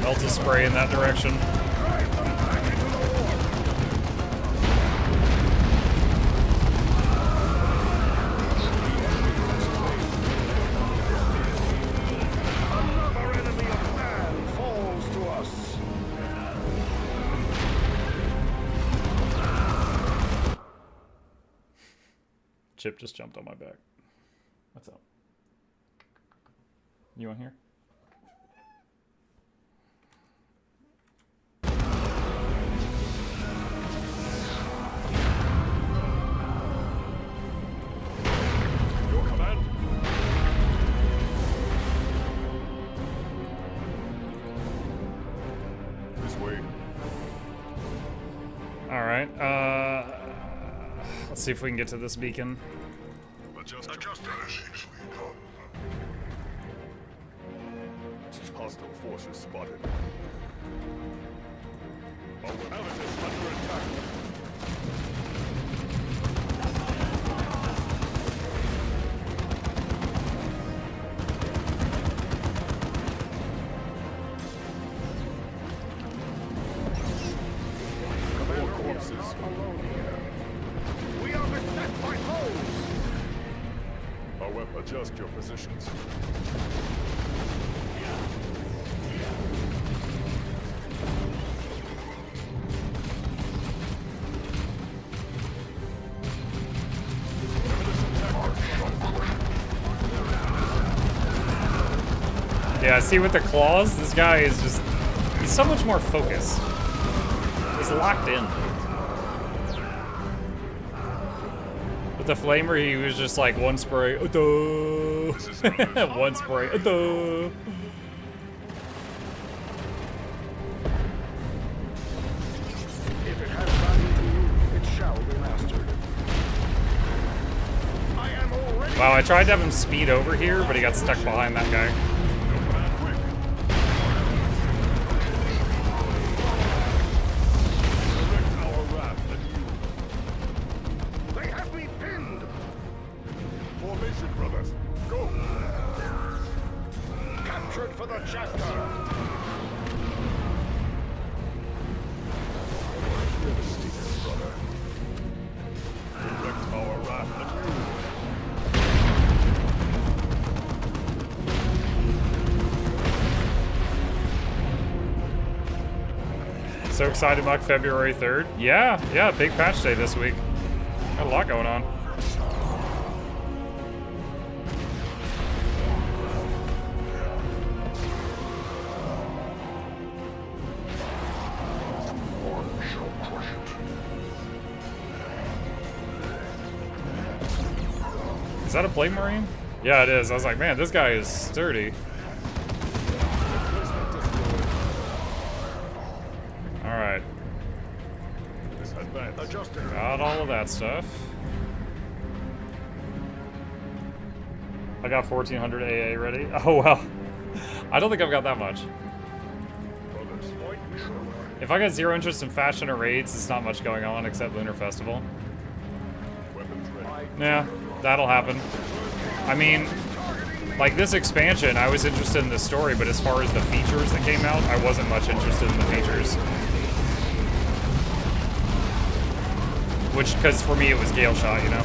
S1: Melta spray in that direction.
S4: Another enemy of man falls to us.
S1: Chip just jumped on my back. What's up? You on here?
S6: Your command. This way.
S1: Alright, let's see if we can get to this beacon.
S6: Adjusting. Hostile forces spotted. Our Amethyst under attack. More corpses.
S4: Alone here. We are beset by foes!
S6: However, adjust your positions.
S1: Yeah, see with the claws, this guy is just, he's so much more focused. He's locked in. With the flamer, he was just like one spray, one spray,
S4: If it has value to you, it shall be mastered. I am already...
S1: Wow, I tried to have him speed over here, but he got stuck behind that guy.
S4: They have me pinned!
S6: Formation, brothers. Go.
S4: for the chapter. Direct our wrath at you.
S1: So excited about February 3rd. Yeah, big patch day this week. Got a lot going on. Is that a plate marine? Yeah, it is. I was like, man, this guy is sturdy. Alright. Got all of that stuff. I got 1400 AA ready. Oh, well. I don't think I've got that much. If I got zero interest in fashion or raids, there's not much going on except Lunar Festival. Yeah, that'll happen. I mean, like this expansion, I was interested in the story, but as far as the features that came out, I wasn't much interested in the features. Which, because for me it was Gale Shot, you know?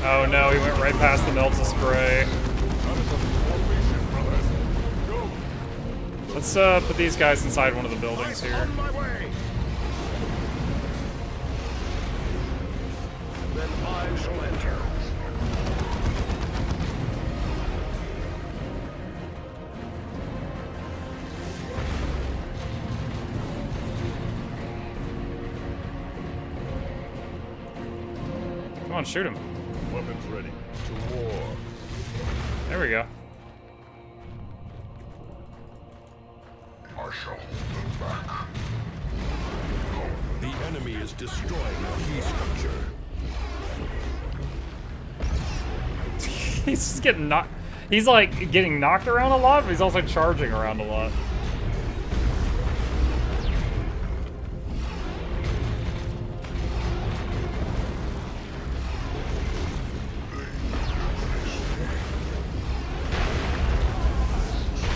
S1: Oh no, he went right past the melted spray. Let's put these guys inside one of the buildings here.
S4: Then I shall enter.
S1: Come on, shoot him.
S4: Weapons ready to war.
S1: There we go.
S6: I shall hold them back.
S2: The enemy is destroying a key structure.
S1: He's just getting knocked. He's like getting knocked around a lot, but he's also charging around a lot.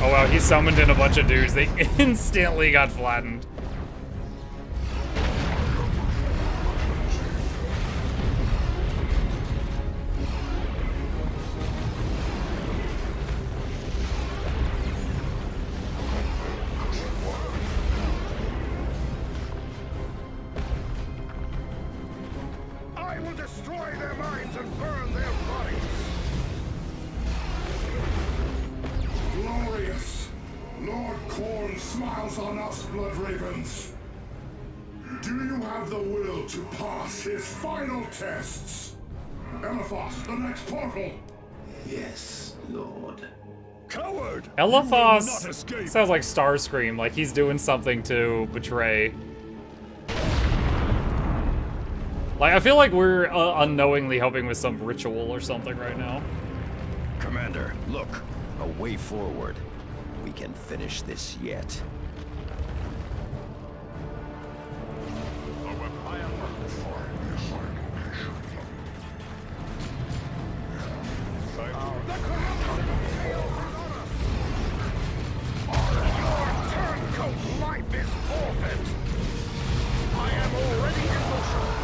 S1: Oh wow, he summoned in a bunch of dudes. They instantly got flattened.
S4: I will destroy their minds and burn their bodies.
S6: Glorious! Lord Khorne smiles on us, Blood Ravens. Do you have the will to pass his final tests? Eliphas, the next portal!
S9: Yes, Lord.
S4: Coward!
S1: Eliphas sounds like Starscream, like he's doing something to betray. Like, I feel like we're unknowingly helping with some ritual or something right now.
S11: Commander, look. A way forward. We can finish this yet.
S4: Turncoat life is forfeit. I am already in motion.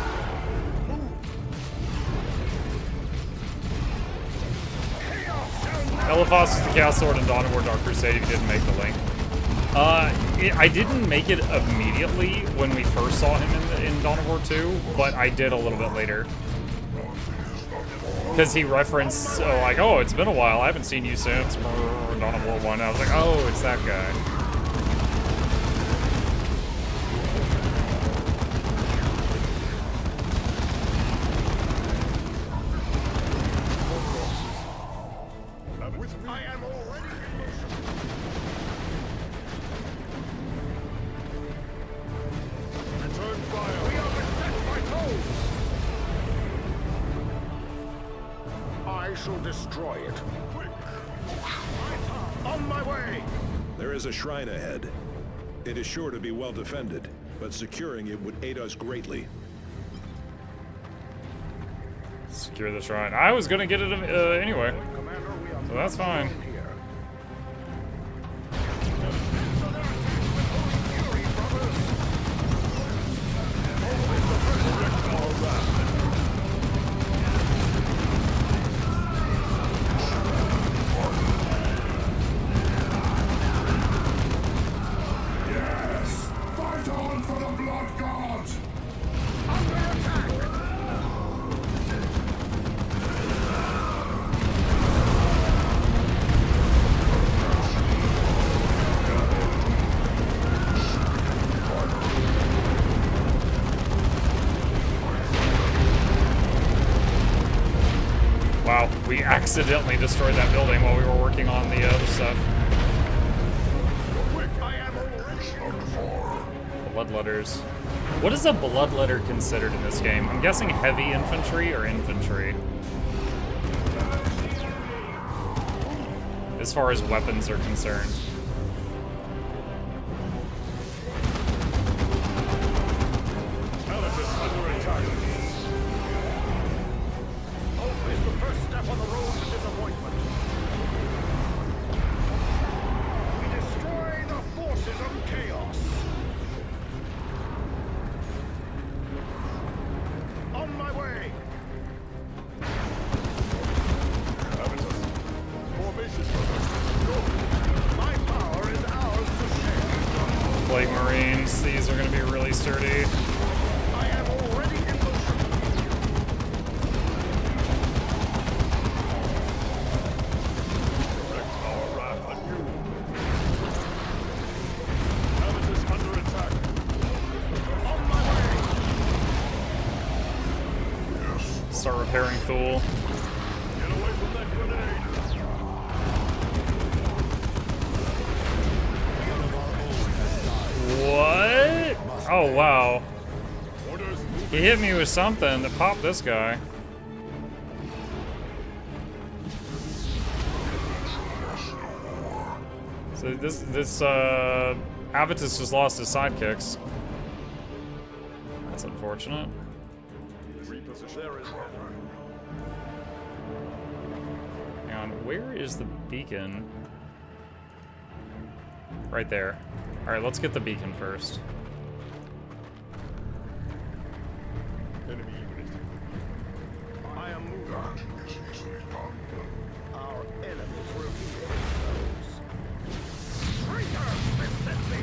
S1: Eliphas is the Chaos Sword in Dawn of War Dark Crusade if you didn't make the link. I didn't make it immediately when we first saw him in Dawn of War 2, but I did a little bit later. Because he referenced, like, oh, it's been a while, I haven't seen you since Dawn of War 1. I was like, oh, it's that guy.
S13: Destroy it. Quick! On my way!
S14: There is a shrine ahead. It is sure to be well defended, but securing it would aid us greatly.
S1: Secure the shrine. I was gonna get it anyway, so that's fine. Wow, we accidentally destroyed that building while we were working on the other stuff. Bloodletters. What is a bloodletter considered in this game? I'm guessing heavy infantry or infantry. As far as weapons are concerned. Plague Marines, these are going to be really sturdy.
S13: I am already in motion. Direct our wrath on you. Abbott is under attack. On my way.
S1: Start repairing Thule.
S13: Get away from that grenade.
S1: What? Oh, wow. He hit me with something that popped this guy. So this Avitus just lost his sidekicks. That's unfortunate. Hang on, where is the beacon? Right there. Alright, let's get the beacon first.
S13: Enemy unit. I am moving. That is easily done. Our enemies reveal themselves. Traitor! Mississippi!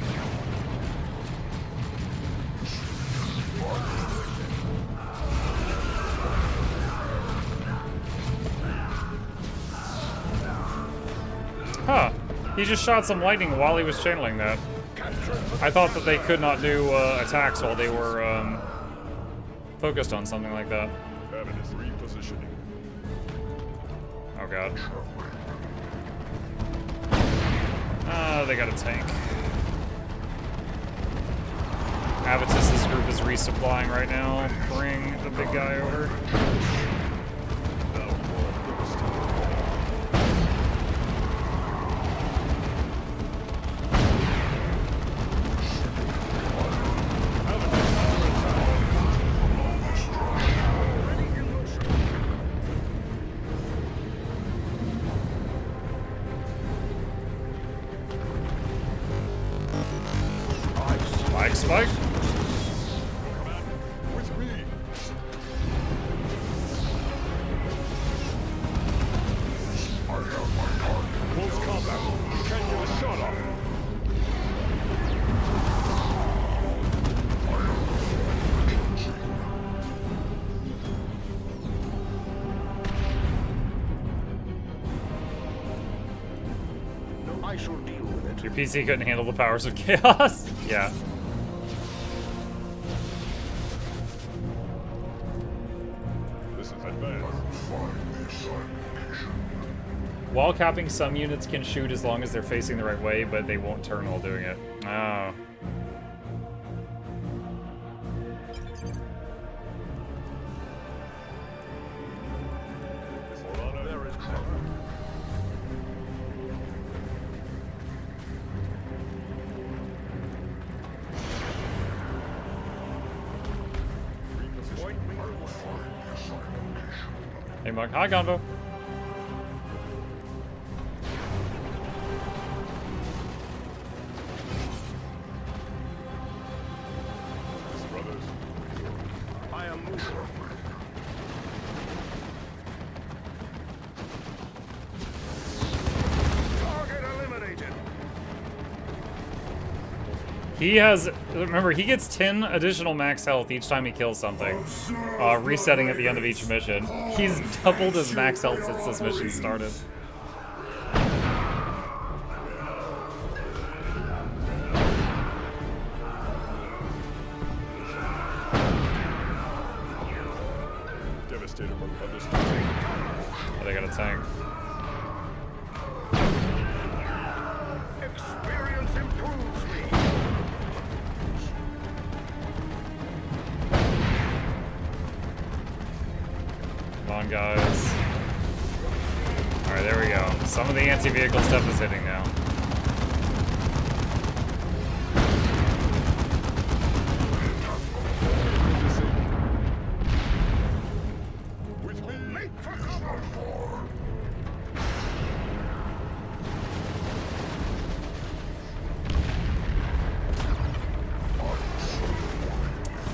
S1: Huh. He just shot some lightning while he was channeling that. I thought that they could not do attacks while they were focused on something like that.
S13: Abbott is repositioning.
S1: Oh god. They got a tank. Avitus's group is resupplying right now. Bring the big guy over. Spike.
S13: With me. I have my target. Close combat. Can't get a shot off. I shall deal with it.
S1: Your PC couldn't handle the powers of chaos? Yeah.
S4: This is advanced.
S1: Wall capping, some units can shoot as long as they're facing the right way, but they won't turn while doing it. Oh.
S4: There is cover.
S1: Hey, Mug. Hi, Gonvo.
S4: Brothers. I am moving. Target eliminated.
S1: He has, remember, he gets 10 additional max health each time he kills something, resetting at the end of each mission. He's doubled his max health since this mission started.
S4: Devastator from others.
S1: Oh, they got a tank.
S4: Experience improves me.
S1: Come on, guys. Alright, there we go. Some of the anti-vehicle stuff is hitting now.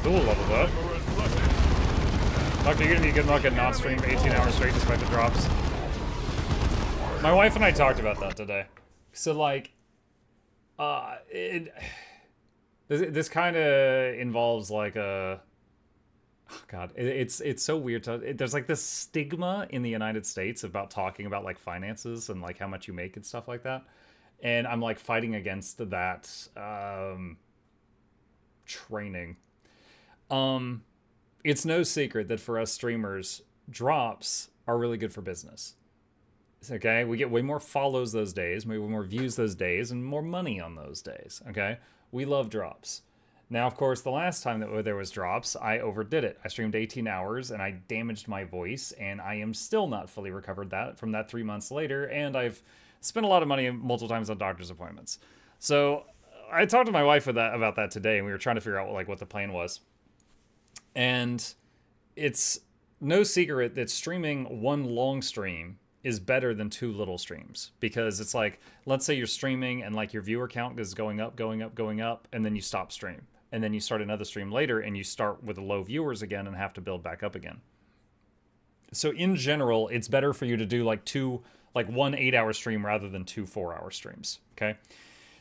S1: Cool, leveled up. Luck, you're gonna be good luck at not stream 18 hours straight despite the drops. My wife and I talked about that today. So like, this kind of involves like a, oh God, it's so weird. There's like this stigma in the United States about talking about like finances and like how much you make and stuff like that. And I'm like fighting against that training. It's no secret that for us streamers, drops are really good for business. Okay, we get way more follows those days, way more views those days, and more money on those days. Okay, we love drops. Now, of course, the last time that there was drops, I overdid it. I streamed 18 hours and I damaged my voice, and I am still not fully recovered from that 3 months later, and I've spent a lot of money multiple times on doctor's appointments. So I talked to my wife about that today, and we were trying to figure out what the plan was. And it's no secret that streaming one long stream is better than 2 little streams, because it's like, let's say you're streaming and like your viewer count is going up, and then you stop stream, and then you start another stream later and you start with low viewers again and have to build back up again. So in general, it's better for you to do like one 8-hour stream rather than 2 4-hour streams. Okay.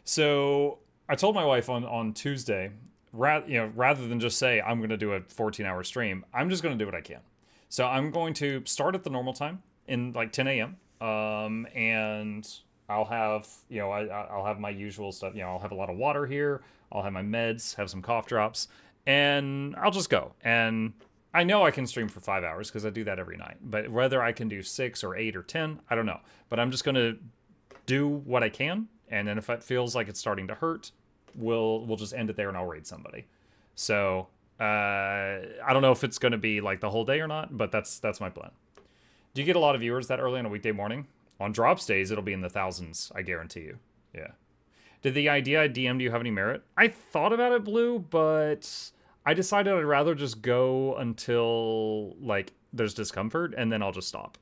S1: So I told my wife on Tuesday, rather than just say I'm going to do a 14-hour stream, I'm just going to do what I can. So I'm going to start at the normal time in like 10 a.m. And I'll have, I'll have my usual stuff. I'll have a lot of water here. I'll have my meds, have some cough drops, and I'll just go. And I know I can stream for 5 hours because I do that every night. But whether I can do 6 or 8 or 10, I don't know. But I'm just going to do what I can. And then if it feels like it's starting to hurt, we'll just end it there and I'll raid somebody. So I don't know if it's going to be like the whole day or not, but that's my plan. Do you get a lot of viewers that early on a weekday morning? On drops days, it'll be in the thousands, I guarantee you. Yeah. Did the idea I DM'd you have any merit? I thought about it, Blue, but I decided I'd rather just go until like there's discomfort, and then I'll just stop.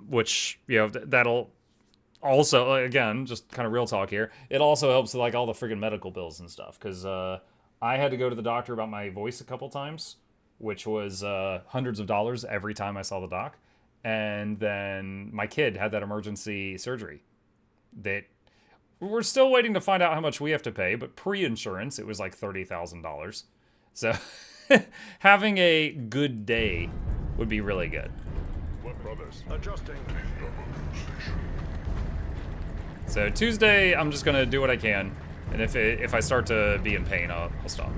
S1: Which, that'll also, again, just kind of real talk here, it also helps with like all the friggin' medical bills and stuff, because I had to go to the doctor about my voice a couple times, which was hundreds of dollars every time I saw the doc. And then my kid had that emergency surgery that we're still waiting to find out how much we have to pay, but pre-insurance, it was like $30,000. So having a good day would be really good.
S4: What brothers? Adjusting.
S1: So Tuesday, I'm just gonna do what I can, and if I start to be in pain, I'll stop.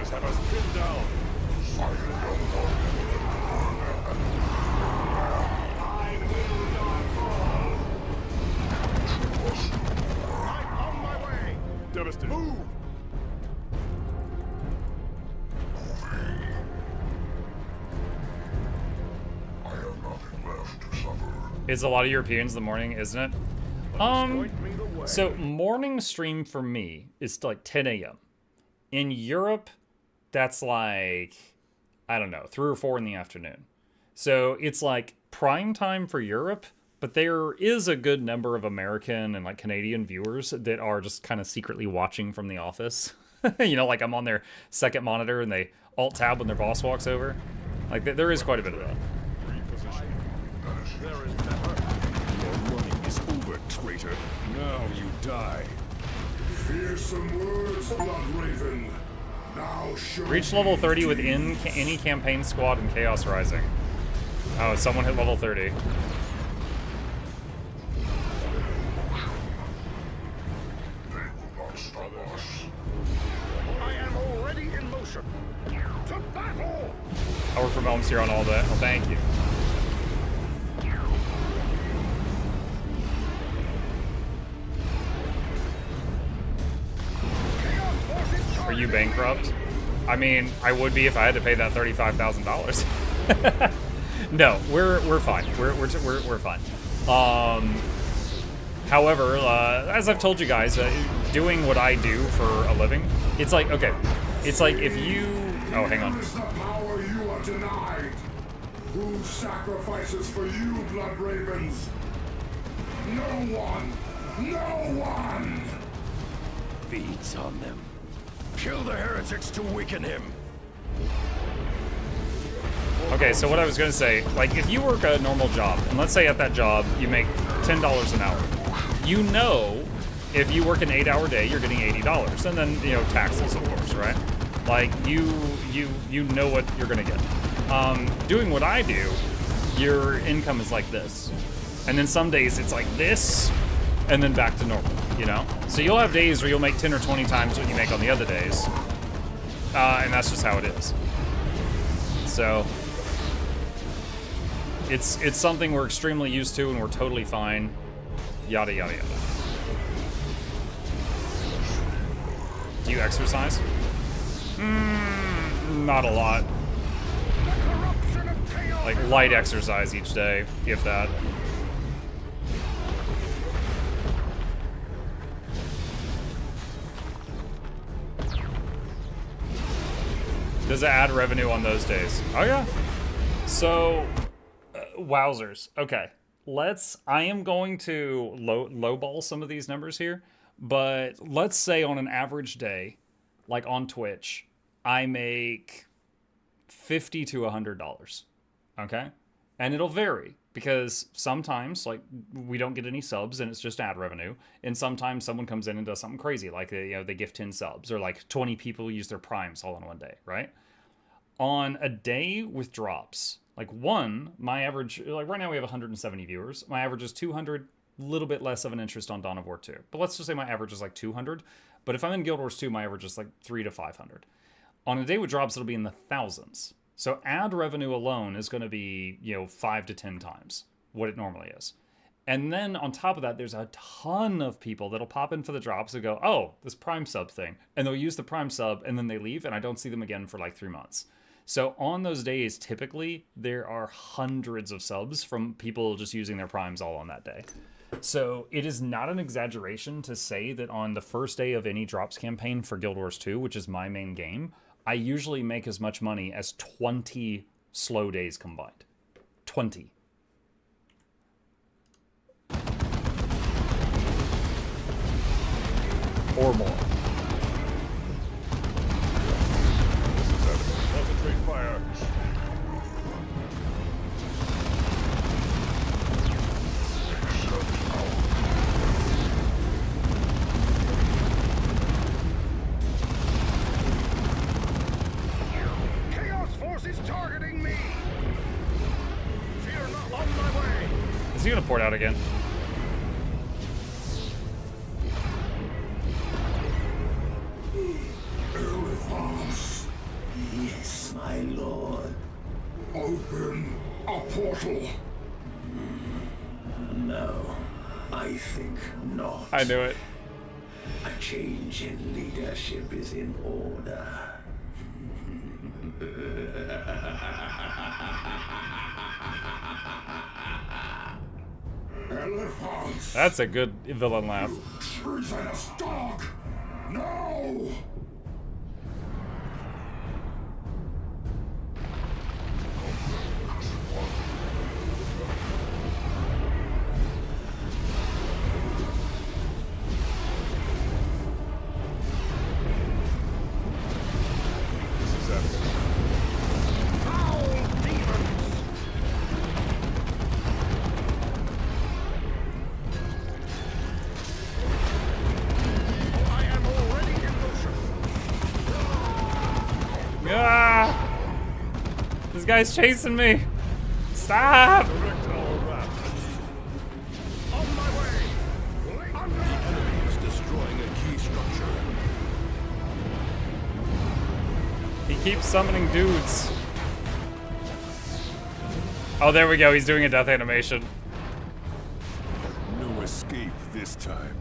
S4: Have us pinned down. I'm on my way. Devastated. Move.
S6: I have nothing left to suffer.
S1: It's a lot of Europeans in the morning, isn't it? So morning stream for me is like 10 a.m. In Europe, that's like, I don't know, 3 or 4 in the afternoon. So it's like prime time for Europe, but there is a good number of American and like Canadian viewers that are just kind of secretly watching from the office. You know, like I'm on their second monitor and they alt tab when their boss walks over. Like there is quite a bit of that.
S4: Your running is over, traitor. Now you die.
S6: Fearsome words, Bloodraven. Now show
S1: Reach level 30 within any campaign squad in Chaos Rising. Oh, someone hit level 30.
S4: I am already in motion. To battle!
S1: I work from home here on all that. Oh, thank you. Are you bankrupt? I mean, I would be if I had to pay that $35,000. No, we're fine. We're fine. However, as I've told you guys, doing what I do for a living, it's like, okay, it's like if you... Oh, hang on.
S6: Is the power you are denied. Who sacrifices for you, Bloodravens? No one. No one.
S11: Feeds on them. Kill the heretics to weaken him.
S1: Okay, so what I was gonna say, like if you work a normal job, and let's say at that job you make $10 an hour, you know if you work an 8-hour day, you're getting $80, and then, you know, taxes, of course, right? Like, you know what you're gonna get. Doing what I do, your income is like this. And then some days it's like this, and then back to normal, you know? So you'll have days where you'll make 10 or 20 times what you make on the other days. And that's just how it is. So, it's something we're extremely used to and we're totally fine. Yada, yada, yada. Do you exercise? Not a lot. Like light exercise each day, if that. Does it add revenue on those days? Oh yeah. So, wowzers. Okay, I am going to lowball some of these numbers here, but let's say on an average day, like on Twitch, I make $50 to $100, okay? And it'll vary, because sometimes, like, we don't get any subs and it's just ad revenue, and sometimes someone comes in and does something crazy, like, you know, they gift 10 subs, or like 20 people use their primes all in one day, right? On a day with drops, like my average, like right now we have 170 viewers, my average is 200, a little bit less of an interest on Dawn of War 2, but let's just say my average is like 200, but if I'm in Guild Wars 2, my average is like 300 to 500. On a day with drops, it'll be in the thousands. So ad revenue alone is going to be, you know, 5 to 10 times what it normally is. And then on top of that, there's a ton of people that'll pop in for the drops and go, oh, this Prime sub thing. And they'll use the Prime sub and then they leave and I don't see them again for like 3 months. So on those days, typically, there are hundreds of subs from people just using their primes all on that day. So it is not an exaggeration to say that on the first day of any drops campaign for Guild Wars 2, which is my main game, I usually make as much money as 20 slow days combined. 20. Or more.
S4: Concentrate fire.
S1: out again.
S6: Elephants.
S15: Yes, my lord.
S6: Open a portal.
S15: No, I think not.
S1: I knew it.
S15: A change in leadership is in order.
S6: Elephants.
S1: That's a good villain laugh.
S6: Treasonous dog. No.
S1: This guy's chasing me. Stop! He keeps summoning dudes. Oh, there we go. He's doing a death animation.
S19: No escape this time.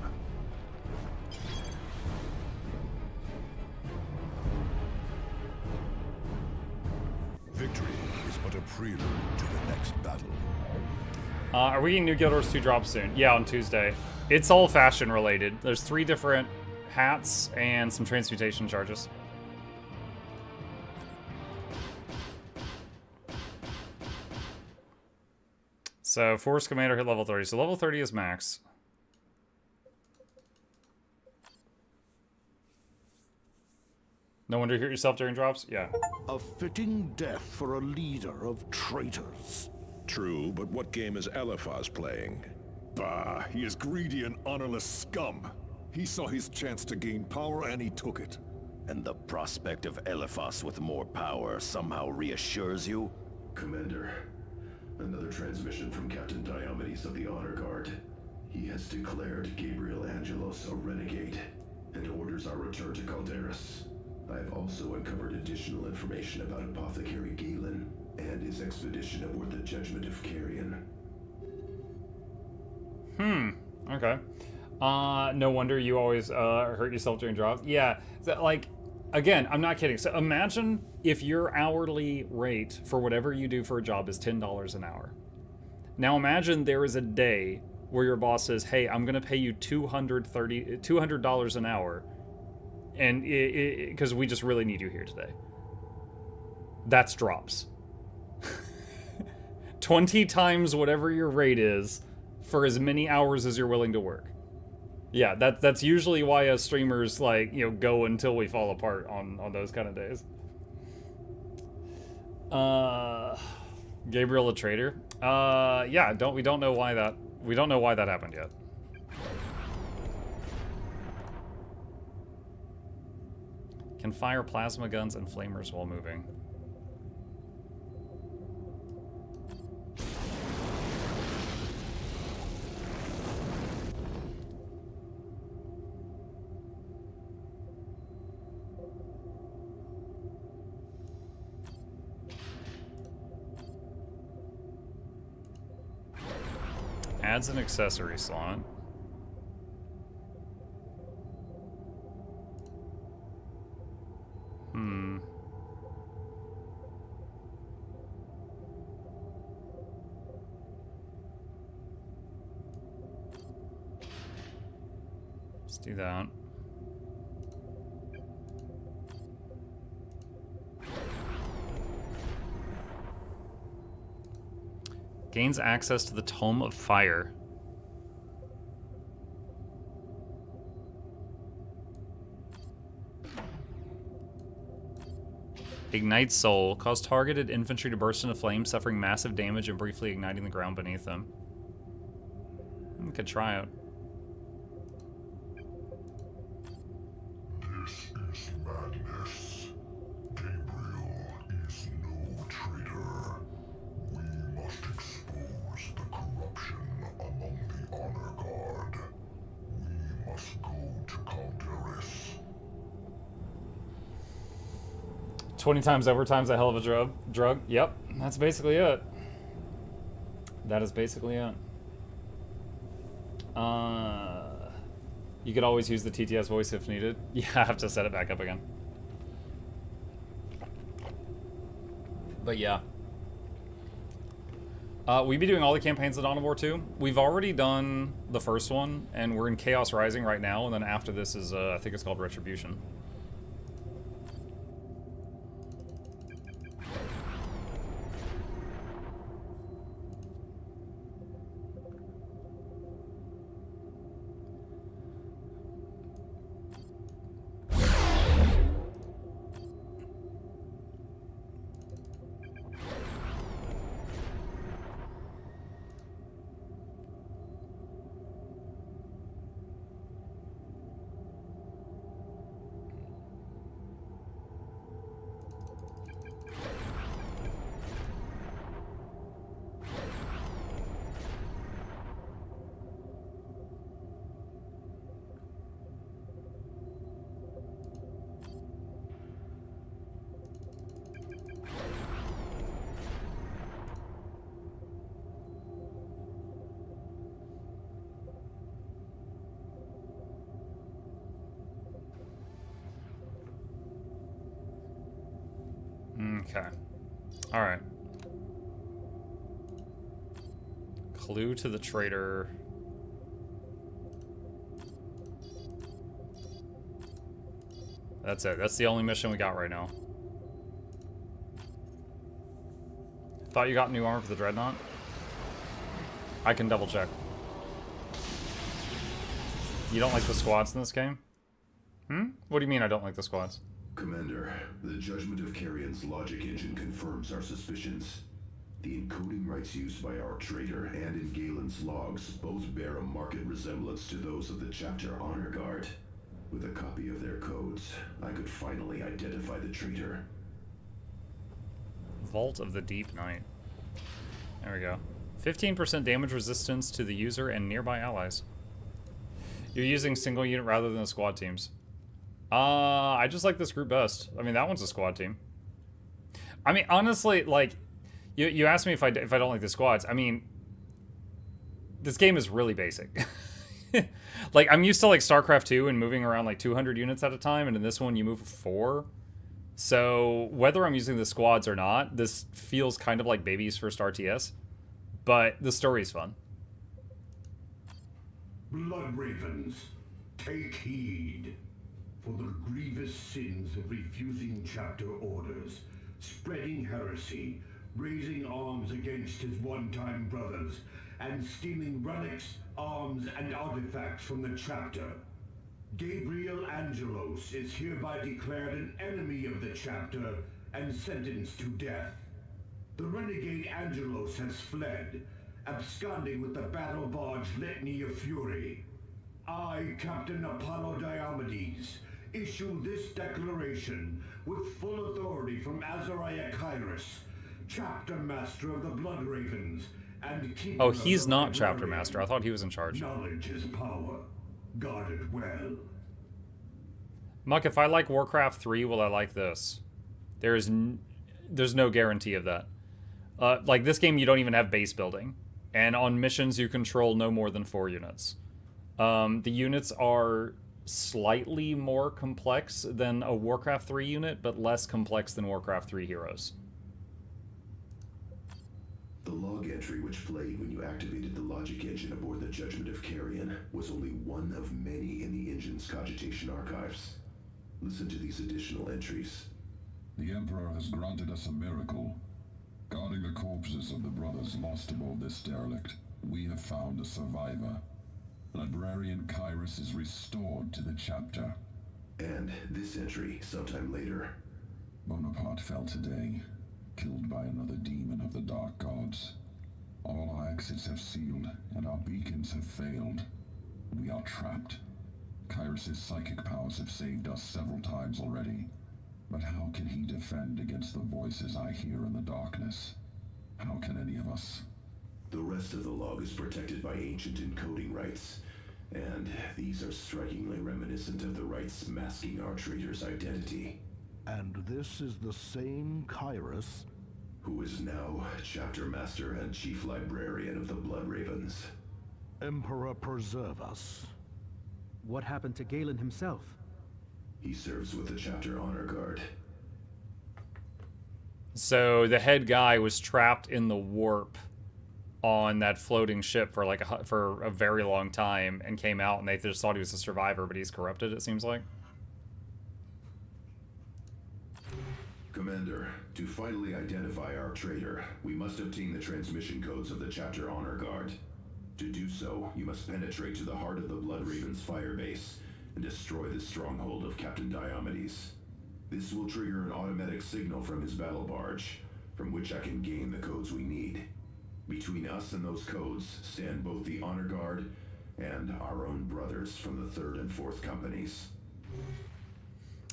S2: Victory is but a prelude to the next battle.
S1: Are we getting new Guild Wars 2 drops soon? Yeah, on Tuesday. It's all fashion related. There's 3 different hats and some transmutation charges. So, Force Commander hit level 30. So level 30 is max. No wonder you hurt yourself during drops? Yeah.
S13: A fitting death for a leader of traitors.
S14: True, but what game is Eliphaz playing?
S19: Bah, he is greedy and honorless scum. He saw his chance to gain power and he took it.
S11: And the prospect of Eliphaz with more power somehow reassures you?
S18: Commander, another transmission from Captain Diomedes of the Honor Guard. He has declared Gabriel Angelos a renegade and orders our return to Calderas. I have also uncovered additional information about Apothecary Galen and his expedition aboard the Judgment of Carrion.
S1: Okay. No wonder you always hurt yourself during drops. Yeah, so, like, again, I'm not kidding. So imagine if your hourly rate for whatever you do for a job is $10 an hour. Now imagine there is a day where your boss says, hey, I'm going to pay you $200 an hour, and because we just really need you here today. That's drops. 20 times whatever your rate is for as many hours as you're willing to work. Yeah, that's usually why us streamers, like, you know, go until we fall apart on those kind of days. Gabriel a traitor? Yeah, we don't know why that happened yet. Can fire plasma guns and flamers while moving. Adds an accessory slot. Let's do that. Gains access to the Tome of Fire. Ignite Soul. Cause targeted infantry to burst into flames, suffering massive damage and briefly igniting the ground beneath them. We could try it.
S6: This is madness. Gabriel is no traitor. We must expose the corruption among
S1: 20 times overtime's a hell of a drug. Yep, that's basically it. That is basically it. You could always use the TTS voice if needed. Yeah, I have to set it back up again. But yeah. We'd be doing all the campaigns of Dawn of War 2. We've already done the first one, and we're in Chaos Rising right now, and then after this is, I think it's called Retribution. Okay. Alright. Clue to the traitor. That's it. That's the only mission we got right now. Thought you got new armor for the Dreadnought? I can double check. You don't like the squads in this game? What do you mean I don't like the squads?
S18: Commander, the judgment of Carrion's logic engine confirms our suspicions. The encoding rights used by our traitor and in Galen's logs both bear a marked resemblance to those of the chapter Honor Guard. With a copy of their codes, I could finally identify the traitor.
S1: Vault of the Deep Night. There we go. 15% damage resistance to the user and nearby allies. You're using single unit rather than the squad teams. I just like this group best. I mean, that one's a squad team. I mean, honestly, like, you asked me if I don't like the squads. I mean, this game is really basic. Like, I'm used to, like, StarCraft 2 and moving around, like, 200 units at a time, and in this one, you move 4. So, whether I'm using the squads or not, this feels kind of like baby's first RTS. But the story's fun.
S16: Blood Ravens, take heed. For the grievous sins of refusing chapter orders, spreading heresy, raising arms against his one-time brothers, and stealing relics, arms, and artifacts from the chapter. Gabriel Angelos is hereby declared an enemy of the chapter and sentenced to death. The renegade Angelos has fled, absconding with the battle barge Litany of Fury. I, Captain Apollo Diomedes, issue this declaration with full authority from Azariah Kairos, Chapter Master of the Blood Ravens, and Keeper
S1: Oh, he's
S16: of the
S1: not Chapter
S16: Librarian.
S1: Master. I thought he was in charge.
S16: Knowledge is power. Guard it well.
S1: Muck, if I like Warcraft 3, will I like this? There's no guarantee of that. Like, this game, you don't even have base building. And on missions, you control no more than 4 units. The units are slightly more complex than a Warcraft 3 unit, but less complex than Warcraft 3 heroes.
S18: The log entry which played when you activated the logic engine aboard the Judgment of Carrion was only one of many in the engine's cogitation archives. Listen to these additional entries.
S15: The Emperor has granted us a miracle. Guarding the corpses of the brothers lost aboard this derelict, we have found a survivor. Librarian Kairos is restored to the chapter.
S18: And this entry, sometime later.
S15: Bonaparte fell today, killed by another demon of the Dark Gods. All our exits have sealed, and our beacons have failed. We are trapped. Kairos' psychic powers have saved us several times already. But how can he defend against the voices I hear in the darkness? How can any of us?
S18: The rest of the log is protected by ancient encoding rights, and these are strikingly reminiscent of the rights masking our traitor's identity.
S13: And this is the same Kyrus
S18: who is now Chapter Master and Chief Librarian of the Blood Ravens.
S13: Emperor preserve us.
S10: What happened to Galen himself?
S18: He serves with the Chapter Honor Guard.
S1: So the head guy was trapped in the warp on that floating ship for like for a very long time and came out, and they just thought he was a survivor, but he's corrupted, it seems like.
S18: Commander, to finally identify our traitor, we must obtain the transmission codes of the Chapter Honor Guard. To do so, you must penetrate to the heart of the Blood Ravens firebase and destroy the stronghold of Captain Diomedes. This will trigger an automatic signal from his battle barge, from which I can gain the codes we need. Between us and those codes stand both the Honor Guard and our own brothers from the 3rd and 4th Companies.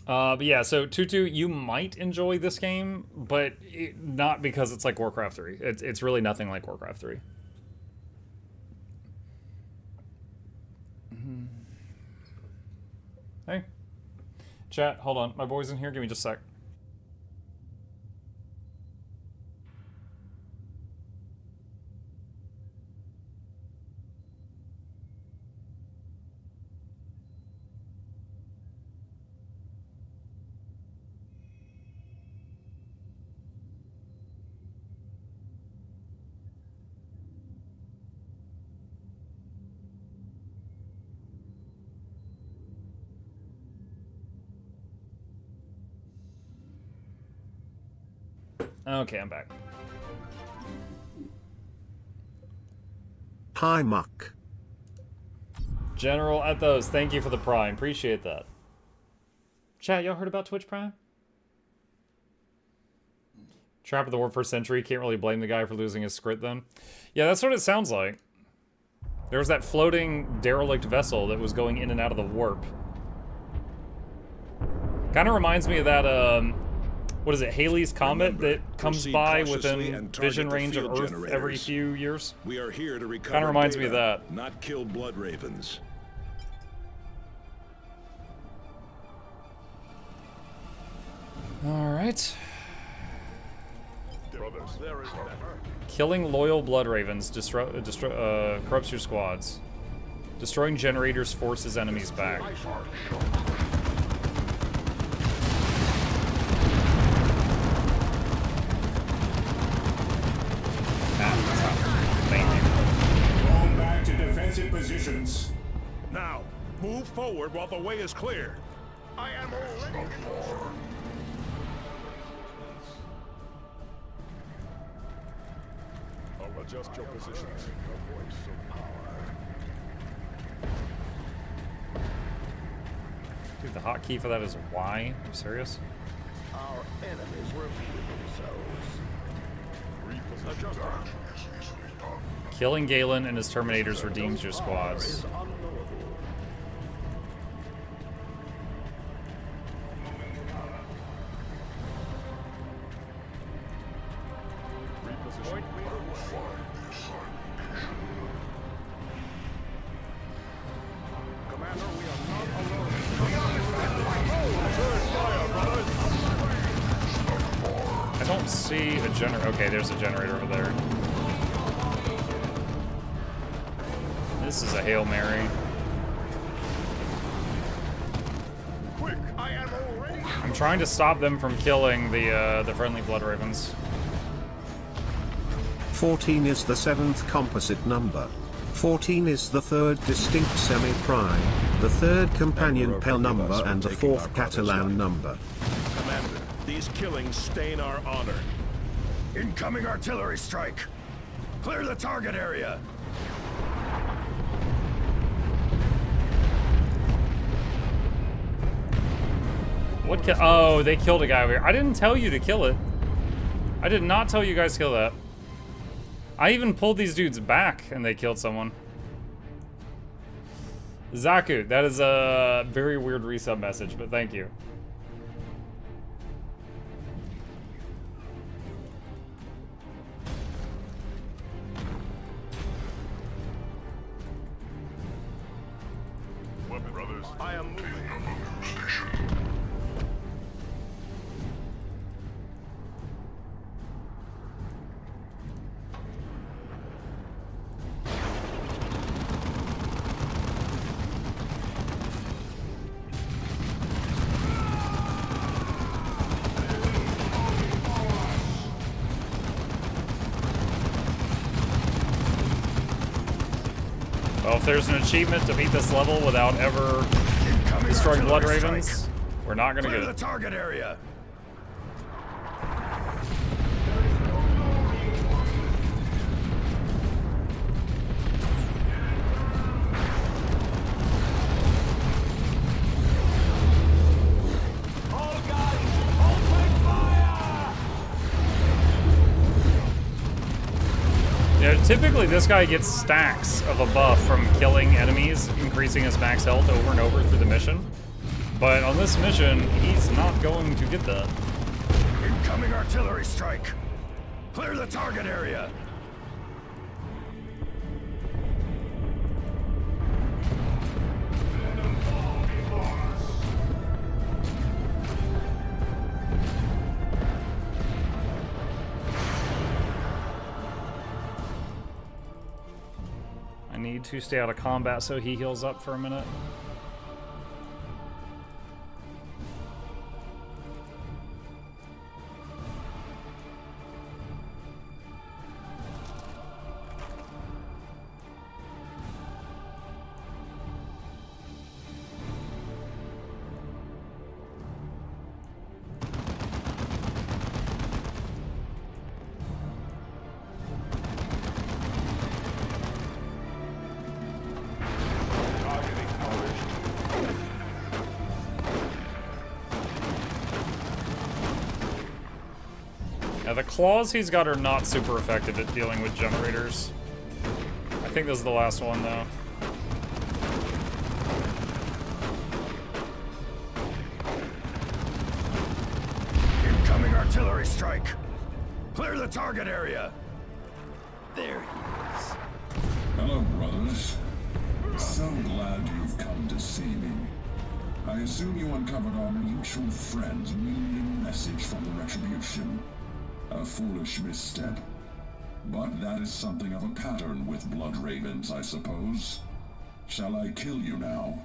S1: But yeah, so Tutu, you might enjoy this game, but not because it's like Warcraft 3. It's really nothing like Warcraft 3. Hey. Chat, hold on. My boy's in here. Give me just a sec. Okay, I'm back.
S3: Hi, Muck.
S1: General Ethos, thank you for the Prime. Appreciate that. Chat, y'all heard about Twitch Prime? Trap of the 1st century, can't really blame the guy for losing his script then. Yeah, that's what it sounds like. There was that floating derelict vessel that was going in and out of the warp. Kind of reminds me of that, what is it, Halley's Comet that comes by within vision range of Earth every few years?
S14: We are here to recover
S1: kind of reminds me
S14: data,
S1: of that.
S14: Not kill blood ravens.
S1: All right. Killing loyal blood ravens corrupts your squads. Destroying generators forces enemies back.
S6: Fall back to defensive positions.
S19: Now, move forward while the way is clear.
S4: I am already
S19: I'll adjust your positions.
S1: Dude, the hotkey for that is Y? Are you serious?
S13: Our enemies reveal themselves.
S1: Killing Galen and his Terminators redeems your squads. I don't see a generator. Okay, there's a generator over there. This is a Hail Mary.
S4: quick. I am already.
S1: I'm trying to stop them from killing the friendly blood ravens.
S3: 14 is the 7th composite number. 14 is the 3rd distinct semi-prime, the 3rd companion Pell number, and the 4th Catalan number.
S14: Commander, these killings stain our honor.
S11: Incoming artillery strike! Clear the target area!
S1: What oh, they killed a guy over here. I didn't tell you to kill it. I did not tell you guys to kill that. I even pulled these dudes back and they killed someone. Zaku, that is a very weird resub message, but thank you.
S4: What, brothers? I am moving.
S1: So if there's an achievement to beat this level without ever destroying Blood Ravens, we're not gonna get
S19: Clear
S1: it.
S19: the target area.
S1: Yeah, typically this guy gets stacks of a buff from killing enemies, increasing his max health over and over through the mission. But on this mission, he's not going to get that.
S19: Incoming artillery strike. Clear the target area.
S1: I need to stay out of combat so he heals up for a minute. Yeah, the claws he's got are not super effective at dealing with generators. I think this is the last one, though.
S19: Incoming artillery strike. Clear the target area.
S11: There he is.
S15: Hello, brothers. So glad you've come to see me. I assume you uncovered our mutual friend's meaning message from the Retribution. A foolish misstep. But that is something of a pattern with Blood Ravens, I suppose. Shall I kill you now?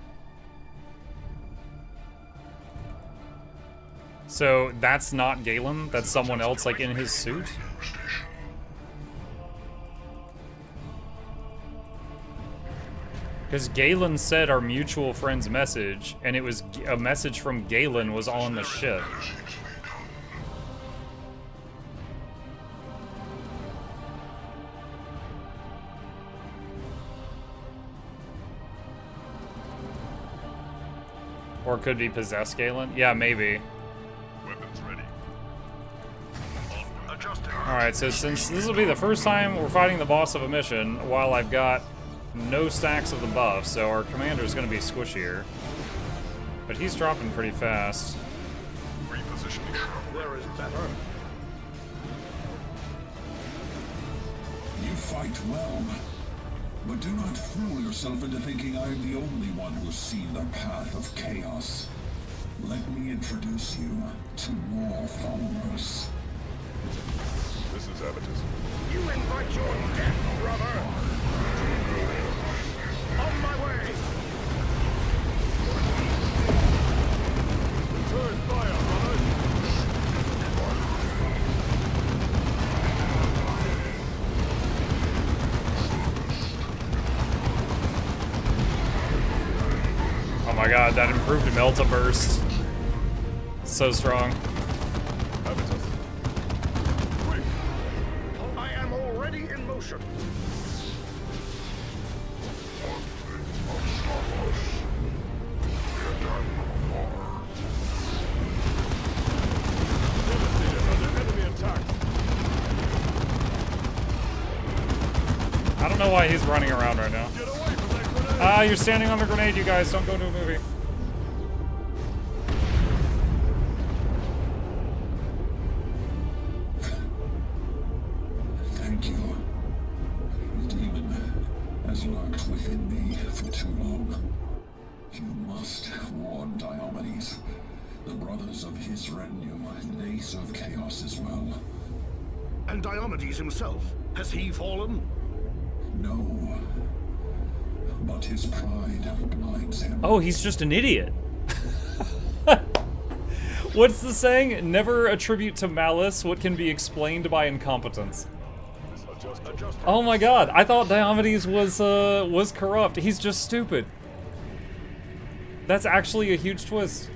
S1: So that's not Galen? That's someone else, like, in his suit? Because Galen said our mutual friend's message, and it was a message from Galen was on the ship. Or could be possessed Galen? Yeah, maybe.
S19: Weapons ready.
S1: Alright, so since this will be the first time we're fighting the boss of a mission, while I've got no stacks of the buff, so our commander is going to be squishier. But he's dropping pretty fast.
S19: Repositioning. There is better.
S15: You fight well. But do not fool yourself into thinking I am the only one who has seen the path of chaos. Let me introduce you to your followers.
S19: This is Avitus.
S4: You invite your death, brother! On my way! Return fire, brother!
S1: Oh my god, that improved Melta Burst. So strong.
S4: I am already in motion.
S1: I don't know why he's running around right now. Ah, you're standing on the grenade, you guys. Don't go to a movie.
S15: Thank you. The demon has lurked within me for too long. You must warn Diomedes. The brothers of his retinue, they serve chaos as well.
S13: And Diomedes himself, has he fallen?
S15: No. But his pride blinds him.
S1: Oh, he's just an idiot. What's the saying? Never attribute to malice what can be explained by incompetence. Oh my god, I thought Diomedes was corrupt. He's just stupid. That's actually a huge twist.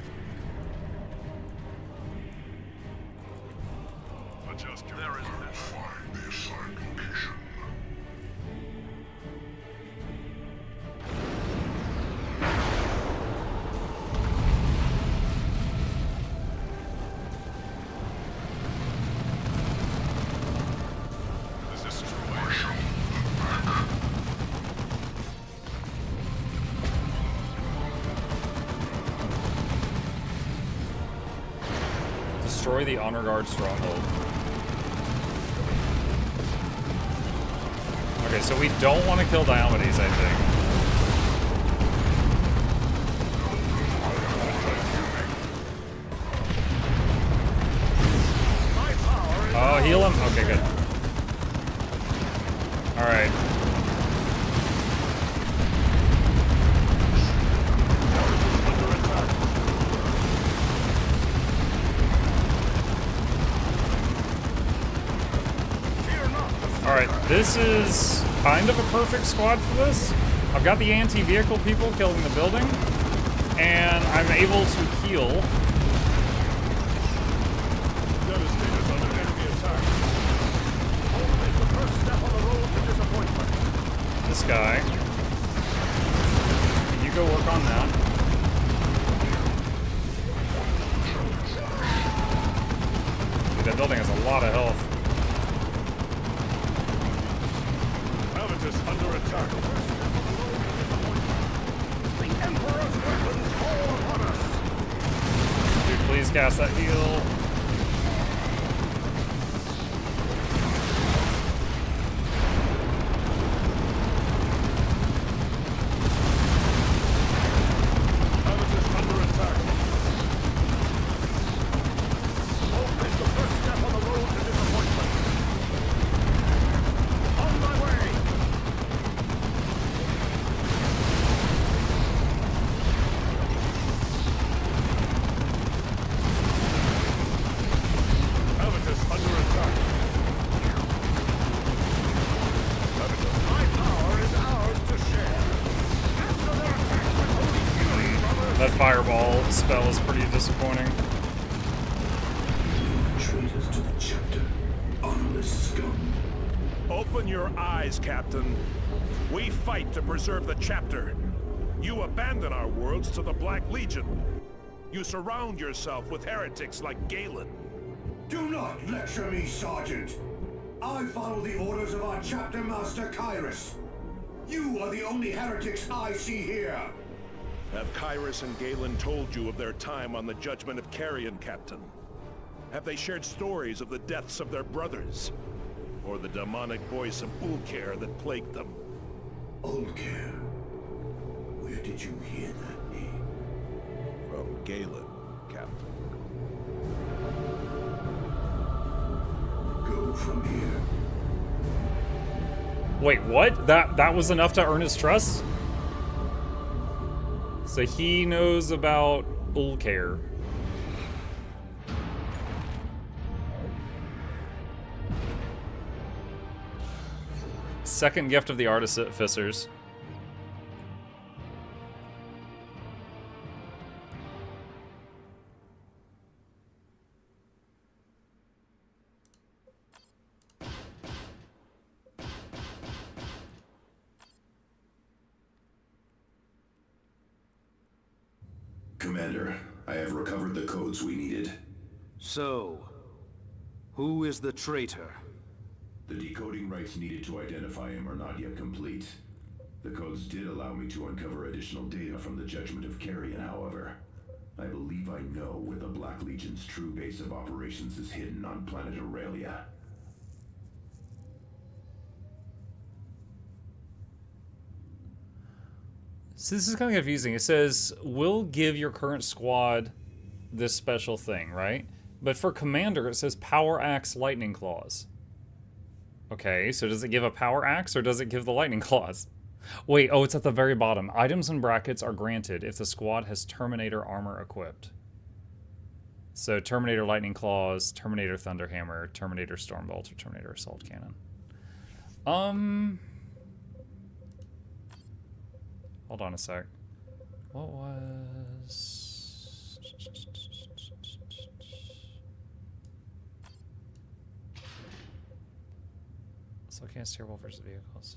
S1: Destroy the Honor Guard stronghold. Okay, so we don't want to kill Diomedes, I think. Oh, heal him? Okay, good. Alright. Alright, this is kind of a perfect squad for this. I've got the anti-vehicle people killing the building, and I'm able to heal. This guy. You go work on that. Dude, that building has a lot of health.
S4: Under attack. The Emperor's weapons fall upon us.
S1: Dude, please cast that heal. That fireball spell is pretty disappointing.
S16: Traitors to the chapter. Honorless scum.
S19: Open your eyes, Captain. We fight to preserve the chapter. You abandon our worlds to the Black Legion. You surround yourself with heretics like Galen.
S16: Do not lecture me, Sergeant. I follow the orders of our chapter master, Kyrus. You are the only heretics I see here.
S19: Have Kyrus and Galen told you of their time on the Judgment of Carrion, Captain? Have they shared stories of the deaths of their brothers? Or the demonic voice of Ulker that plagued them?
S16: Ulker? Where did you hear that name?
S19: From Galen, Captain.
S16: Go from here.
S1: Wait, what? That was enough to earn his trust? So he knows about Ulker. Second gift of the Artificers.
S18: Commander, I have recovered the codes we needed.
S10: So, who is the traitor?
S18: The decoding rights needed to identify him are not yet complete. The codes did allow me to uncover additional data from the Judgment of Carrion, however. I believe I know where the Black Legion's true base of operations is hidden on planet Aurelia.
S1: So this is kind of confusing. It says, we'll give your current squad this special thing, right? But for Commander, it says Power Axe Lightning Claws. Okay, so does it give a Power Axe or does it give the Lightning Claws? Wait, oh, it's at the very bottom. Items and brackets are granted if the squad has Terminator armor equipped. So Terminator Lightning Claws, Terminator Thunderhammer, Terminator Stormbolt, or Terminator Assault Cannon. Hold on a sec. What was... So can't steer well versus vehicles.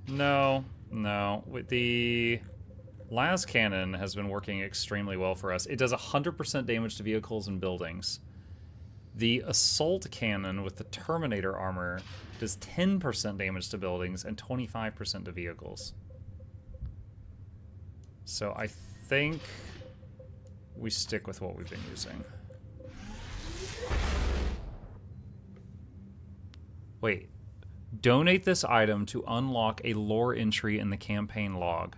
S1: No. With the las cannon has been working extremely well for us. It does 100% damage to vehicles and buildings. The assault cannon with the Terminator armor does 10% damage to buildings and 25% to vehicles. So I think we stick with what we've been using. Wait. Donate this item to unlock a lore entry in the campaign log.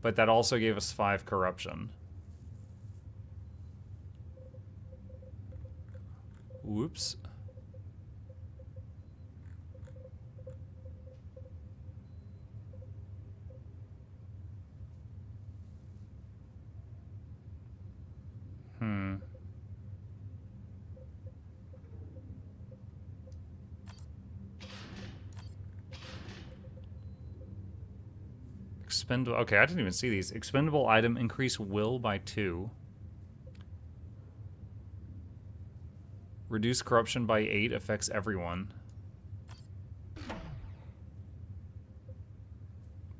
S1: But that also gave us 5 corruption. Whoops. Expendable. Okay, I didn't even see these. Expendable item, increase will by 2. Reduce corruption by 8, affects everyone.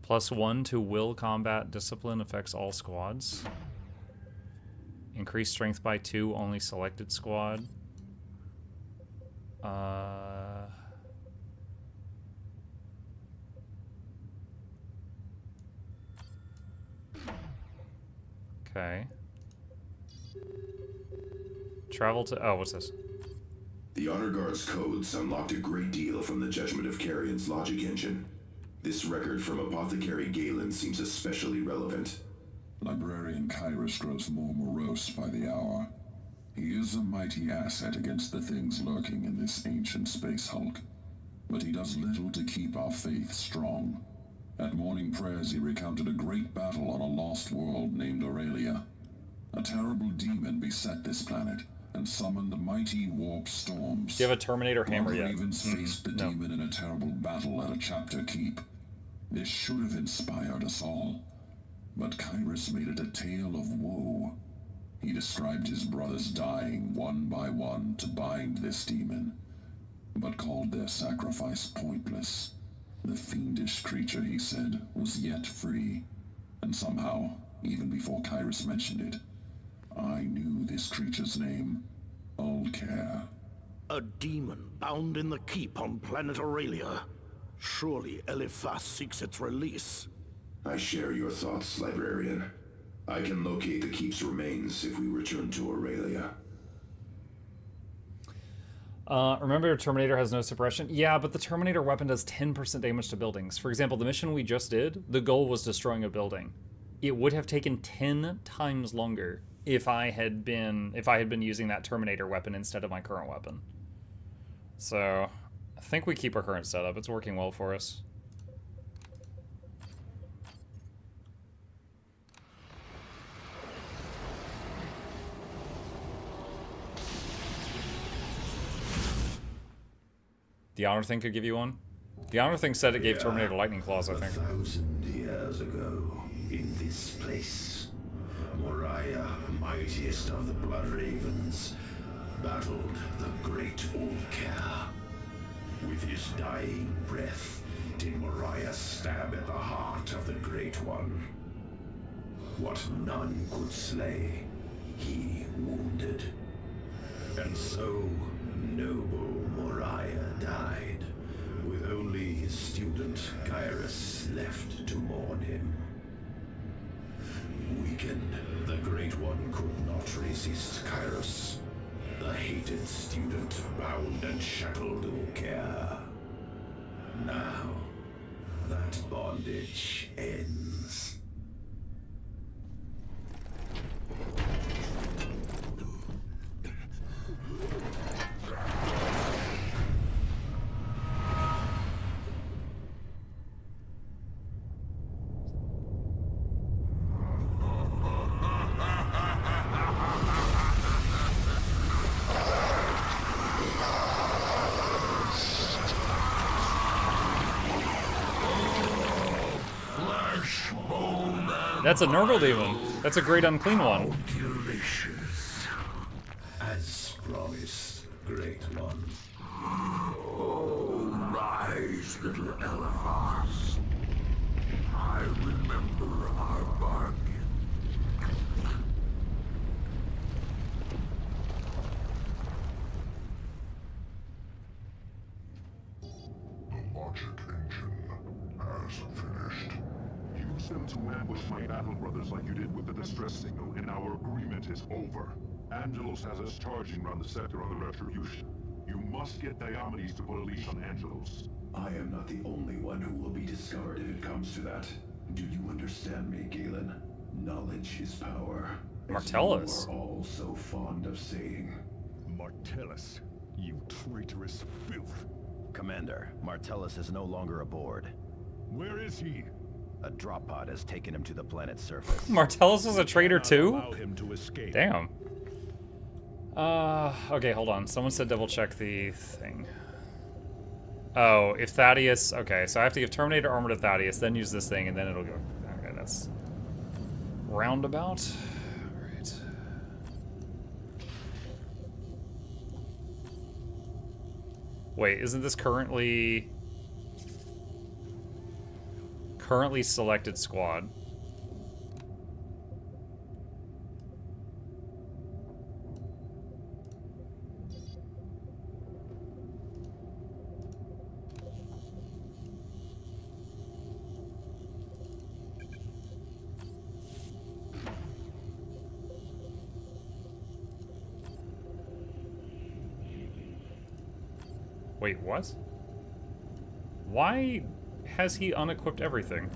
S1: +1 to will combat discipline, affects all squads. Increase strength by 2, only selected squad. Okay. Travel to... Oh, what's this?
S18: The Honor Guard's codes unlocked a great deal from the Judgment of Carrion's logic engine. This record from Apothecary Galen seems especially relevant.
S15: Librarian Kyrus grows more morose by the hour. He is a mighty asset against the things lurking in this ancient space hulk. But he does little to keep our faith strong. At morning prayers he recounted a great battle on a lost world named Aurelia. A terrible demon beset this planet and summoned mighty warp storms.
S1: Do you have a Terminator hammer yet?
S15: Ravens faced the demon in a terrible battle at a chapter keep. This should have inspired us all. But Kyrus made it a tale of woe. He described his brothers dying one by one to bind this demon, but called their sacrifice pointless. The fiendish creature, he said, was yet free. And somehow, even before Kyrus mentioned it, I knew this creature's name. Ulcare.
S13: A demon bound in the keep on planet Aurelia. Surely Eliphas seeks its release.
S18: I share your thoughts, Librarian. I can locate the keep's remains if we return to Aurelia.
S1: Remember, Terminator has no suppression? Yeah, but the Terminator weapon does 10% damage to buildings. For example, the mission we just did, the goal was destroying a building. It would have taken 10 times longer if I had been using that Terminator weapon instead of my current weapon. So, I think we keep our current setup. It's working well for us. The honor thing could give you one? The honor thing said it gave Terminator lightning claws, I think.
S9: 1,000 years ago, in this place, Moriah, mightiest of the Blood Ravens, battled the great Ulcare. With his dying breath, did Moriah stab at the heart of the Great One. What none could slay, he wounded. And so, noble Moriah died, with only his student Kyrus left to mourn him. Weakened, the Great One could not resist Kyrus. The hated student bound and shackled Ulcare. Now, that bondage ends.
S1: That's a Nerval demon. That's a great unclean one.
S16: Delicious. As promised, great one. Oh, rise, little Elephas. I remember our bargain.
S6: The logic engine has finished.
S20: Use them to ambush my battle brothers like you did with the distress signal, and our agreement is over. Angelos has us charging around the sector on the Retribution. You must get Diomedes to put a leash on Angelos.
S18: I am not the only one who will be discovered if it comes to that. Do you understand me, Galen? Knowledge is power.
S1: Martellus.
S18: You are all so fond of saying.
S20: Martellus, you traitorous filth.
S11: Commander, Martellus is no longer aboard.
S20: Where is he?
S11: A drop pod has taken him to the planet's surface.
S1: Martellus is a traitor too?
S20: Allow him to escape.
S1: Damn. Okay, hold on. Someone said double check the thing. Oh, if Thaddeus... Okay, so I have to give Terminator armor to Thaddeus, then use this thing, and then it'll go... Okay, that's... roundabout. Alright. Wait, isn't this currently selected squad? Wait, what? Why has he unequipped everything?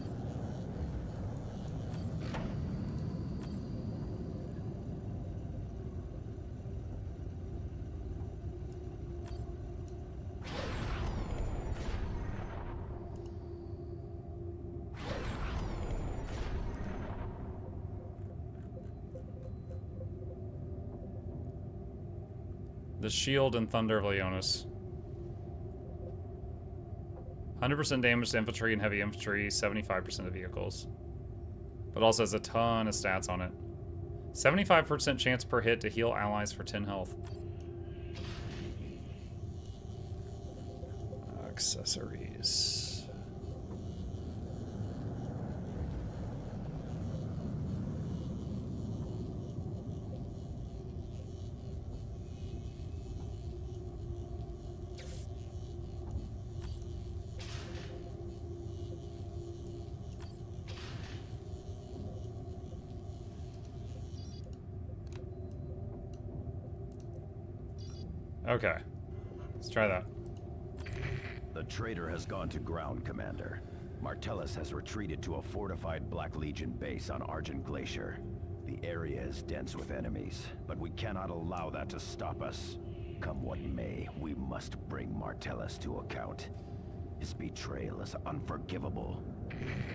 S1: The shield and thunder of Leonis. 100% damage to infantry and heavy infantry, 75% of vehicles. But also has a ton of stats on it. 75% chance per hit to heal allies for 10 health. Accessories. Okay, let's try that.
S11: The traitor has gone to ground, Commander. Martellus has retreated to a fortified Black Legion base on Argent Glacier. The area is dense with enemies, but we cannot allow that to stop us. Come what may, we must bring Martellus to account. His betrayal is unforgivable.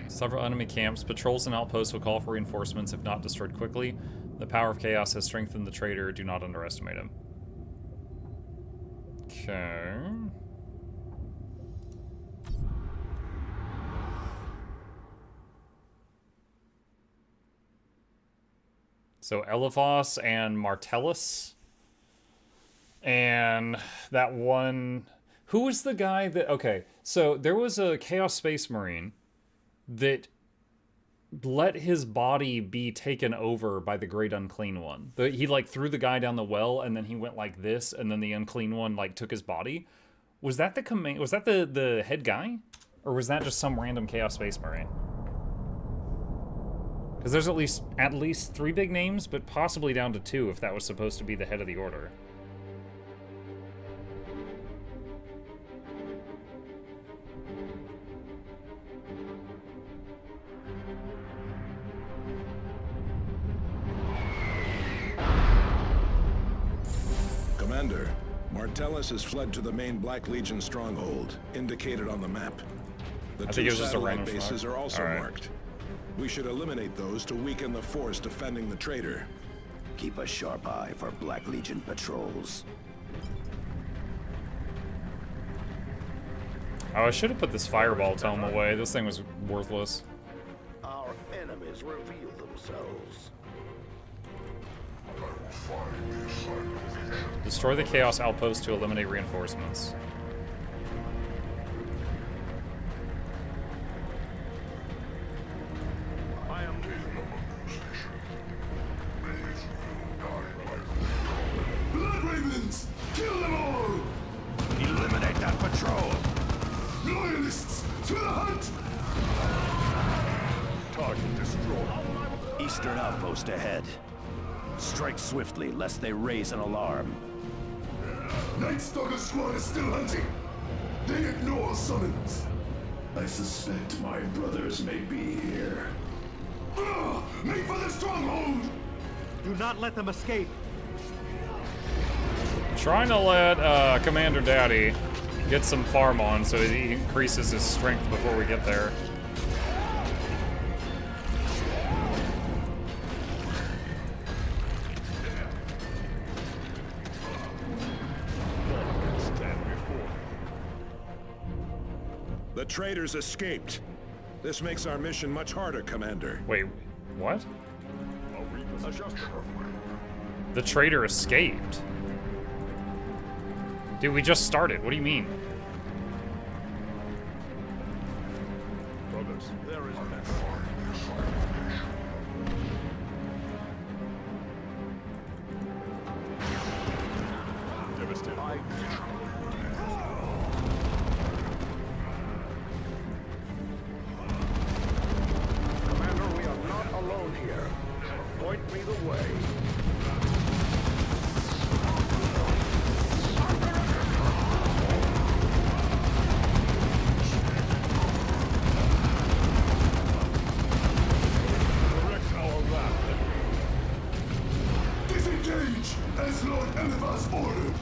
S1: Several enemy camps, patrols, and outposts will call for reinforcements if not destroyed quickly. The power of chaos has strengthened the traitor. Do not underestimate him. Okay. So Elephas and Martellus. And that one... Who was the guy that... Okay, so there was a Chaos Space Marine that let his body be taken over by the Great Unclean One. He like threw the guy down the well, and then he went like this, and then the Unclean One like took his body. Was that the command? Was that the head guy, or was that just some random Chaos Space Marine? Because there's at least 3 big names, but possibly down to 2 if that was supposed to be the head of the order.
S14: Commander, Martellus has fled to the main Black Legion stronghold, indicated on the map. The
S1: I think
S14: two
S1: it was just a
S14: satellite
S1: random
S14: bases
S1: flag.
S14: are also
S1: All right.
S14: marked. We should eliminate those to weaken the force defending the traitor.
S11: Keep a sharp eye for Black Legion patrols.
S1: Oh, I should have put this fireball tome away. This thing was worthless.
S9: Our
S13: enemies reveal themselves.
S1: Destroy the Chaos Outpost to eliminate reinforcements.
S4: I am
S6: Blood Ravens! Kill them all!
S19: Eliminate that patrol!
S6: Loyalists, to the hunt!
S19: Target destroyed. Eastern outpost ahead. Strike swiftly, lest they raise an alarm.
S6: Night Stalker squad is still hunting. They ignore summons.
S18: I suspect my brothers may be here.
S6: Make for the stronghold!
S10: Do not let them escape.
S1: Trying to let Commander Daddy get some farm on so he increases his strength before we get there.
S14: The traitors escaped. This makes our mission much harder, Commander.
S1: Wait, what? The traitor escaped? Dude, we just started. What do you mean?
S4: brothers. There is devastated.
S13: Commander, we are not alone here. Point me the way.
S6: Disengage, as Lord Elivas ordered.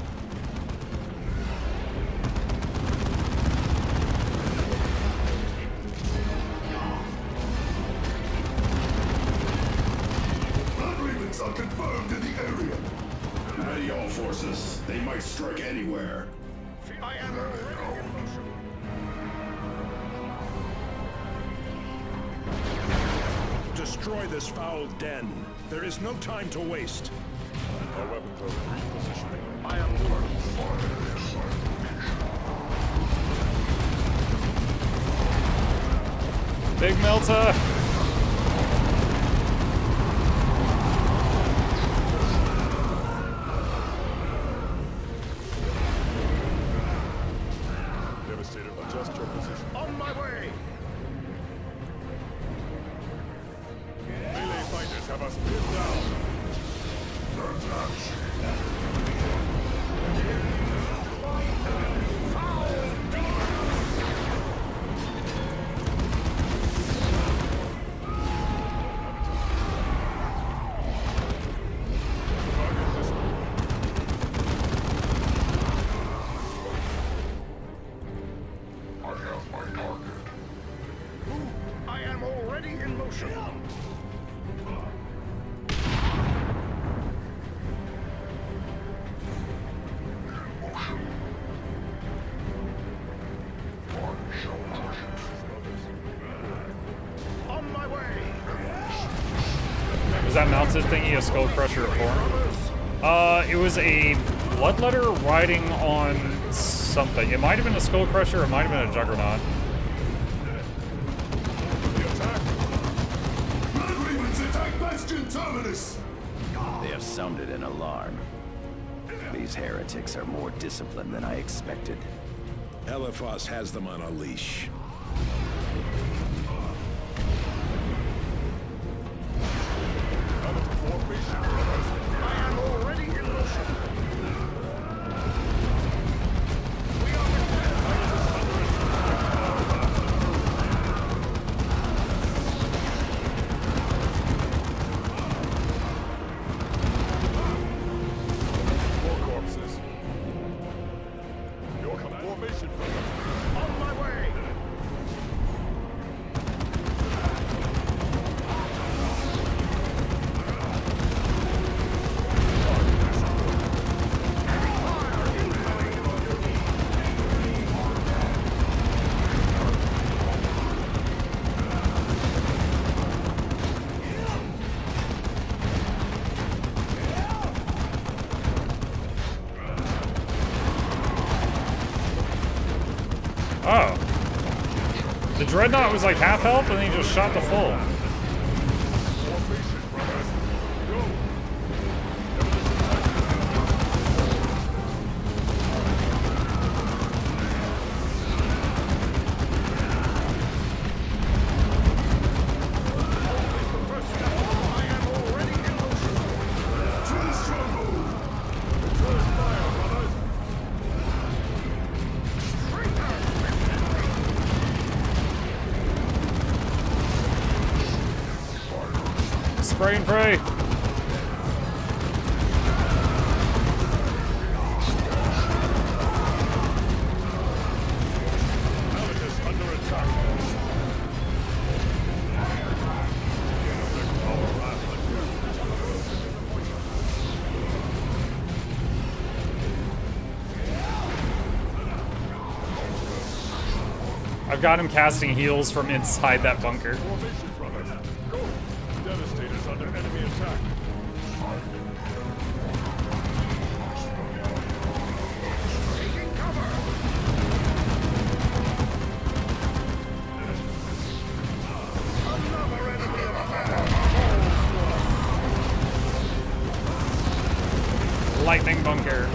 S6: Blood Ravens are confirmed in the area.
S18: Ready all forces. They might strike anywhere.
S13: I am already in motion.
S14: Destroy this foul den. There is no time to waste.
S4: Our weapons are repositioning.
S13: I am
S1: Big Melta!
S4: Devastator, adjust your position.
S13: on my way.
S4: Melee fighters have us pinned down.
S13: I am already in motion. On my way.
S1: Was that mounted thingy a skull crusher form? It was a bloodletter riding on something. It might have been a skull crusher, it might have been a juggernaut.
S6: Blood Ravens attack Bastion Terminus.
S11: They have sounded an alarm. These heretics are more disciplined than I expected.
S14: Eliphas has them on a leash.
S13: I am already in motion.
S4: More corpses. Your command. Formation.
S13: On my way.
S1: Oh. The Dreadnought was like half health and then he just shot to full. Spray and pray. I've got him casting heals from inside that bunker.
S20: Devastator's under enemy attack. Taking cover. Another enemy attack.
S1: Lightning bunker.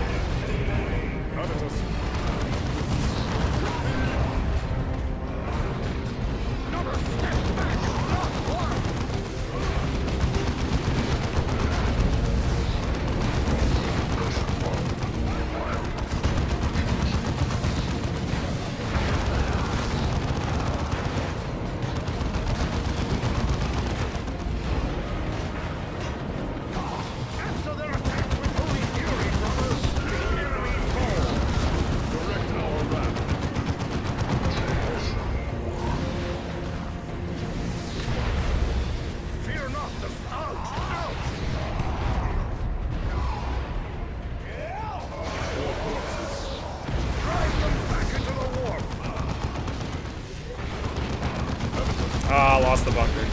S1: Ah, lost the bunker.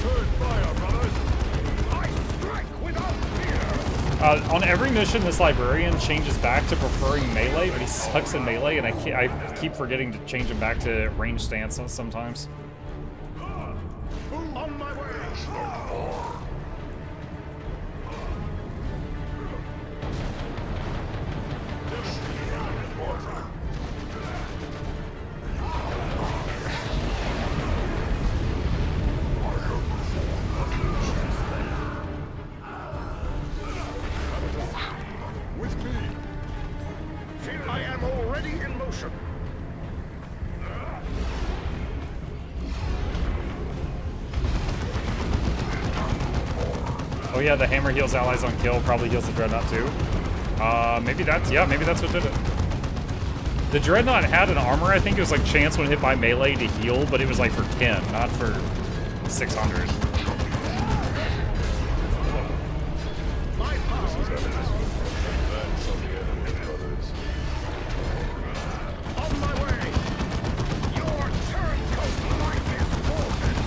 S1: On every mission, this librarian changes back to preferring melee, but he sucks in melee, and I keep forgetting to change him back to range stance sometimes.
S20: On my way.
S1: Oh yeah, the hammer heals allies on kill, probably heals the Dreadnought too. Maybe that's what did it. The Dreadnought had an armor, I think it was like chance when hit by melee to heal, but it was like for 10, not for 600.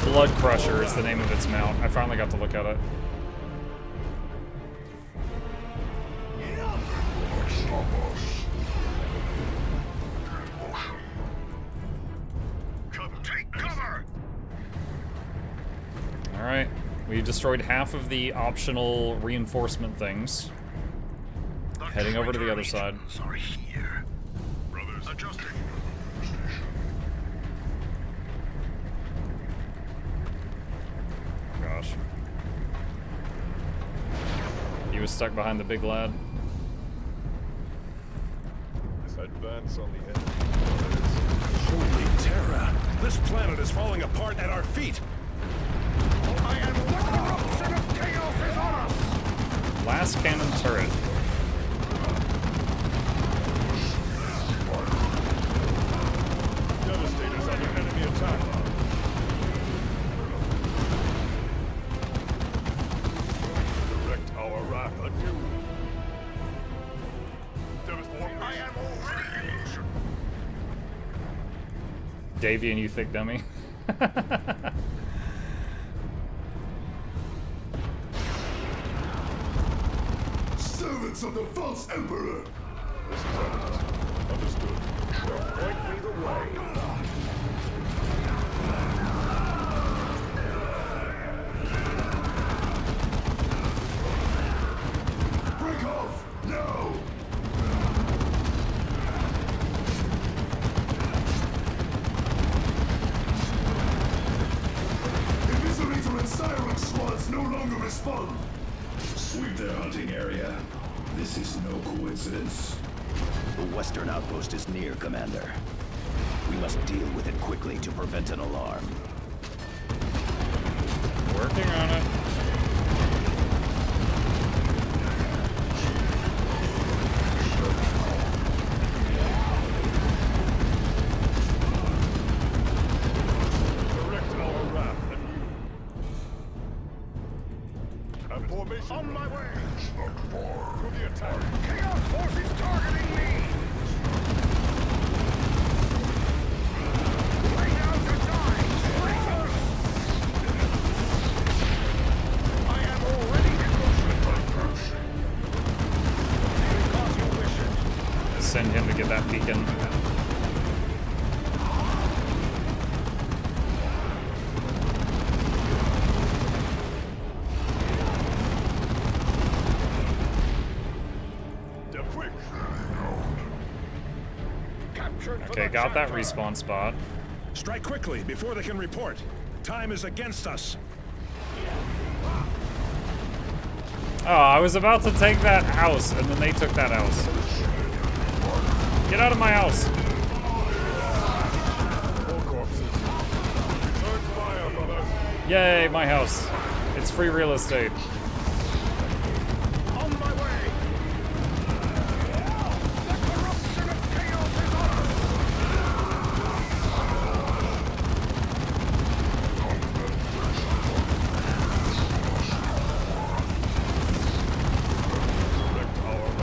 S1: Blood Crusher is the name of its mount. I finally got to look at it.
S20: Take cover.
S1: Alright, we destroyed half of the optional reinforcement things. Heading over to the other side.
S20: Sorry, here. Brothers, adjusting.
S1: Gosh. He was stuck behind the big lad.
S20: Advance on the enemy.
S19: Holy terror! This planet is falling apart at our feet!
S20: I am the corruption of chaos is on us!
S1: Last cannon turret.
S20: Devastator's under enemy attack. Direct our wrath anew. I am already in motion.
S1: Davian, you thick dummy.
S6: Servants of the false emperor!
S20: This is evident. Understood. Point me the way.
S16: respond!
S9: Sweep their hunting area. This is no coincidence.
S11: The western outpost is near, Commander. We must deal with it quickly to prevent an alarm.
S1: Working on it.
S20: On my way! To the attack!
S4: Chaos forces targeting me! Lay down to die! Traitors! I am already in motion! Because you wish it.
S1: Send him to get that beacon. Okay, got that respawn spot.
S19: Strike quickly before they can report. Time is against us.
S1: Oh, I was about to take that house, and then they took that house. Get out of my house. Yay, my house. It's free real estate.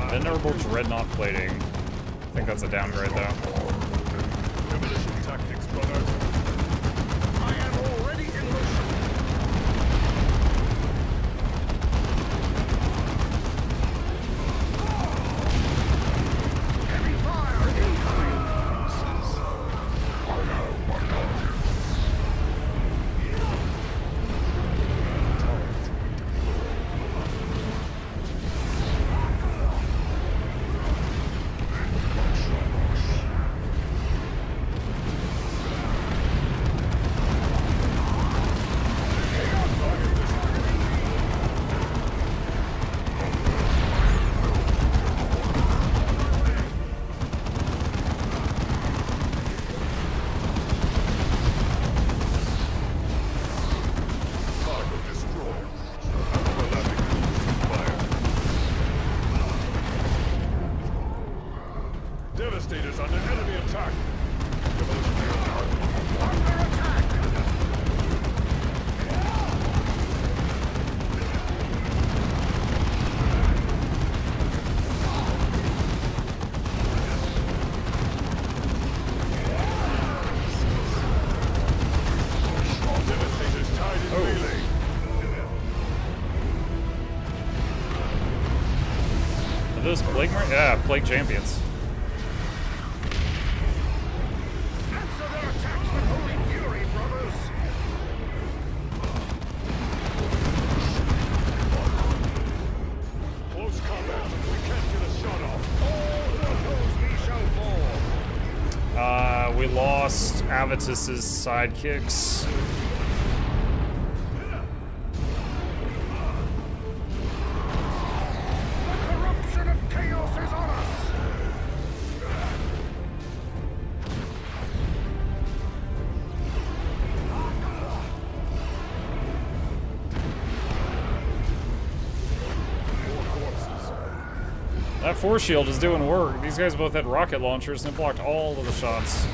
S1: Venerable Dreadnought plating. I think that's a downgrade though.
S20: Demolition tactics, brothers.
S4: I am already in motion. Heavy fire incoming.
S20: Devastators under enemy attack. Devastators tied in melee.
S1: Are those Plague Yeah, Plague Champions.
S4: Answer their attacks with holy fury, brothers!
S20: Close combat. We can't get a shot off.
S4: All who oppose me shall fall.
S1: We lost Avitus's sidekicks.
S4: The corruption of chaos is on us!
S1: That force shield is doing work. These guys both had rocket launchers and it blocked all of the shots.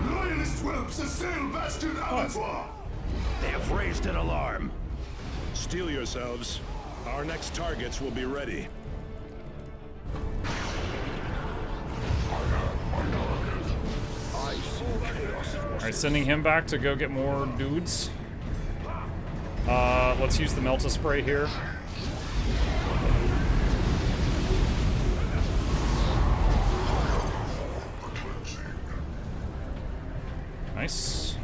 S6: Loyalist whelps assail Bastion Abattoir!
S11: They have raised an alarm.
S19: Steel yourselves. Our next targets will be ready.
S1: Alright, sending him back to go get more dudes. Let's use the Melt-A-Spray here. Nice.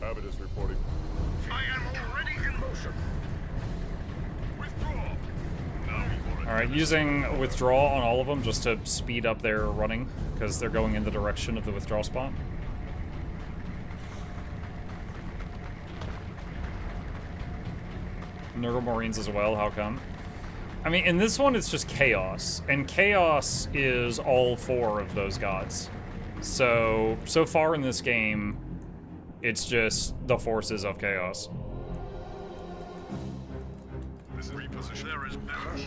S20: Abbott is reporting.
S4: I am already in motion. Withdraw.
S1: Alright, using withdrawal on all of them just to speed up their running, because they're going in the direction of the withdrawal spot. Nurgle Marines as well, how come? I mean, in this one, it's just Chaos. And Chaos is all 4 of those gods. So far in this game, it's just the forces of Chaos.
S20: There is better.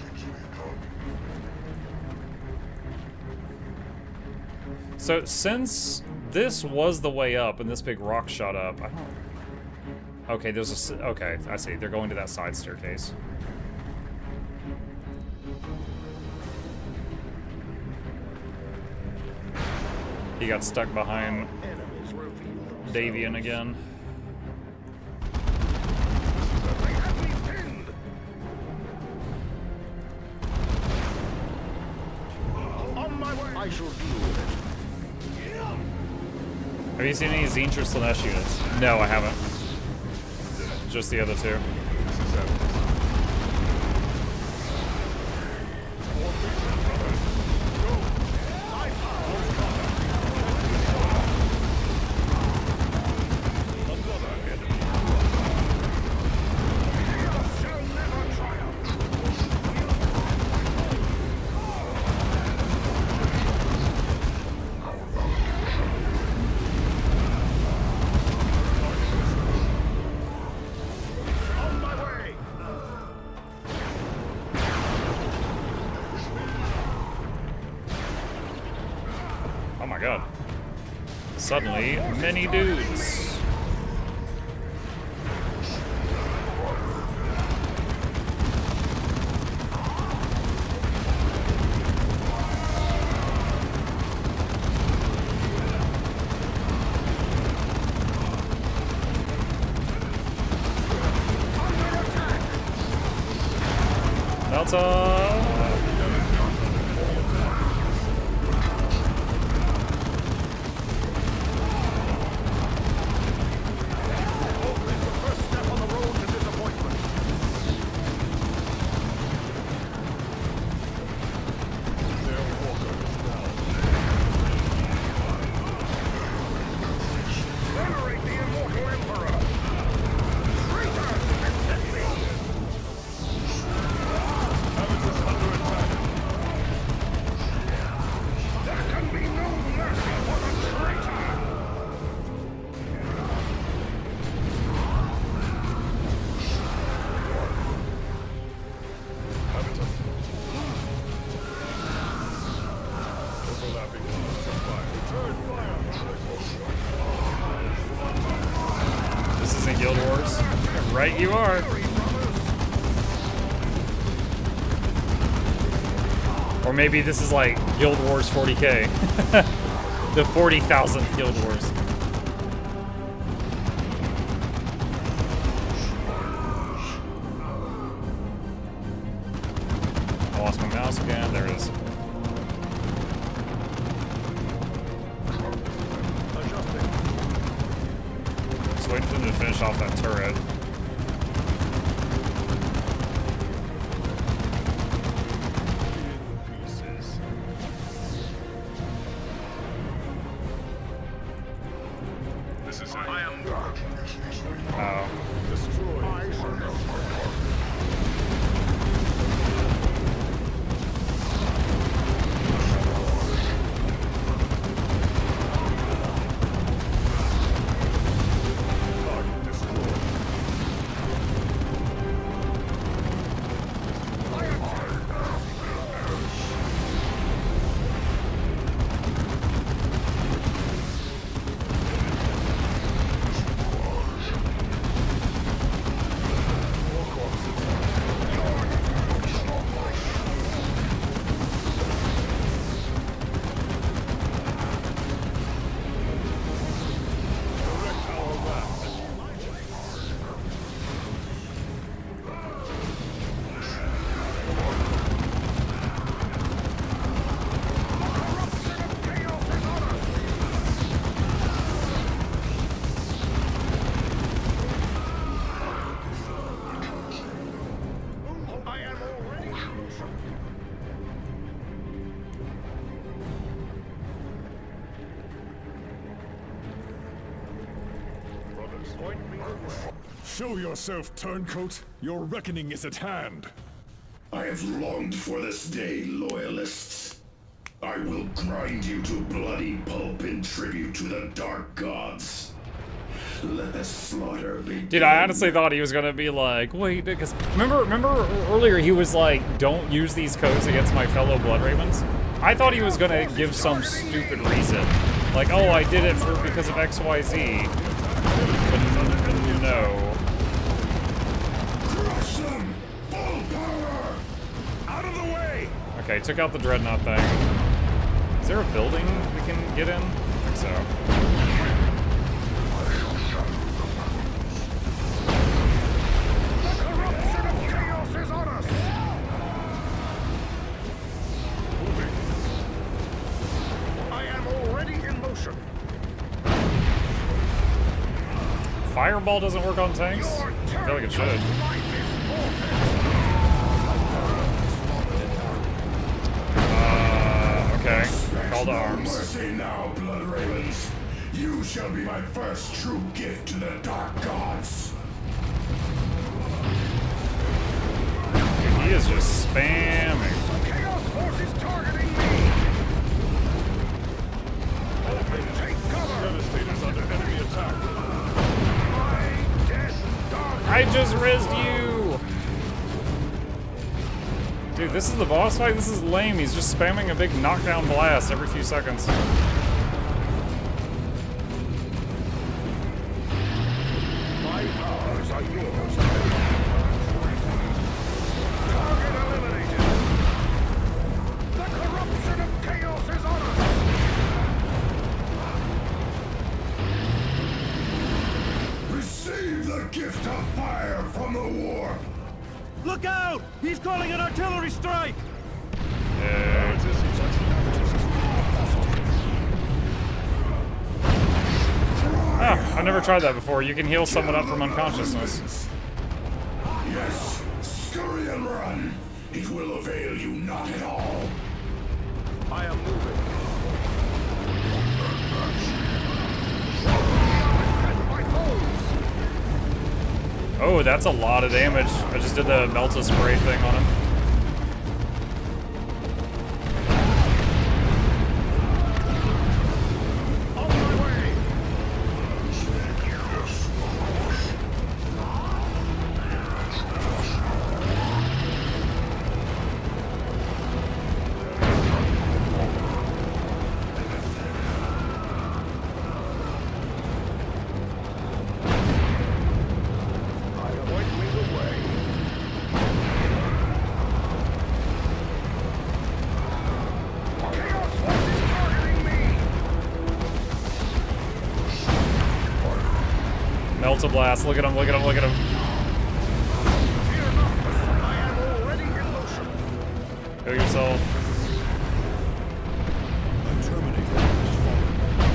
S1: So since this was the way up and this big rock shot up, I don't... Okay, there's a... Okay, I see. They're going to that side staircase. He got stuck behind Davian again.
S13: On my way. I shall deal with it.
S1: Have you seen any Zinch or Slanesh units? No, I haven't. Just the other 2. Suddenly, many dudes. Delta! This isn't Guild Wars. Right you are. Or maybe this is like Guild Wars 40k. The 40,000th Guild Wars. I lost my mouse again. There it is. Just waiting for them to finish off that turret.
S20: Show yourself, turncoat. Your reckoning is at hand.
S18: I have longed for this day, loyalists. I will grind you to bloody pulp in tribute to the dark gods. Let the slaughter be.
S1: Dude, I honestly thought he was gonna be like, wait, because remember earlier he was like, don't use these codes against my fellow Blood Ravens? I thought he was gonna give some stupid reason. Like, oh, I did it because of XYZ. But no.
S2: Crush them! Full power! Out of the way!
S1: Okay, took out the Dreadnought thing. Is there a building we can get in? I think so. Fireball doesn't work on tanks? I feel like it should. Okay. Call to arms.
S18: Mercy now, Blood Ravens. You shall be my first true gift to the dark gods.
S1: Dude, he is just spamming.
S4: Chaos Force is targeting me! Take cover!
S20: Devastator's under enemy attack.
S1: I just rizzed you! Dude, this is the boss fight? This is lame. He's just spamming a big knockdown blast every few seconds.
S4: My powers are yours. Target eliminated. The corruption of chaos is on us.
S18: Receive the gift of fire from the warp.
S10: Look out! He's calling an artillery strike!
S1: Oh, I've never tried that before. You can heal someone up from unconsciousness.
S18: Yes, scurry and run. It will avail you not at all.
S4: I am moving.
S1: Oh, that's a lot of damage. I just did the melt-a-spray thing on him.
S4: On my way.
S1: Melt-a blast. Look at him, look at him, look at him. Kill yourself.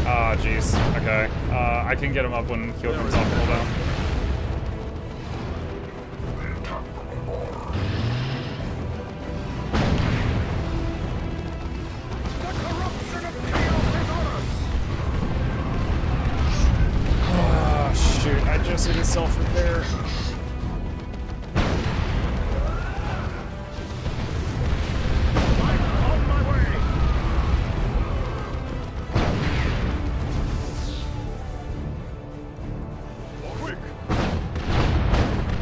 S1: Ah, jeez. Okay. I can get him up when heal comes off cooldown. Shoot, I just hit a self-repair.
S4: On my way. Quick.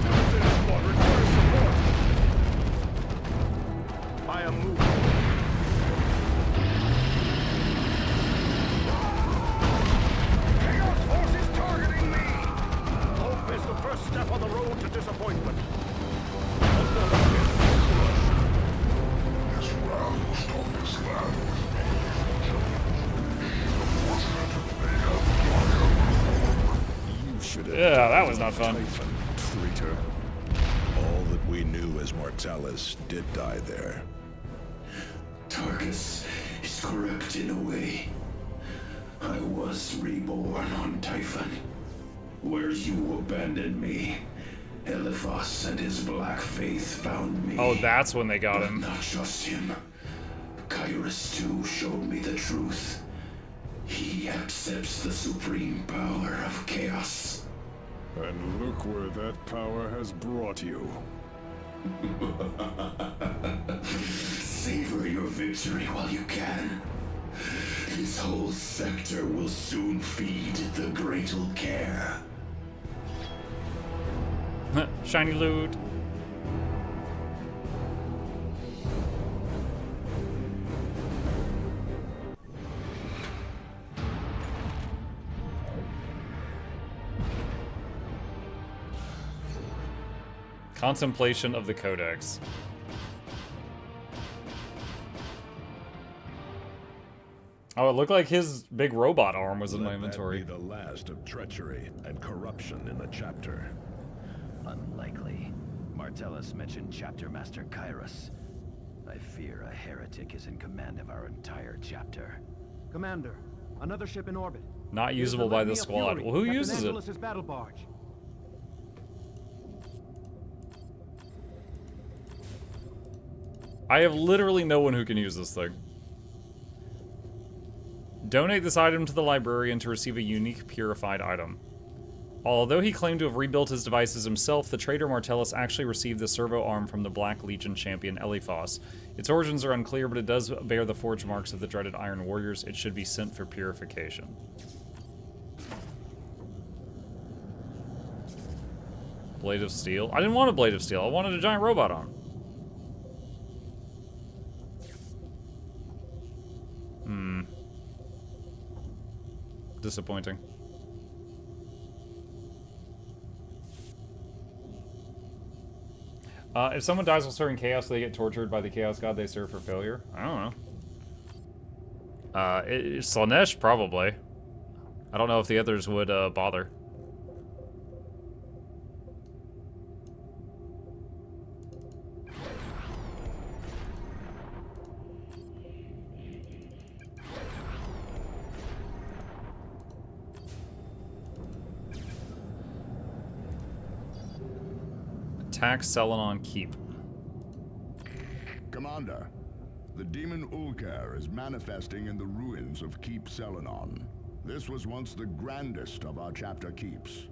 S4: Devastator squad requires support. I am moving. Chaos Force is targeting me. Hope is the first step on the road to disappointment.
S6: This round will stop this land with me.
S14: You should have.
S1: Yeah, that was not fun.
S14: Traitor. All that we knew as Mortalis did die there.
S9: Tarkus is correct in a way. I was reborn on Typhon, where you abandoned me. Eliphas and his Black Faith found me.
S1: Oh, that's when they got
S9: But
S1: him.
S9: not just him. Kyrus too showed me the truth. He accepts the supreme power of chaos.
S20: And look where that power has brought you.
S9: Savor your victory while you can. This whole sector will soon feed the Greater Care.
S1: Shiny loot. Contemplation of the Codex. Oh, it looked like his big robot arm was in my inventory.
S14: Let that be the last of treachery and corruption in the chapter.
S11: Unlikely. Martellus mentioned Chapter Master Kairos. I fear a heretic is in command of our entire chapter.
S10: Commander, another ship in orbit.
S1: Not usable by the squad. Well, who uses it?
S10: Battle barge.
S1: I have literally no one who can use this thing. Donate this item to the librarian to receive a unique purified item. Although he claimed to have rebuilt his devices himself, the traitor Martellus actually received the servo arm from the Black Legion champion Eliphas. Its origins are unclear, but it does bear the forge marks of the dreaded Iron Warriors. It should be sent for purification. Blade of Steel? I didn't want a Blade of Steel. I wanted a giant robot arm. Disappointing. If someone dies while serving Chaos, they get tortured by the Chaos God they serve for failure. I don't know. Slanesh, probably. I don't know if the others would bother. Attack Selenon Keep.
S7: Commander, the demon Ulker is manifesting in the ruins of Keep Selenon. This was once the grandest of our chapter keeps.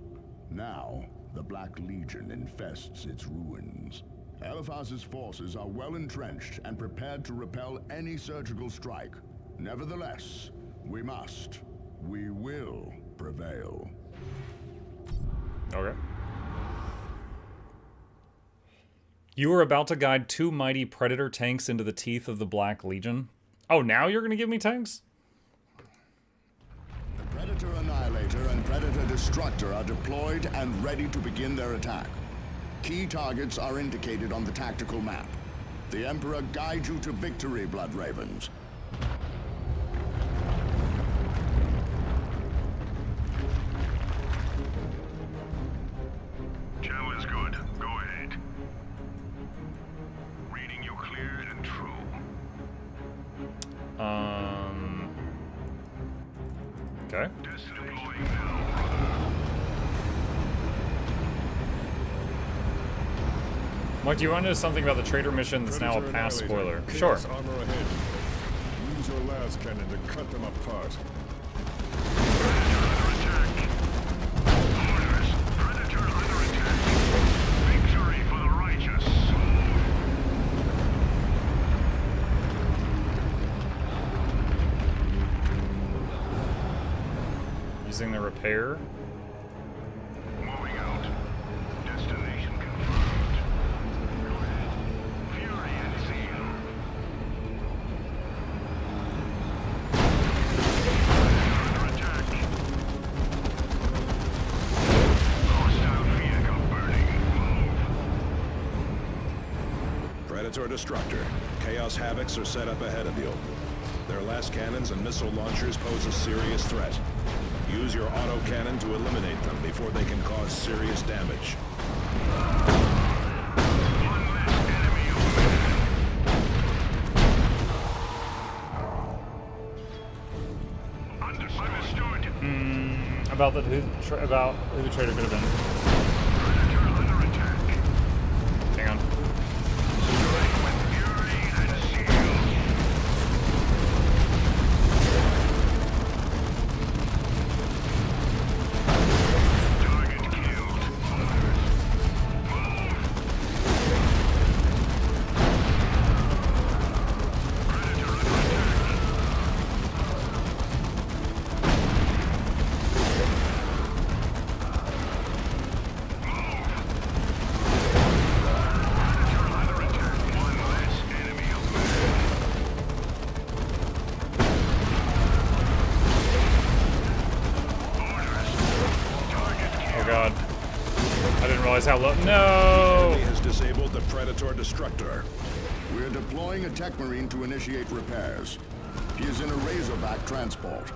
S7: Now, the Black Legion infests its ruins. Eliphas's forces are well entrenched and prepared to repel any surgical strike. Nevertheless, we will prevail.
S1: Okay. You were about to guide 2 mighty Predator tanks into the teeth of the Black Legion. Oh, now you're going to give me tanks?
S7: The Predator Annihilator and Predator Destructor are deployed and ready to begin their attack. Key targets are indicated on the tactical map. The Emperor guides you to victory, Blood Ravens.
S20: Channel is good. Go ahead. Reading you clear and true.
S1: Okay.
S20: Deploying now.
S1: Mike, do you want to know something about the traitor mission that's now a past spoiler? Sure.
S20: Armor ahead. Use your last cannon to cut them apart.
S1: Using the repair.
S20: Moving out. Destination confirmed. Go ahead. Fury and Zeal. Under attack. Hostile vehicle burning. Move.
S14: Predator Destructor. Chaos Havocs are set up ahead of you. Their last cannons and missile launchers pose a serious threat. Use your autocannon to eliminate them before they can cause serious damage.
S1: About who the traitor could have been. Hang on.
S20: Target killed.
S1: realize how low. No!
S14: The enemy has disabled the Predator Destructor.
S7: We're deploying a tech marine to initiate repairs. He is in a Razorback transport.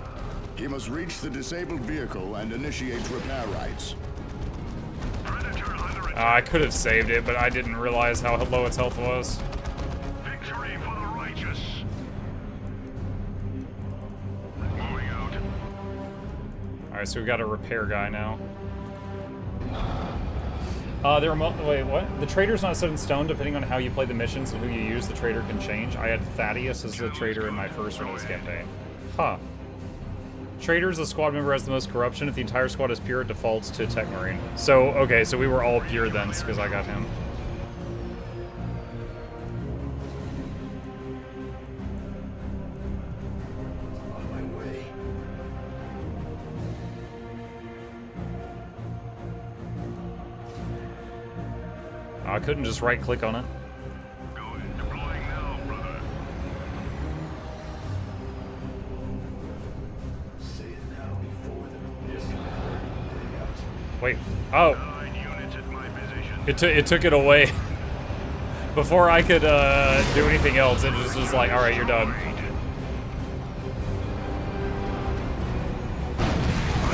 S7: He must reach the disabled vehicle and initiate repair rights.
S1: I could have saved it, but I didn't realize how low its health was.
S20: Victory for the righteous. Moving out.
S1: Alright, so we got a repair guy now. Wait, what? The trader's not set in stone. Depending on how you play the missions and who you use, the trader can change. I had Thaddeus as the trader in my first run of this campaign. Huh. Trader is a squad member has the most corruption. If the entire squad is pure, it defaults to Tech Marine. So, okay, so we were all pure then, because I got him.
S9: On my way.
S1: I couldn't just right-click on it.
S20: Deploying now, brother.
S9: Say it now before the discomfort day out.
S1: Wait. Oh. It took it away. Before I could do anything else, it just was like, alright, you're done.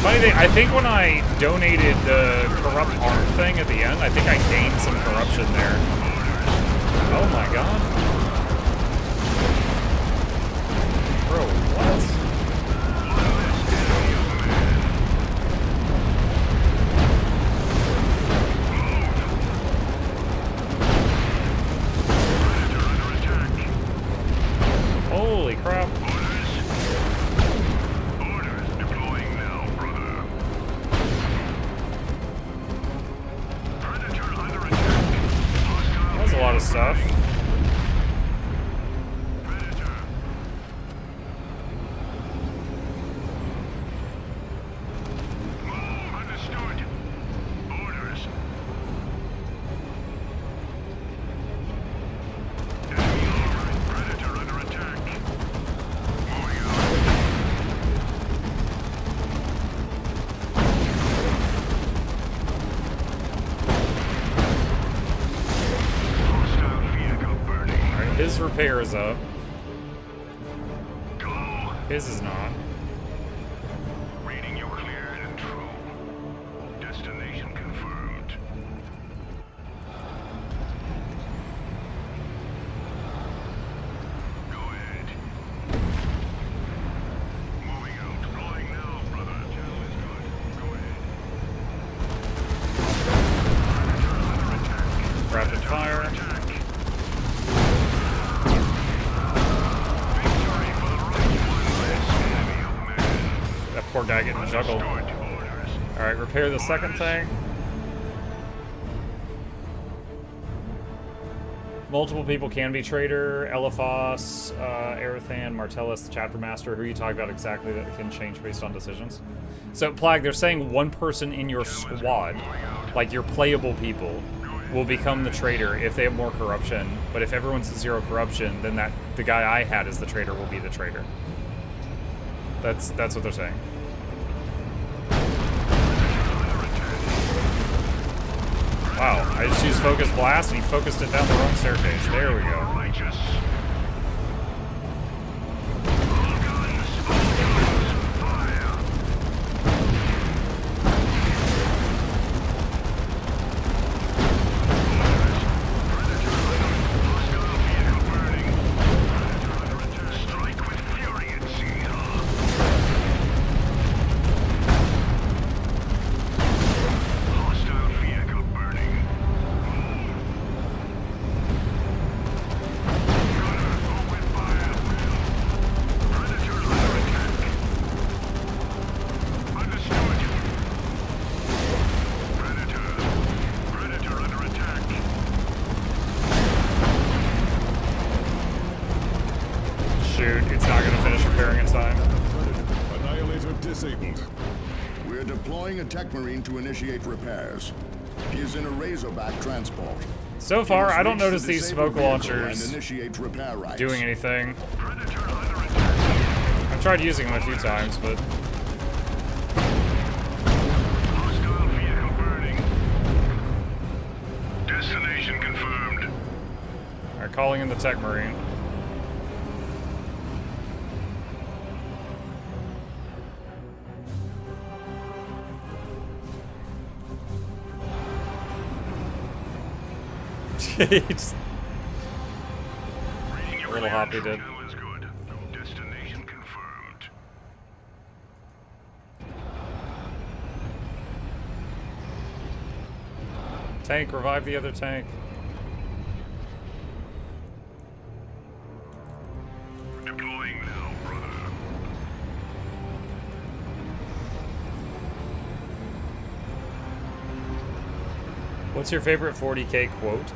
S1: Funny thing, I think when I donated the corrupt arm thing at the end, I think I gained some corruption there. Oh my god. Bro, what? Holy crap. That's a lot of stuff. His repair is up. His is not.
S20: Reading you clear and true. Destination confirmed. Go ahead. Moving out. Deploying now, brother. Channel is good. Go ahead.
S1: Rapid fire. That poor guy getting juggled. Alright, repair the second thing. Multiple people can be trader. Eliphas, Arathan, Martellus, the chapter master. Who are you talking about exactly that can change based on decisions? So, Plague, they're saying one person in your squad, like your playable people, will become the trader if they have more corruption. But if everyone's at 0 corruption, then the guy I had as the trader will be the trader. That's what they're saying. Wow, I just used Focus Blast and he focused it down the wrong staircase. There we go. It's not going to finish repairing in time.
S7: Annihilator disabled. We're deploying a tech marine to initiate repairs. He is in a Razorback transport.
S1: So far, I don't notice these smoke launchers
S7: right.
S1: doing anything. I've tried using them a few times, but... calling in the Tech Marine. Jeez. A little hoppy did.
S20: Destination confirmed.
S1: Tank, revive the other tank.
S20: Deploying now, brother.
S1: What's your favorite 40K quote?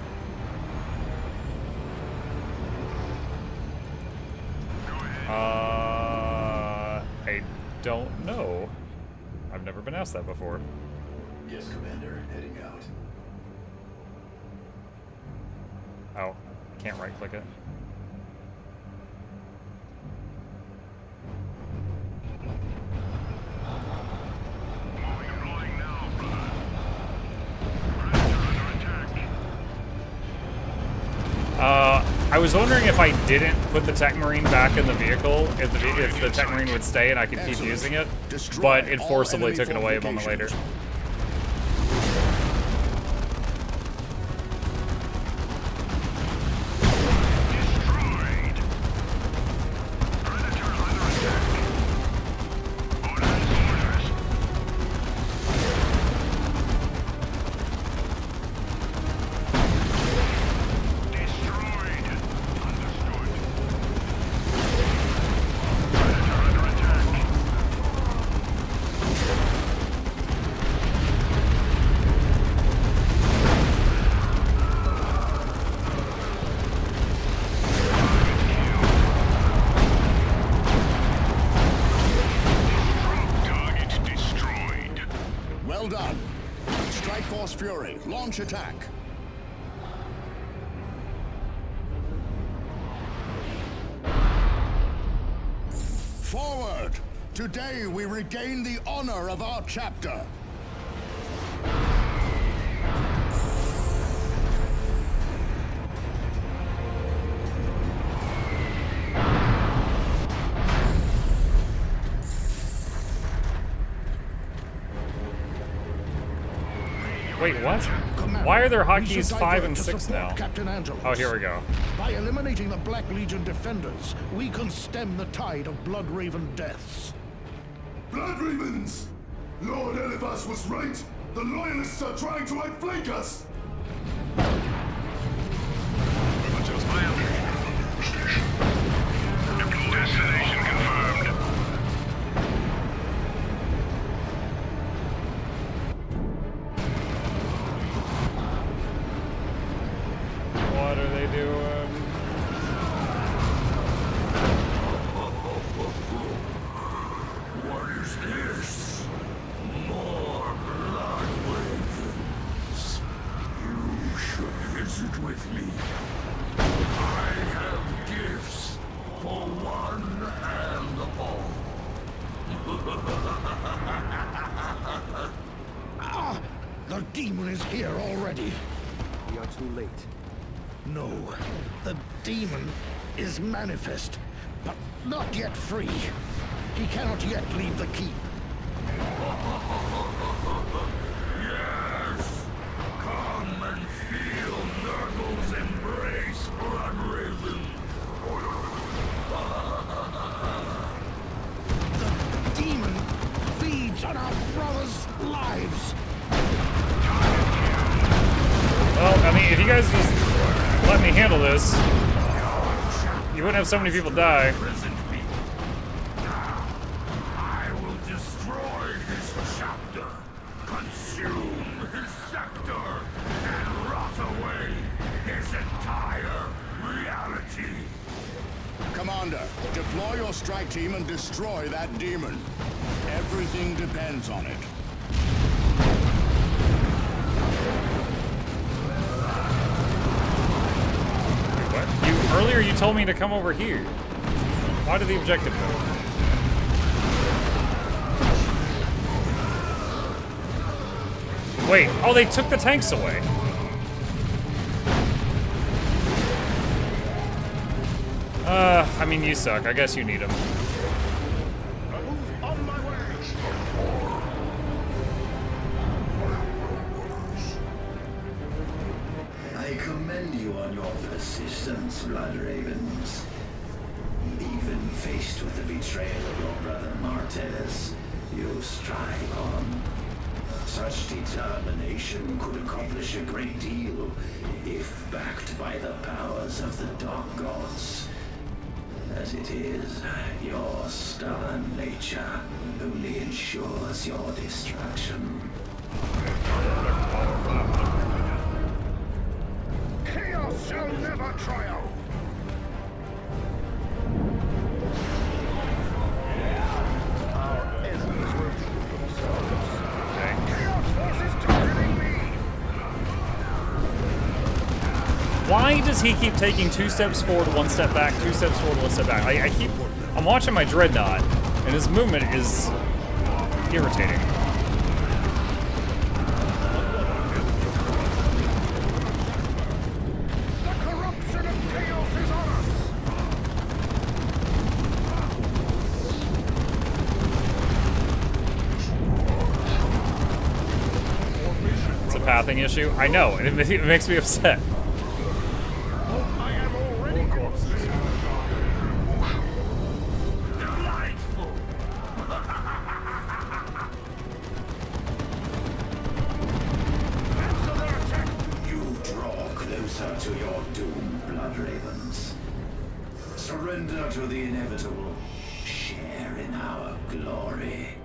S1: I don't know. I've never been asked that before.
S9: Yes, Commander. Heading out.
S1: Oh, can't right click it. I was wondering if I didn't put the Tech Marine back in the vehicle, if the Tech Marine would stay and I could keep using it, but it forcibly took it away a moment later.
S7: Well done. Strike Force Fury, launch attack. Forward! Today we regain the honor of our chapter.
S1: Wait, what?
S13: Commander,
S1: Why are there
S13: we
S1: hotkeys
S13: should
S1: 5
S13: divert
S1: and
S13: to
S1: 6
S13: support
S1: now?
S13: Captain Angelos.
S1: Oh, here we go.
S13: By eliminating the Black Legion defenders, we can stem the tide of Blood Raven deaths.
S6: Blood Ravens! Lord Elivas was right! The Loyalists are trying to outflank us!
S20: Destination confirmed.
S1: What are they doing?
S15: What is this? More blood ravens. You should visit with me. I have gifts for one and all.
S13: Ah! The demon is here already.
S10: We are too late.
S13: No, the demon is manifest, but not yet free. He cannot yet leave the keep.
S15: Yes! Come and feel Nurgle's embrace, Blood Raven.
S13: The demon feeds on our brothers' lives.
S1: Well, I mean, if you guys just let me handle this, you wouldn't have so many people die.
S15: I will destroy his chapter, consume his sector, and rot away his entire reality.
S7: Commander, deploy your strike team and destroy that demon. Everything depends on it.
S1: Earlier you told me to come over here. Why did the objective move? Wait, oh, they took the tanks away. I mean, you suck. I guess you need him.
S9: I commend you on your persistence, Blood Ravens. Even faced with the betrayal of your brother Martez, you strive on. Such determination could accomplish a great deal if backed by the powers of the Dark Gods. As it is, your stubborn nature only ensures your destruction.
S6: Chaos shall never triumph! Our enemies will prove themselves. Chaos forces targeting me!
S1: Why does he keep taking 2 steps forward, 1 step back, 2 steps forward, 1 step back? I'm watching my Dreadnought, and his movement is irritating.
S6: The corruption of chaos is on us!
S1: It's a pathing issue. I know, and it makes me upset.
S6: I am already corpses.
S9: You draw closer to your doom, Blood Ravens. Surrender to the inevitable. Share in our glory.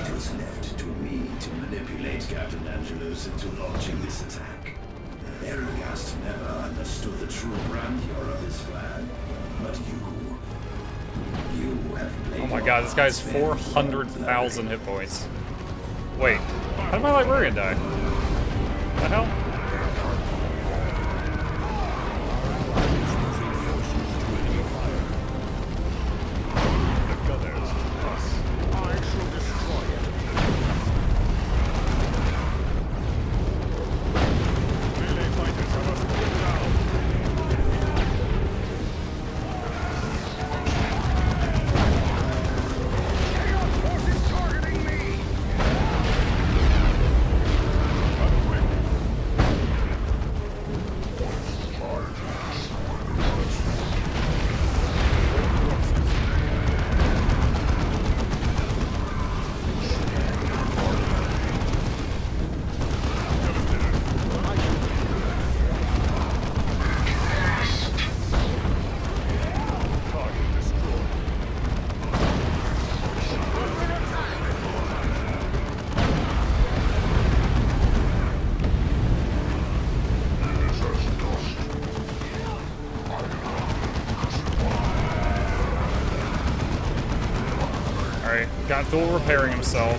S9: It was left to me to manipulate Captain Angelos into launching this attack. Ergast never understood the true grandeur of his plan, but you have played.
S1: Oh my god, this guy's 400,000 hit points. Wait, how did my librarian die? What the hell? Got Thule repairing himself.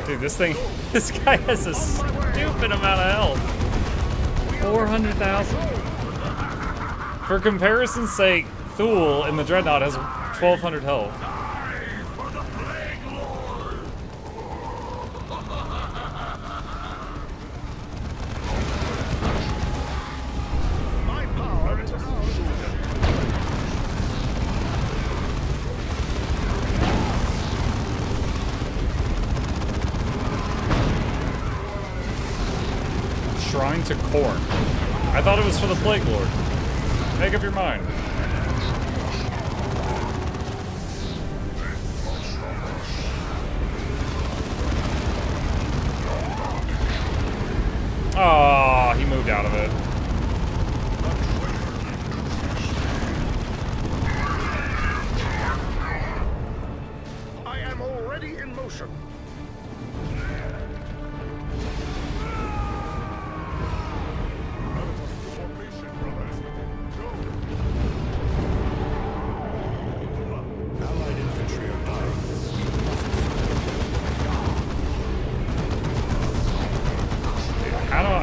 S1: Dude, this guy has a stupid amount of health. 400,000. For comparison's sake, Thule in the Dreadnought has 1,200 health. Shrine to Corn. I thought it was for the Plague Lord. Make up your mind. Oh, he moved out of it.
S6: I am already in motion.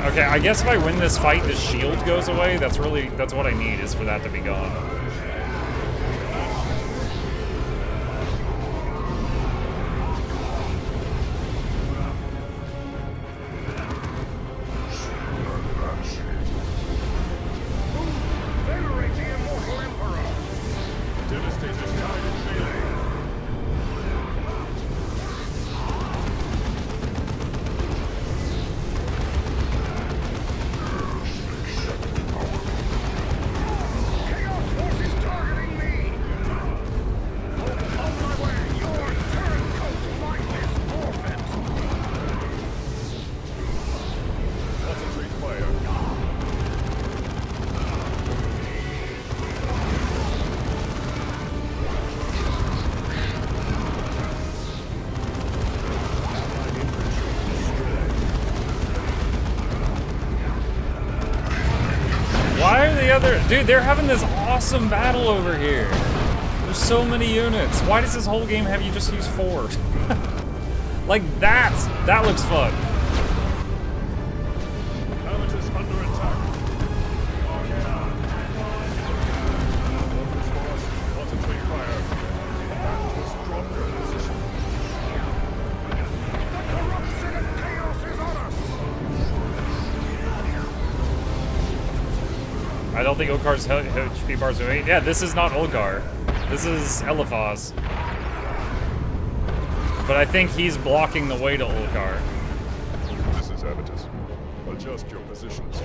S1: Okay, I guess if I win this fight, the shield goes away. That's what I need, is for that to be gone. Why are the other... Dude, they're having this awesome battle over here. There's so many units. Why does this whole game have you just use 4? Like, that looks fun.
S20: Habitus under attack. Concentrate fire. Habitus drop their position. The corruption and chaos is on us.
S1: I don't think Okar's HP bars are 8. Yeah, this is not Olgar. This is Eliphaz. But I think he's blocking the way to Olgar.
S20: This is Habitus. Adjust your positions.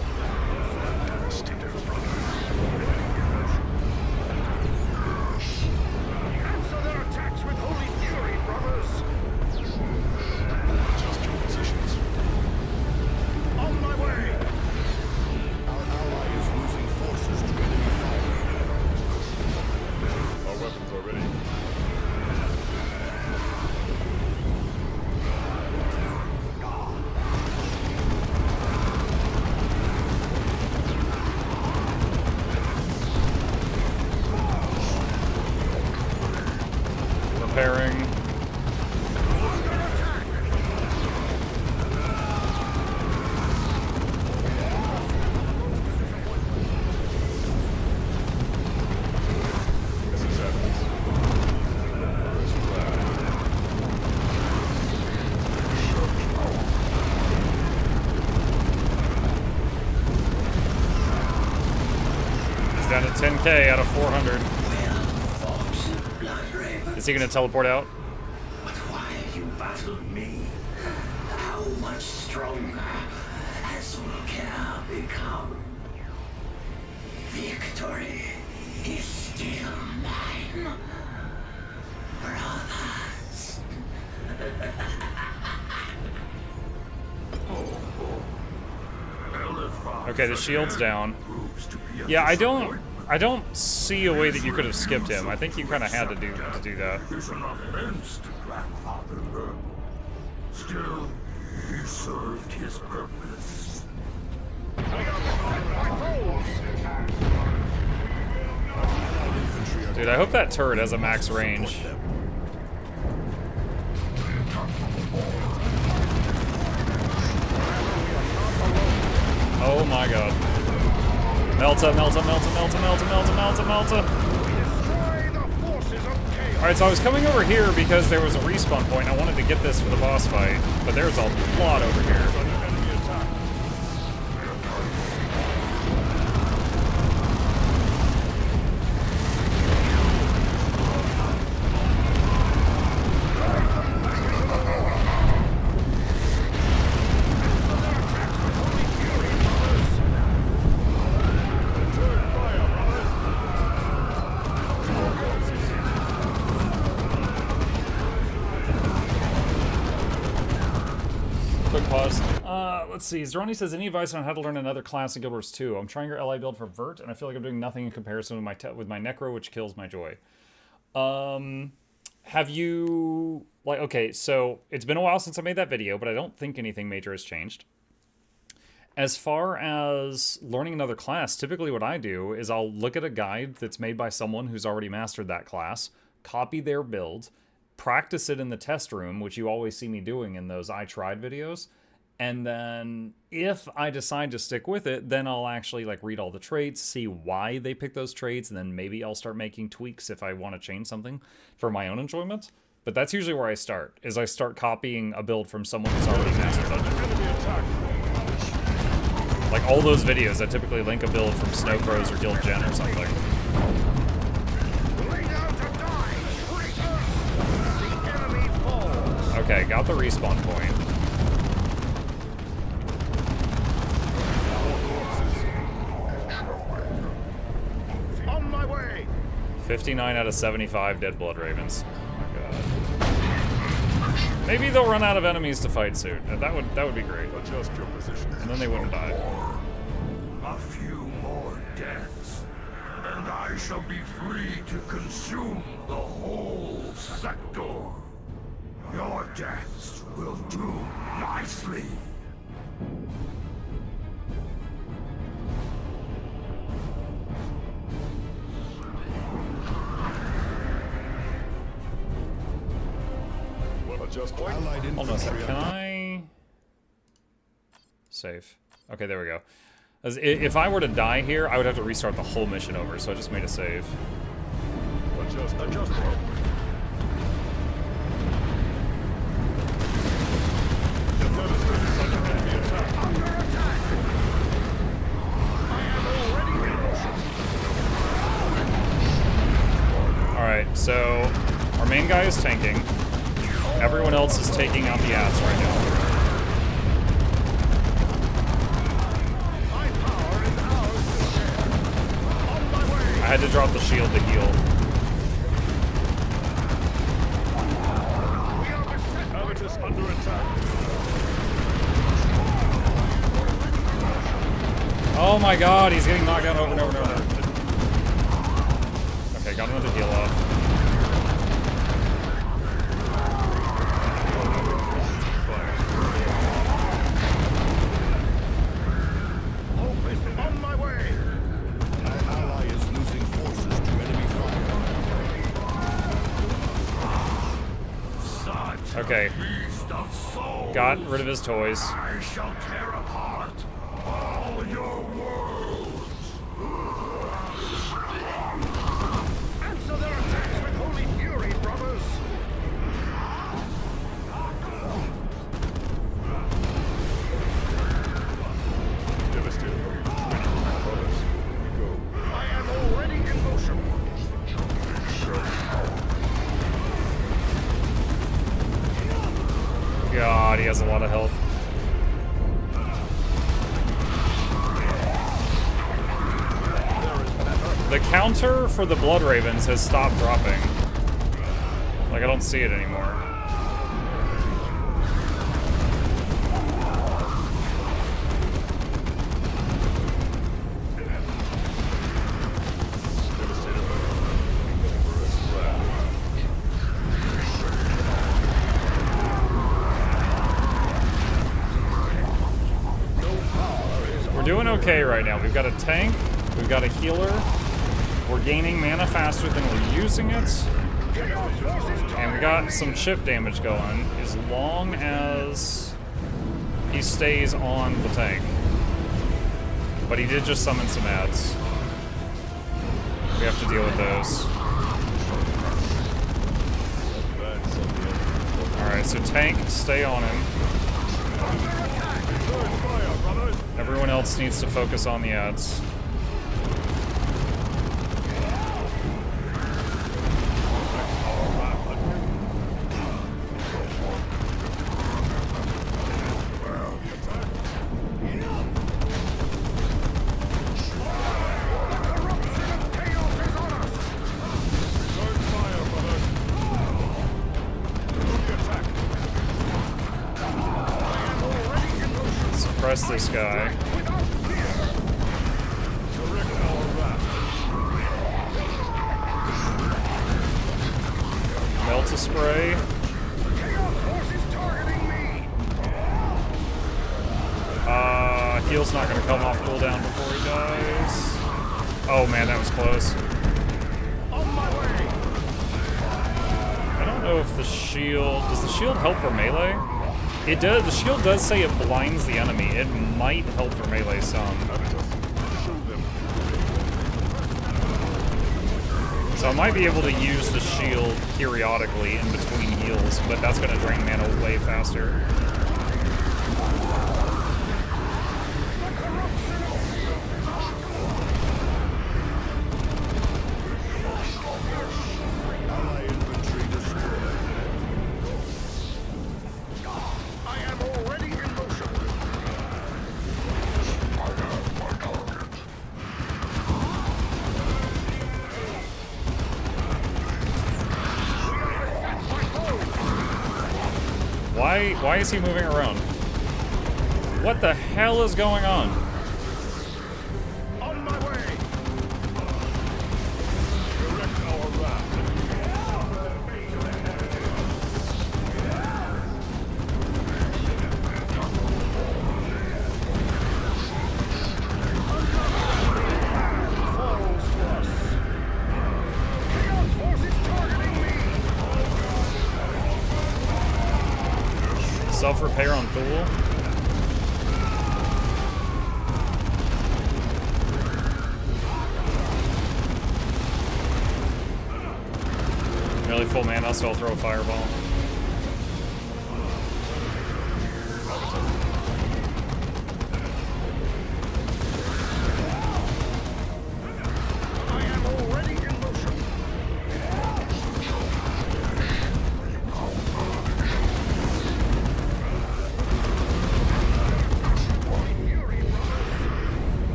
S20: Answer their attacks with holy fury, brothers! Adjust your positions. On my way!
S7: Our ally is losing forces to enemy fire.
S20: Our weapons are ready.
S1: Repairing. He's down to 10k out of 400. Is he gonna teleport out?
S9: But why have you battled me? How much stronger has Vulcan become? Victory is still mine, brothers.
S1: Okay, the shield's down. Yeah, I don't see a way that you could have skipped him. I think you kind of had to do that.
S20: It's an offense to grandfather. Still, he served his purpose.
S1: Dude, I hope that turret has a max range. Oh my god. Melta, Melta, Melta, Melta, Melta, Melta, Melta, Melta. Alright, so I was coming over here because there was a respawn point. I wanted to get this for the boss fight, but there's a lot over here. Quick pause. Let's see. Zeroni says, any advice on how to learn another class in Guild Wars 2? I'm trying your LI build for Vert, and I feel like I'm doing nothing in comparison with my Necro, which kills my joy. Have you... Like, okay, so it's been a while since I made that video, but I don't think anything major has changed. As far as learning another class, typically what I do is I'll look at a guide that's made by someone who's already mastered that class, copy their build, practice it in the test room, which you always see me doing in those I tried videos, and then if I decide to stick with it, then I'll actually like read all the traits, see why they pick those traits, and then maybe I'll start making tweaks if I want to change something for my own enjoyment. But that's usually where I start, is I start copying a build from someone who's already mastered it. Like all those videos, I typically link a build from Snow Crows or Guild Gen or something. Okay, got the respawn point.
S20: On my way.
S1: 59 out of 75 dead Blood Ravens. Oh my god. Maybe they'll run out of enemies to fight soon. That would be great.
S20: Adjust your position.
S1: And then they wouldn't die.
S20: A few more deaths, and I shall be free to consume the whole sector. Your deaths will do nicely.
S1: Hold on a second. Can I save? Okay, there we go. If I were to die here, I would have to restart the whole mission over, so I just made a save.
S20: Adjust.
S1: Alright, so our main guy is tanking. Everyone else is taking out the ads right now. I had to drop the shield to heal.
S20: Habitus under attack.
S1: Oh my god, he's getting knocked out over and over and over. Okay, got another heal off.
S20: On my way.
S7: Our ally is losing forces to enemy fire.
S1: Okay. Got rid of his toys.
S20: I shall tear apart all your worlds. Answer their attacks with holy fury, brothers. Devastator. Brothers, go. I am already in motion.
S1: God, he has a lot of health. The counter for the Blood Ravens has stopped dropping. Like, I don't see it anymore. We're doing okay right now. We've got a tank, we've got a healer, we're gaining mana faster than we're using it, and we got some chip damage going, as long as he stays on the tank. But he did just summon some ads. We have to deal with those. Alright, so tank, stay on him. Everyone else needs to focus on the ads. Suppress this guy. Melt a spray. Heal's not gonna come off cooldown before he dies. Oh man, that was close. I don't know if the shield... Does the shield help for melee? It does. The shield does say it blinds the enemy. It might help for melee some. So I might be able to use the shield periodically in between heals, but that's going to drain mana way faster. Why is he moving around? What the hell is going on?
S20: On my way. Direct our wrath. Chaos forces targeting me.
S1: Self-repair on Thule. Nearly full mana, so I'll throw a fireball.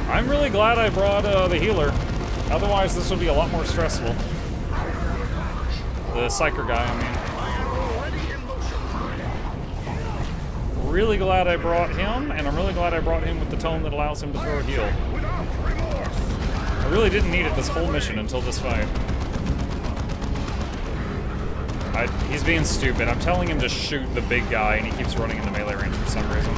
S1: I'm really glad I brought the healer. Otherwise, this would be a lot more stressful. The Psyker guy, I mean. Really glad I brought him, and I'm really glad I brought him with the tome that allows him to throw a heal. I really didn't need it this whole mission until this fight. He's being stupid. I'm telling him to shoot the big guy, and he keeps running into melee range for some reason.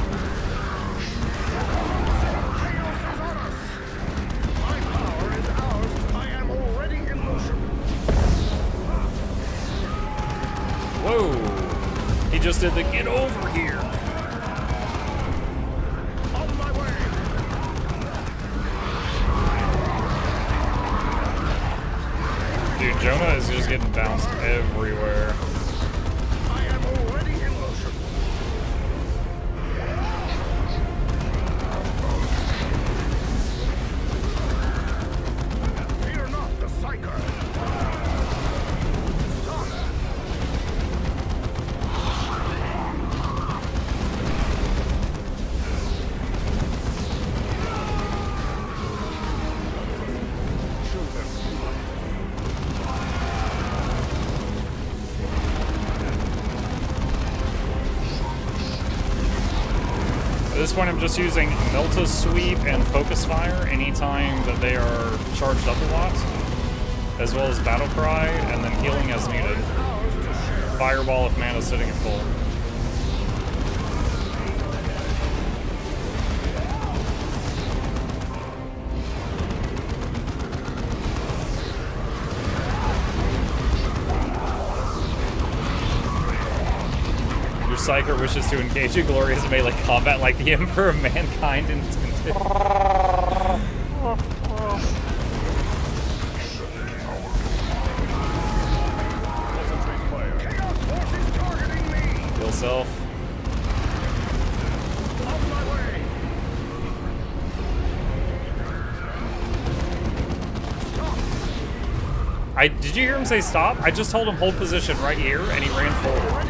S1: Whoa! He just did the get over here. On my way. Dude, Jonah is just getting bounced everywhere. I am already in motion. Fear not the Psyker. At this point, I'm just using Melta Sweep and Focus Fire anytime that they are charged up a lot, as well as Battle Cry, and then healing as needed. Fireball if mana's sitting at full. Psyker wishes to engage in glorious melee combat like the Emperor of Mankind intended. Kill self. Did you hear him say stop? I just told him hold position right here and he ran forward.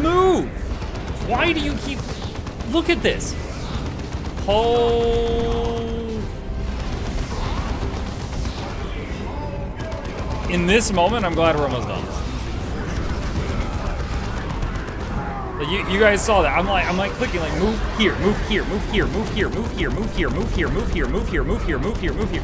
S1: Move! Why do you keep... Look at this. Oh. In this moment, I'm glad we're almost done. You guys saw that. I'm like clicking, like move here, move here, move here, move here, move here, move here, move here, move here, move here, move here, move here, move here.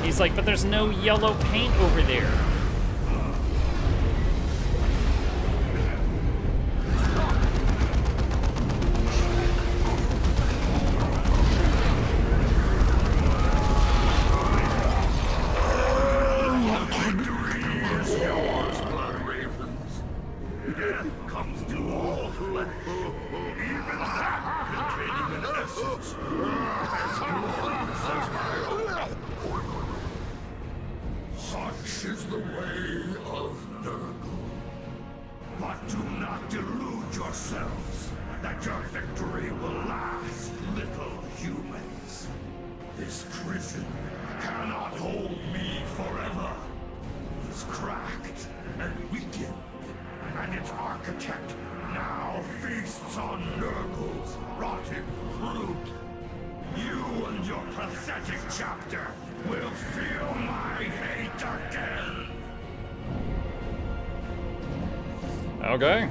S1: He's like, but there's no yellow paint over there.
S6: Such is the way of Nurgle. But do not delude yourselves that your victory will last, little humans. This prison cannot hold me forever. It's cracked and weakened, and its architect now feasts on Nurgle's rotting fruit. You and your pathetic chapter will feel my hate again.
S1: Okay.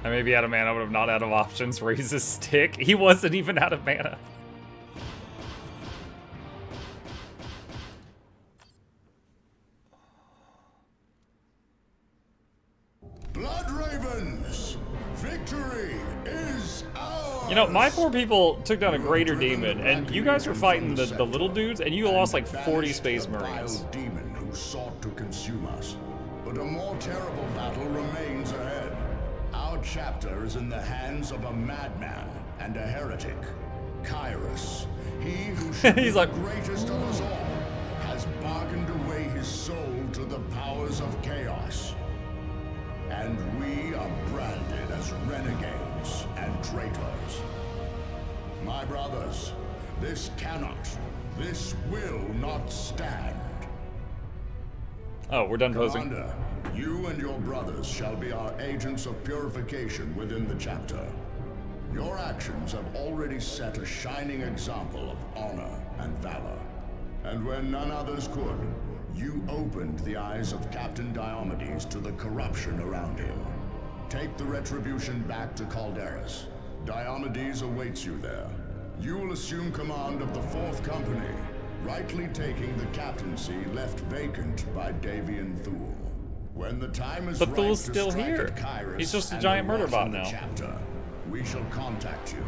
S1: I may be out of mana, but I'm not out of options. Raise his stick. He wasn't even out of mana.
S7: Blood Ravens, victory is ours.
S1: You know, my 4 people took down a greater demon, and you guys were fighting the little dudes, and you lost like 40 Space Marines.
S7: Demon who sought to consume us, but a more terrible battle remains ahead. Our chapter is in the hands of a madman and a heretic, Kyrus. He who should be the greatest of us all has bargained away his soul to the powers of chaos. And we are branded as renegades and traitors. My brothers, this will not stand.
S1: Oh, we're done posing.
S7: Commander, you and your brothers shall be our agents of purification within the chapter. Your actions have already set a shining example of honor and valor. And when none others could, you opened the eyes of Captain Diomedes to the corruption around him. Take the retribution back to Calderis. Diomedes awaits you there. You will assume command of the 4th Company, rightly taking the captaincy left vacant by Davian Thule. When the time is
S1: but
S7: right
S1: Thule's
S7: to
S1: still
S7: strike
S1: here.
S7: at Kyrus
S1: He's just a
S7: and
S1: giant
S7: the
S1: murder
S7: rush
S1: bot
S7: in the
S1: now.
S7: Chapter, we shall contact you.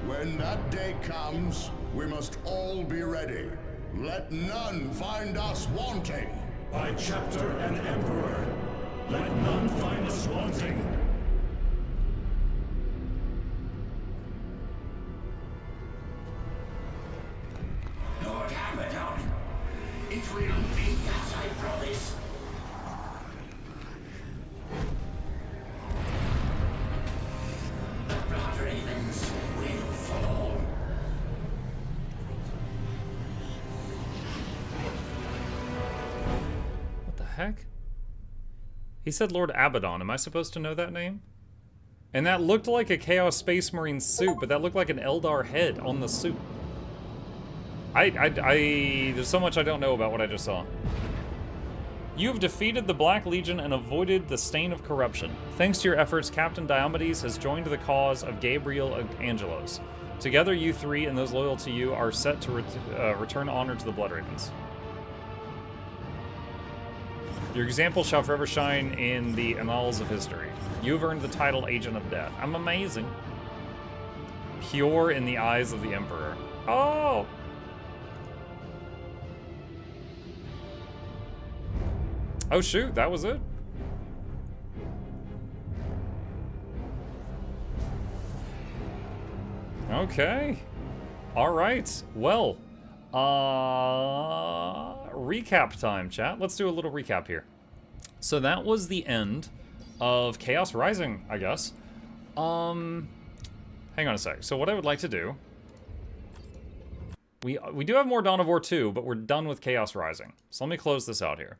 S7: When that day comes, we must all be ready. Let none find us wanting.
S6: By chapter and emperor, let none find us wanting.
S9: Lord Abaddon, it will be as I promised. The Blood Ravens will fall.
S1: What the heck? He said Lord Abaddon. Am I supposed to know that name? And that looked like a Chaos Space Marine suit, but that looked like an Eldar head on the suit. There's so much I don't know about what I just saw. You have defeated the Black Legion and avoided the stain of corruption. Thanks to your efforts, Captain Diomedes has joined the cause of Gabriel Angelos. Together, you 3 and those loyal to you are set to return honor to the Blood Ravens. Your example shall forever shine in the annals of history. You've earned the title Agent of Death. I'm amazing. Pure in the eyes of the Emperor. Oh! Oh shoot, that was it? Okay. Alright, well. Recap time, chat. Let's do a little recap here. So that was the end of Chaos Rising, I guess. Hang on a sec. So what I would like to do... We do have more Dawn of War 2, but we're done with Chaos Rising. So let me close this out here.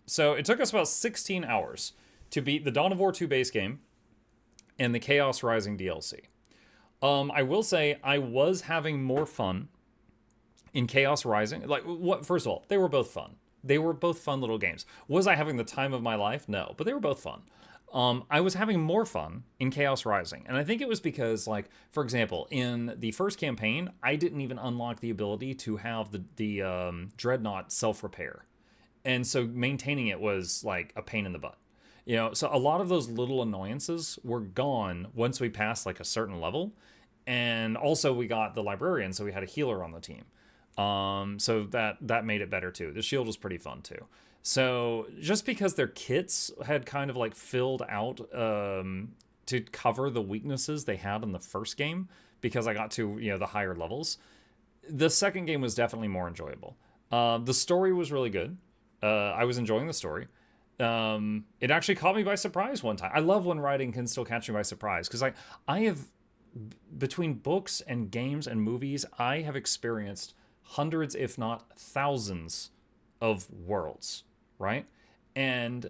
S1: So it took us about 16 hours to beat the Dawn of War 2 base game and the Chaos Rising DLC. I will say I was having more fun in Chaos Rising. Like, what? First of all, they were both fun. They were both fun little games. Was I having the time of my life? No, but they were both fun. I was having more fun in Chaos Rising, and I think it was because, like, for example, in the first campaign, I didn't even unlock the ability to have the Dreadnought self-repair. And so maintaining it was like a pain in the butt. You know, so a lot of those little annoyances were gone once we passed like a certain level. And also we got the librarian, so we had a healer on the team. So that made it better too. The shield was pretty fun too. So just because their kits had kind of like filled out to cover the weaknesses they had in the first game, because I got to, you know, the higher levels, the second game was definitely more enjoyable. The story was really good. I was enjoying the story. It actually caught me by surprise one time. I love when writing can still catch me by surprise, because I have, between books and games and movies, I have experienced hundreds, if not thousands, of worlds, right? And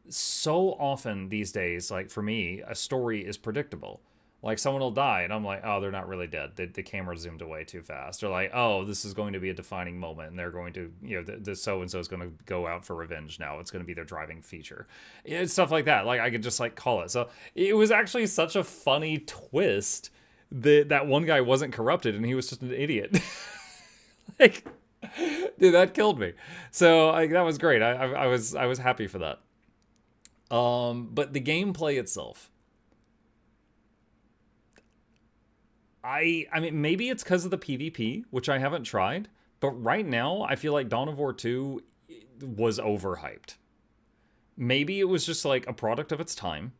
S1: so often these days, like for me, a story is predictable. Like someone will die and I'm like, oh, they're not really dead. The camera zoomed away too fast. Or like, oh, this is going to be a defining moment and they're going to, you know, the so-and-so is going to go out for revenge now. It's going to be their driving feature. It's stuff like that. Like I could just like call it. So it was actually such a funny twist that that one guy wasn't corrupted and he was just an idiot. Like, dude, that killed me. So like, that was great. I was happy for that. But the gameplay itself, I mean, maybe it's because of the PvP, which I haven't tried, but right now I feel like Dawn of War 2 was overhyped. Maybe it was just like a product of its time.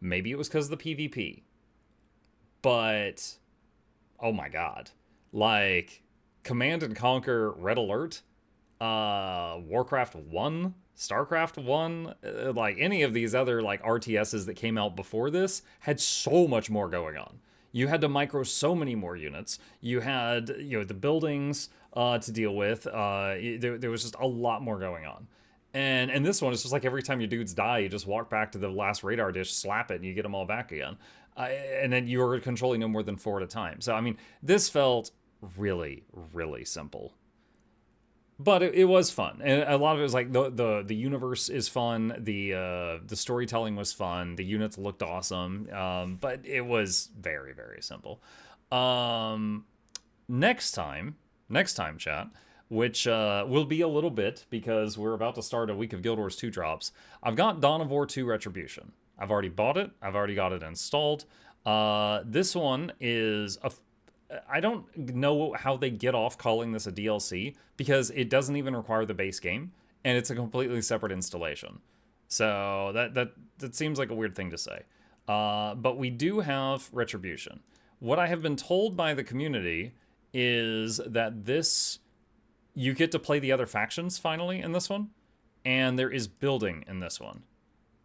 S1: Maybe it was because of the PvP. But, oh my god. Like, Command & Conquer Red Alert, Warcraft 1, StarCraft 1, like any of these other like RTSs that came out before this had so much more going on. You had to micro so many more units. You had, you know, the buildings to deal with. There was just a lot more going on. And this one is just like every time your dudes die, you just walk back to the last radar dish, slap it, and you get them all back again. And then you're controlling no more than 4 at a time. So, I mean, this felt really, really simple. But it was fun, and a lot of it was like the universe is fun, the storytelling was fun, the units looked awesome, but it was very, very simple. Next time, chat, which will be a little bit because we're about to start a week of Guild Wars 2 drops. I've got Dawn of War 2 Retribution. I've already bought it. I've already got it installed. This one is I don't know how they get off calling this a DLC because it doesn't even require the base game and it's a completely separate installation. So that seems like a weird thing to say. But we do have Retribution. What I have been told by the community is that you get to play the other factions finally in this one, and there is building in this one.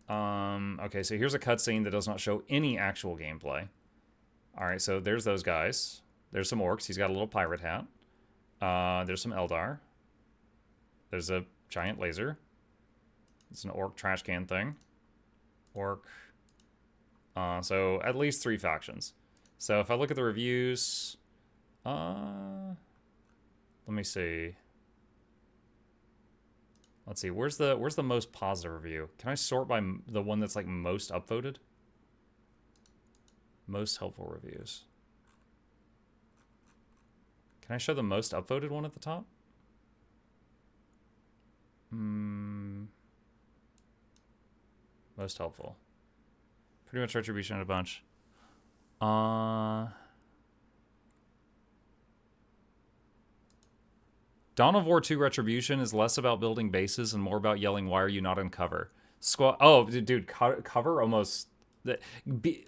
S1: Okay, so here's a cutscene that does not show any actual gameplay. All right, so there's those guys. There's some orcs. He's got a little pirate hat. There's some Eldar. There's a giant laser. It's an orc trash can thing. Orc. So at least 3 factions. So if I look at the reviews, let me see. Let's see. Where's the most positive review? Can I sort by the one that's like most upvoted? Most helpful reviews. Can I show the most upvoted one at the top? Most helpful. Pretty much Retribution in a bunch. Dawn of War 2 Retribution is less about building bases and more about yelling, "Why are you not in cover?" Oh, dude, cover almost...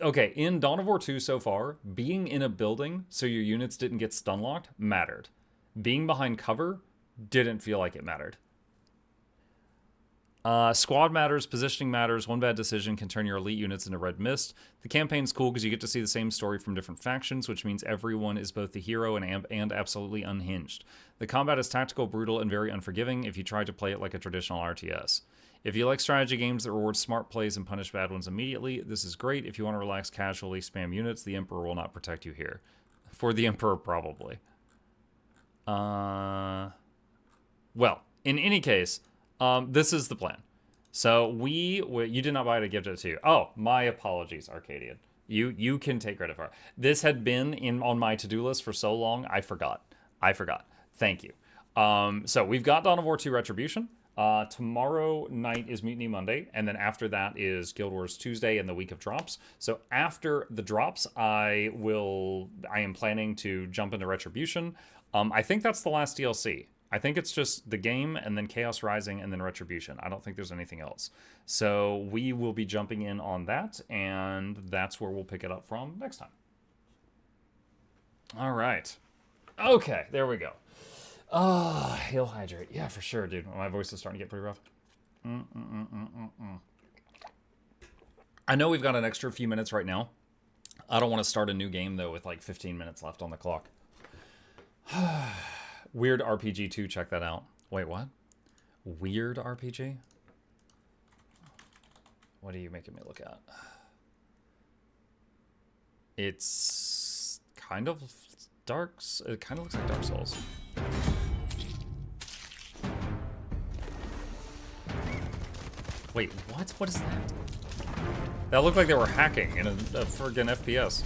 S1: Okay, in Dawn of War 2 so far, being in a building so your units didn't get stun locked mattered. Being behind cover didn't feel like it mattered. Squad matters, positioning matters. One bad decision can turn your elite units into red mist. The campaign's cool because you get to see the same story from different factions, which means everyone is both the hero and absolutely unhinged. The combat is tactical, brutal, and very unforgiving if you try to play it like a traditional RTS. If you like strategy games that reward smart plays and punish bad ones immediately, this is great. If you want to relax casually, spam units, the Emperor will not protect you here. For the Emperor, probably. Well, in any case, this is the plan. So you did not buy it, I gifted it to you. Oh, my apologies, Arcadian. You can take credit for it. This had been on my to-do list for so long, I forgot. Thank you. So we've got Dawn of War 2 Retribution. Tomorrow night is Mutiny Monday, and then after that is Guild Wars Tuesday and the week of drops. So after the drops, I am planning to jump into Retribution. I think that's the last DLC. I think it's just the game and then Chaos Rising and then Retribution. I don't think there's anything else. So we will be jumping in on that, and that's where we'll pick it up from next time. All right. Okay, there we go. He'll hydrate. Yeah, for sure, dude. My voice is starting to get pretty rough. I know we've got an extra few minutes right now. I don't want to start a new game, though, with like 15 minutes left on the clock. Weird RPG 2, check that out. Wait, what? Weird RPG? What are you making me look at? It's kind of dark. It kind of looks like Dark Souls. Wait, what? What is that? That looked like they were hacking in a friggin' FPS.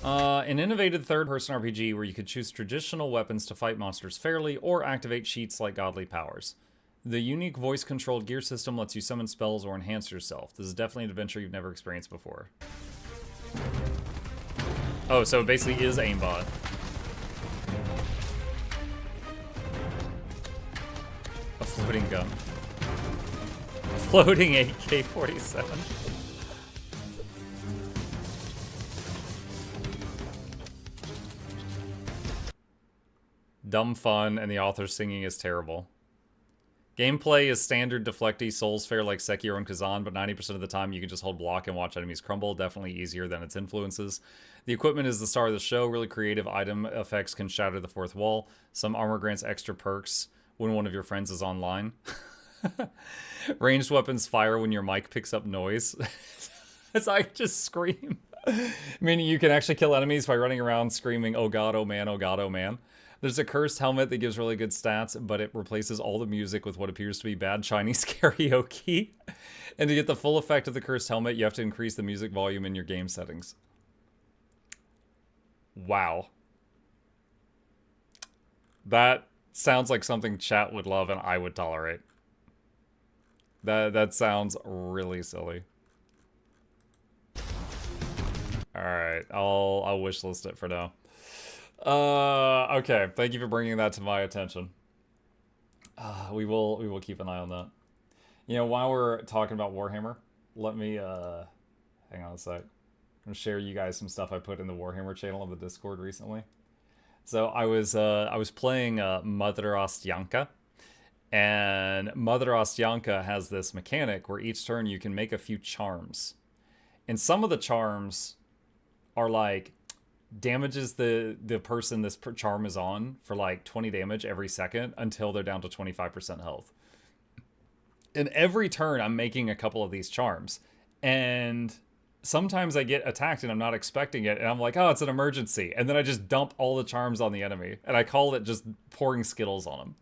S1: An innovative third-person RPG where you could choose traditional weapons to fight monsters fairly or activate cheats like godly powers. The unique voice-controlled gear system lets you summon spells or enhance yourself. This is definitely an adventure you've never experienced before. Oh, so it basically is aimbot. A floating gun. Floating AK-47. Dumb fun, and the author's singing is terrible. Gameplay is standard deflecty Souls fare like Sekiro and Kazan, but 90% of the time you can just hold block and watch enemies crumble. Definitely easier than its influences. The equipment is the star of the show. Really creative item effects can shatter the fourth wall. Some armor grants extra perks when one of your friends is online. Ranged weapons fire when your mic picks up noise. As I just scream. Meaning you can actually kill enemies by running around screaming, "Oh god, oh man, oh god, oh man." There's a cursed helmet that gives really good stats, but it replaces all the music with what appears to be bad Chinese karaoke. And to get the full effect of the cursed helmet, you have to increase the music volume in your game settings. Wow. That sounds like something chat would love and I would tolerate. That sounds really silly. Alright, I'll wishlist it for now. Okay, thank you for bringing that to my attention. We will keep an eye on that. You know, while we're talking about Warhammer, let me hang on a sec. I'm gonna share you guys some stuff I put in the Warhammer channel on the Discord recently. So I was playing Mother Ostyanka, and Mother Ostyanka has this mechanic where each turn you can make a few charms, and some of the charms are like damages the person this charm is on for like 20 damage every second until they're down to 25% health. And every turn I'm making a couple of these charms, and sometimes I get attacked and I'm not expecting it, and I'm like, oh, it's an emergency, and then I just dump all the charms on the enemy, and I call it just pouring Skittles on them.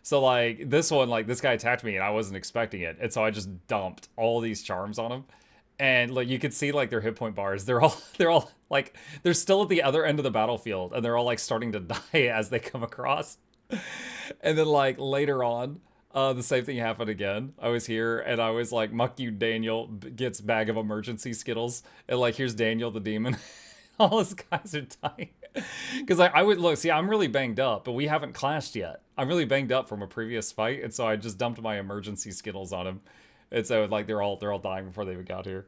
S1: So like this one, like this guy attacked me and I wasn't expecting it, and so I just dumped all these charms on him. And like you can see like their hit point bars, they're all like they're still at the other end of the battlefield, and they're all like starting to die as they come across. And then like later on, the same thing happened again. I was here and I was like, "Muck you, Daniel," gets bag of emergency Skittles, and like here's Daniel the demon. All his guys are dying. Because I would look, see, I'm really banged up, but we haven't clashed yet. I'm really banged up from a previous fight, and so I just dumped my emergency Skittles on him. And so like they're all dying before they even got here.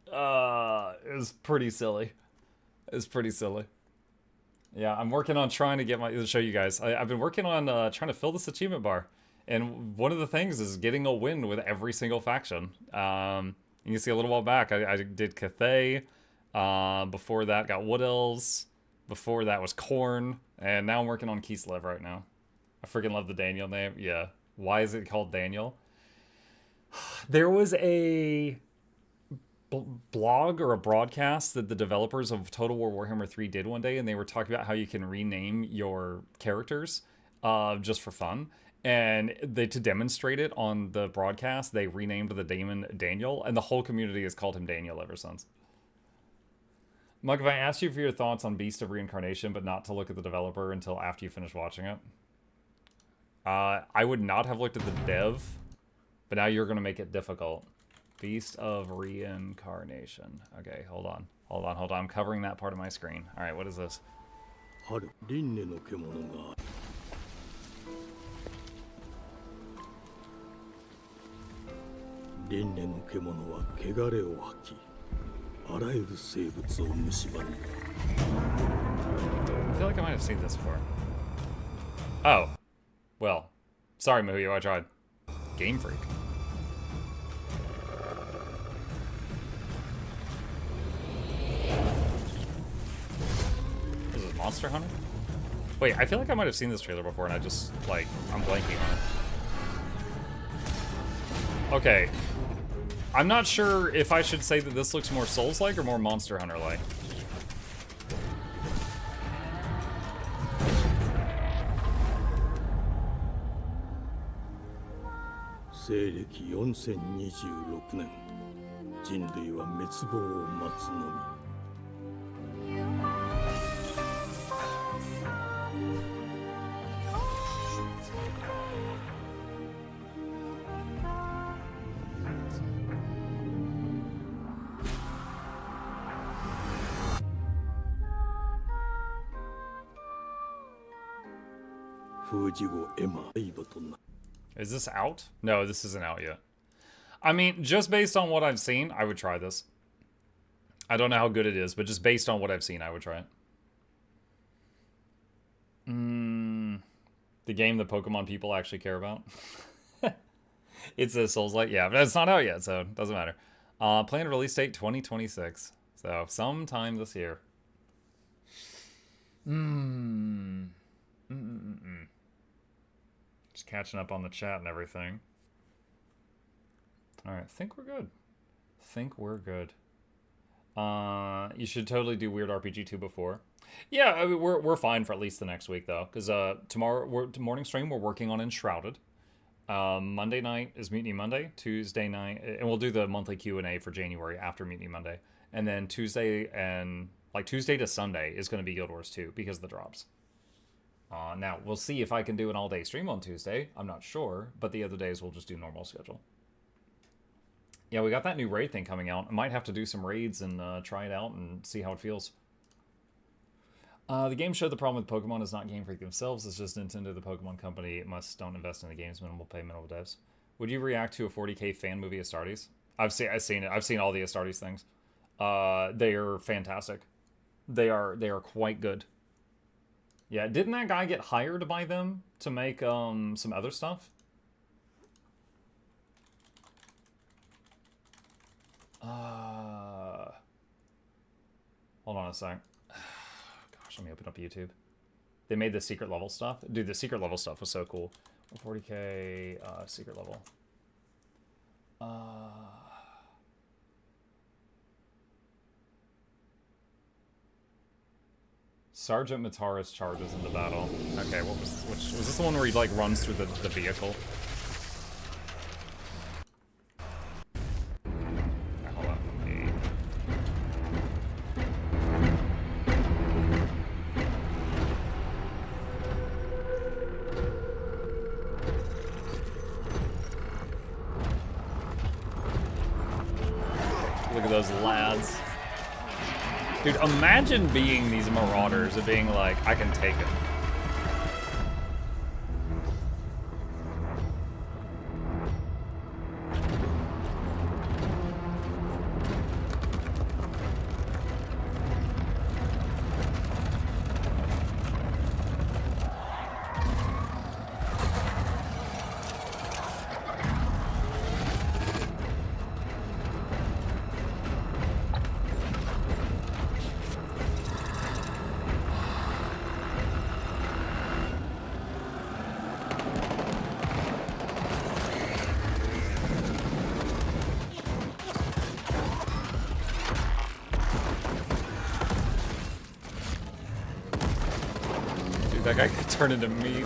S1: It was pretty silly. It's pretty silly. Yeah, I'm working on trying to get to show you guys. I've been working on trying to fill this achievement bar. And one of the things is getting a win with every single faction. You can see a little while back, I did Cathay. Before that got Wood Elves. Before that was Korn. And now I'm working on Kislev right now. I freaking love the Daniel name. Yeah. Why is it called Daniel? There was a blog or a broadcast that the developers of Total War Warhammer 3 did one day, and they were talking about how you can rename your characters just for fun. And to demonstrate it on the broadcast, they renamed the daemon Daniel, and the whole community has called him Daniel ever since. Mug, if I asked you for your thoughts on Beast of Reincarnation, but not to look at the developer until after you finish watching it, I would not have looked at the dev, but now you're going to make it difficult. Beast of Reincarnation. Okay, hold on. I'm covering that part of my screen. All right, what is this? I feel like I might have seen this before. Oh. Well. Sorry, Muyo, I tried. Game Freak. Is it Monster Hunter? Wait, I feel like I might have seen this trailer before and I just, like, I'm blanking on it. Okay. I'm not sure if I should say that this looks more Souls-like or more Monster Hunter-like. Is this out? No, this isn't out yet. I mean, just based on what I've seen, I would try this. I don't know how good it is, but just based on what I've seen, I would try it. The game the Pokemon people actually care about. It's a Souls-like, yeah, but it's not out yet, so it doesn't matter. Planned release date 2026, so sometime this year. Just catching up on the chat and everything. All right, think we're good. Think we're good. You should totally do Weird RPG 2 before. Yeah, I mean, we're fine for at least the next week though, because tomorrow morning stream we're working on Enshrouded. Monday night is Mutiny Monday. Tuesday night, and we'll do the monthly Q&A for January after Mutiny Monday, and then Tuesday to Sunday is going to be Guild Wars 2 because of the drops. Now, we'll see if I can do an all-day stream on Tuesday. I'm not sure, but the other days we'll just do normal schedule. Yeah, we got that new raid thing coming out. I might have to do some raids and try it out and see how it feels. The game showed the problem with Pokemon is not Game Freak themselves. It's just Nintendo, the Pokemon company, don't invest in the game's minimal payment of devs. Would you react to a 40k fan movie Astartes? I've seen it. I've seen all the Astartes things. They are fantastic. They are quite good. Yeah, didn't that guy get hired by them to make some other stuff? Hold on a sec. Gosh, let me open up YouTube. They made the secret level stuff. Dude, the secret level stuff was so cool. 40k secret level. Sergeant Mataris charges into battle. Okay, which was this the one where he like runs through the vehicle? Hold on. Look at those lads. Dude, imagine being these marauders and being like, I can take it. That guy could turn into meat.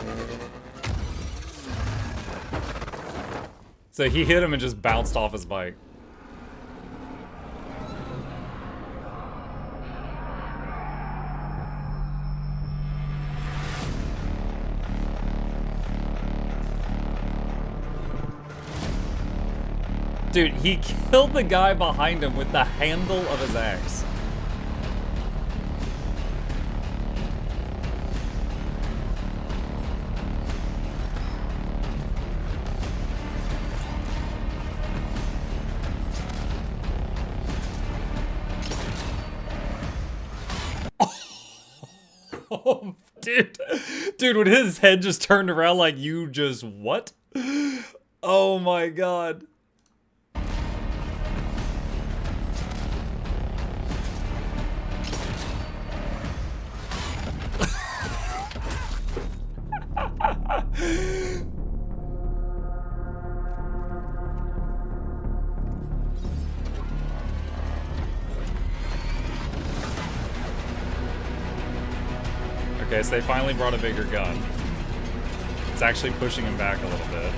S1: So he hit him and just bounced off his bike. Dude, he killed the guy behind him with the handle of his axe. Oh, dude, when his head just turned around like you just what? Oh my god. Okay, so they finally brought a bigger gun. It's actually pushing him back a little bit.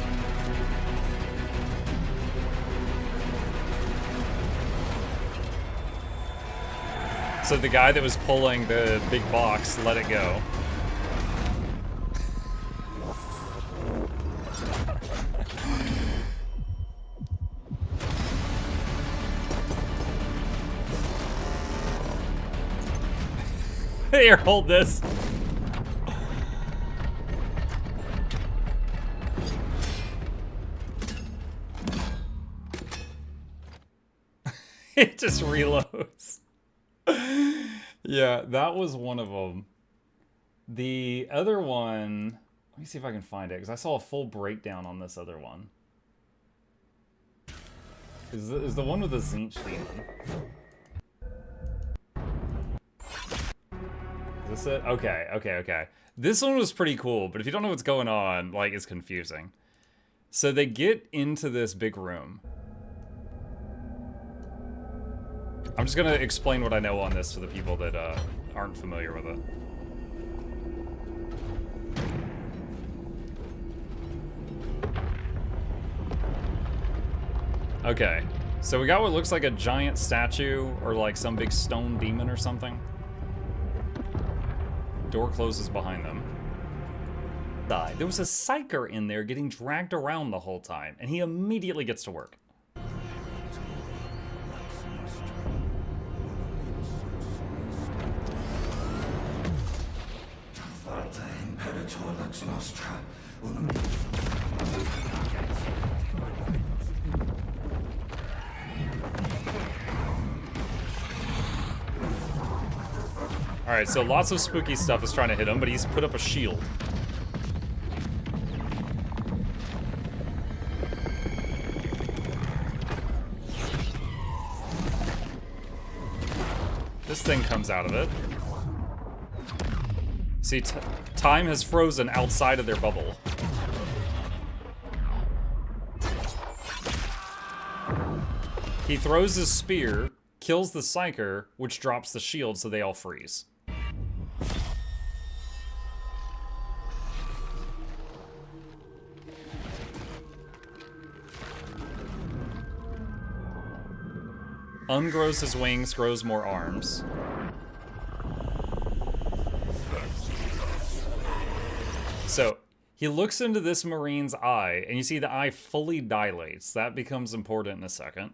S1: So the guy that was pulling the big box let it go. Here, hold this. It just reloads. Yeah, that was one of them. The other one, let me see if I can find it, because I saw a full breakdown on this other one. Is the one with the Zinch demon. Is this it? Okay, okay, okay. This one was pretty cool, but if you don't know what's going on, like, it's confusing. So they get into this big room. I'm just gonna explain what I know on this for the people that aren't familiar with it. Okay, so we got what looks like a giant statue or like some big stone demon or something. Door closes behind them. There was a psyker in there getting dragged around the whole time, and he immediately gets to work. Alright, so lots of spooky stuff is trying to hit him, but he's put up a shield. This thing comes out of it. See, time has frozen outside of their bubble. He throws his spear, kills the psyker, which drops the shield, so they all freeze. Ungrows his wings, grows more arms. So, he looks into this Marine's eye, and you see the eye fully dilates. That becomes important in a second.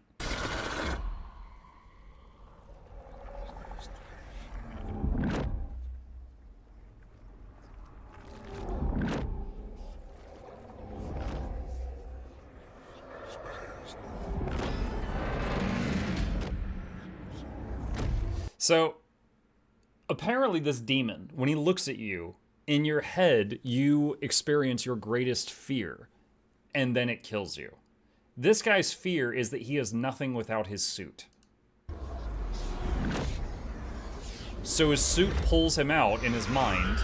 S1: So, apparently this demon, when he looks at you, in your head, you experience your greatest fear, and then it kills you. This guy's fear is that he is nothing without his suit. So his suit pulls him out in his mind,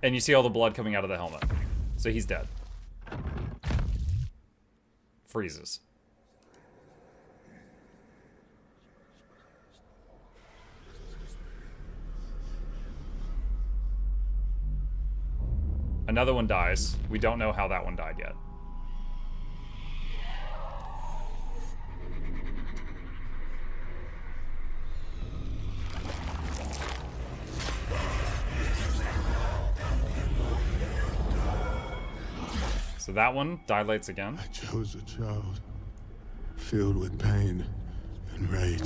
S1: and you see all the blood coming out of the helmet. So he's dead. Freezes. Another one dies. We don't know how that one died yet. So that one dilates again.
S21: I chose a child filled with pain and rage.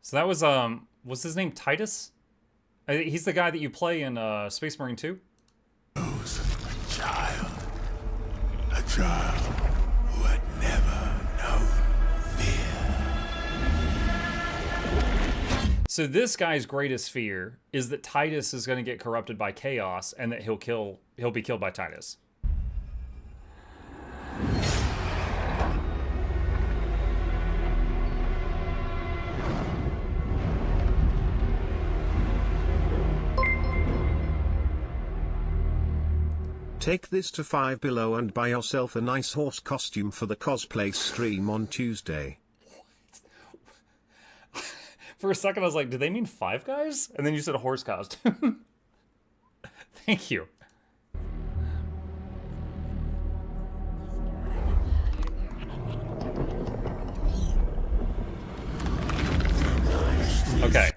S1: So that was, what's his name? Titus? He's the guy that you play in Space Marine 2?
S21: A child who had never known fear.
S1: So this guy's greatest fear is that Titus is going to get corrupted by chaos and that he'll be killed by Titus.
S3: Take this to 5 below and buy yourself a nice horse costume for the cosplay stream on Tuesday.
S1: For a second I was like, did they mean Five Guys? And then you said a horse costume. Thank you. Okay.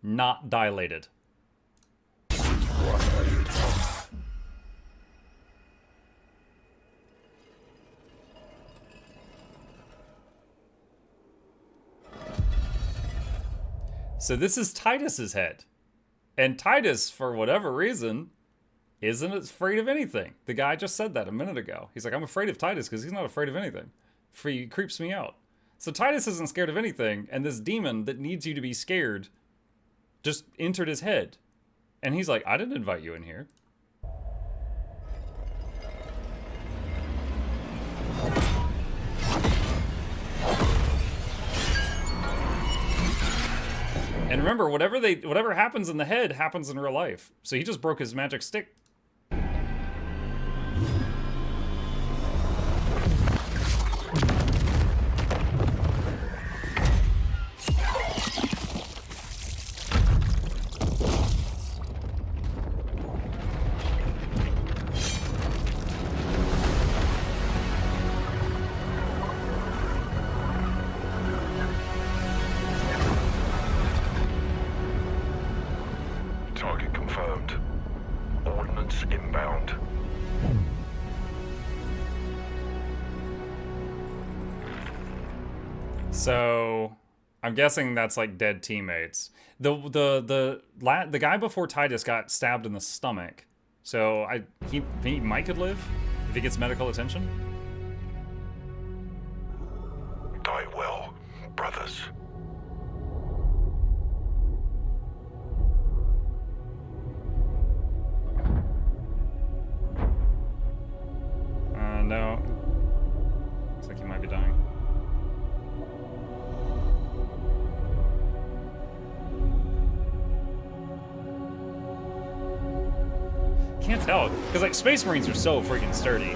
S1: Not dilated. So this is Titus's head. And Titus, for whatever reason, isn't afraid of anything. The guy just said that a minute ago. He's like, I'm afraid of Titus because he's not afraid of anything. He creeps me out. So Titus isn't scared of anything, and this demon that needs you to be scared just entered his head. And he's like, I didn't invite you in here. And remember, whatever happens in the head happens in real life. So he just broke his magic stick.
S20: Target confirmed. Ordnance inbound.
S1: So I'm guessing that's like dead teammates. The guy before Titus got stabbed in the stomach. So he might could live if he gets medical attention.
S20: Die well, brothers.
S1: No. Looks like he might be dying. Can't tell, because like Space Marines are so freaking sturdy.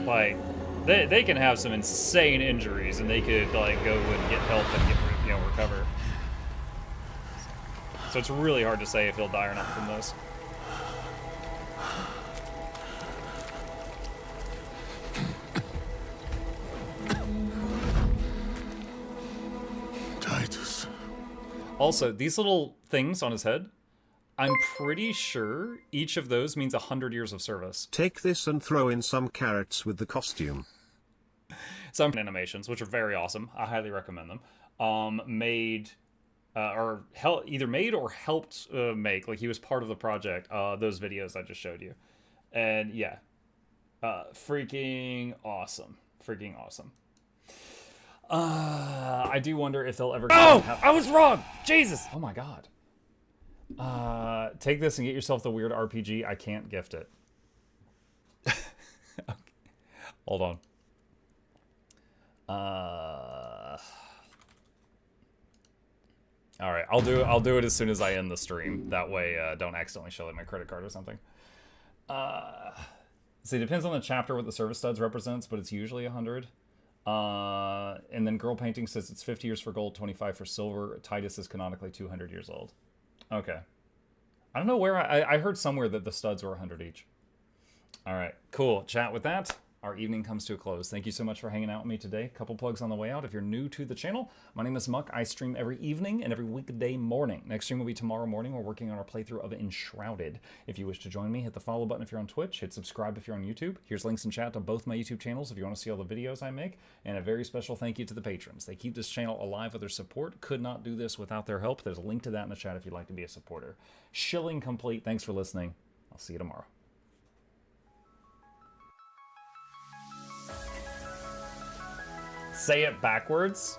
S1: Like, they can have some insane injuries, and they could like go and get help and get recover. So it's really hard to say if he'll die or not from this.
S21: Titus.
S1: Also, these little things on his head, I'm pretty sure each of those means 100 years of service.
S3: Take this and throw in some carrots with the costume.
S1: Some animations, which are very awesome. I highly recommend them. Either made or helped make, like he was part of the project, those videos I just showed you. And yeah, freaking awesome. Freaking awesome. I do wonder if they'll ever... Oh! I was wrong! Jesus! Oh my god. Take this and get yourself the weird RPG. I can't gift it. Okay. Hold on. All right, I'll do it as soon as I end the stream. That way, don't accidentally show like my credit card or something. See, it depends on the chapter what the service studs represents, but it's usually 100. And then Girl Painting says it's 50 years for gold, 25 for silver. Titus is canonically 200 years old. Okay. I don't know where I heard somewhere that the studs were 100 each. All right, cool. Chat with that. Our evening comes to a close. Thank you so much for hanging out with me today. Couple plugs on the way out. If you're new to the channel, my name is Muck. I stream every evening and every weekday morning. Next stream will be tomorrow morning. We're working on our playthrough of Enshrouded. If you wish to join me, hit the follow button if you're on Twitch. Hit subscribe if you're on YouTube. Here's links in chat to both my YouTube channels if you want to see all the videos I make. And a very special thank you to the patrons. They keep this channel alive with their support. Could not do this without their help. There's a link to that in the chat if you'd like to be a supporter. Shilling complete. Thanks for listening. I'll see you tomorrow. Say it backwards.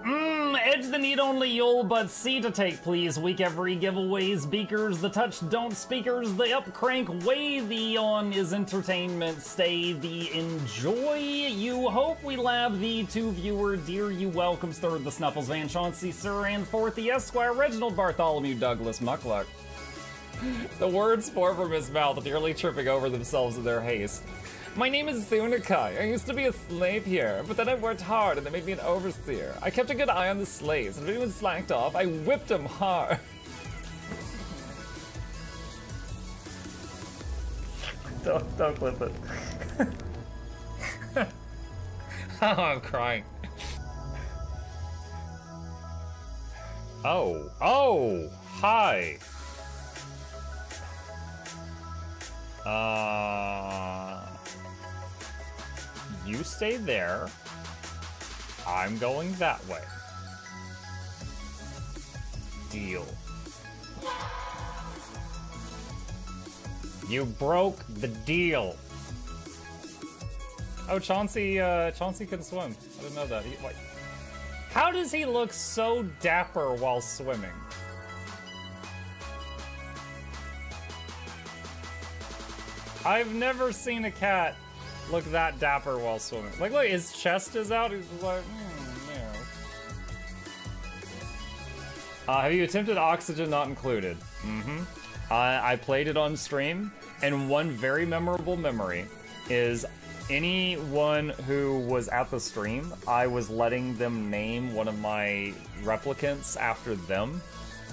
S1: Edge the need only you'll but see to take, please. Week every giveaways, beakers, the touch don't speakers, the up crank way, the on is entertainment, stay the enjoy. You hope we lab the two viewer, dear you welcomes, third the Snuffles, Van Chauncey, Sir, and fourth the Esquire, Reginald Bartholomew, Douglas, Mukluk. The words pour from his mouth, nearly tripping over themselves in their haste. My name is Zunikai. I used to be a slave here, but then I worked hard and they made me an overseer. I kept a good eye on the slaves, and if anyone slacked off, I whipped them hard. Don't clip it. Oh, I'm crying. Oh, hi. You stay there. I'm going that way. Deal. You broke the deal. Oh, Chauncey can swim. I didn't know that. Wait. How does he look so dapper while swimming? I've never seen a cat look that dapper while swimming. Like, look, his chest is out. He's just like, yeah. Have you attempted Oxygen Not Included? Mm-hmm. I played it on stream, and one very memorable memory is anyone who was at the stream, I was letting them name one of my replicants after them.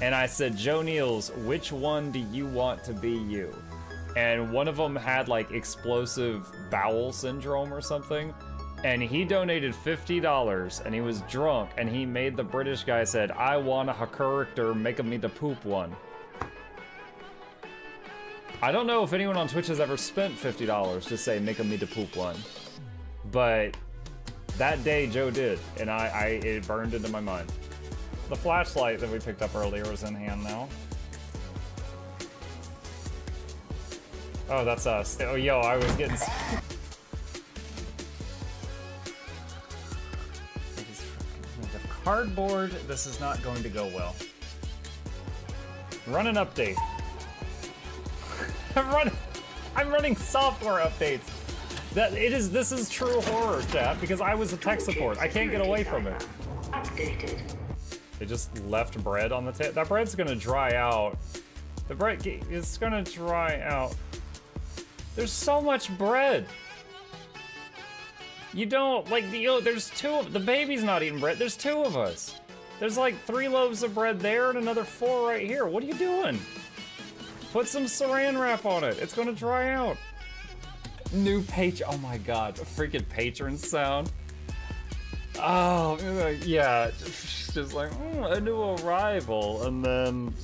S1: And I said, Joe Niels, which one do you want to be you? And one of them had like explosive bowel syndrome or something. And he donated $50 and he was drunk and he made the British guy said, I want a character, make me the poop one. I don't know if anyone on Twitch has ever spent $50 to say, make me the poop one. But that day Joe did, and it burned into my mind. The flashlight that we picked up earlier is in hand now. Oh, that's us. Oh, yo, I was getting... Cardboard, this is not going to go well. Run an update. I'm running software updates. This is true horror, chat, because I was a tech support. I can't get away from it. Updated. They just left bread on the table. That bread's gonna dry out. The bread is gonna dry out. There's so much bread. You don't, like, there's the baby's not eating bread. There's 2 of us. There's like 3 loaves of bread there and another 4 right here. What are you doing? Put some saran wrap on it. It's gonna dry out. New patron. Oh my god, a freaking patron sound. Oh, yeah. Just like, a new arrival. And then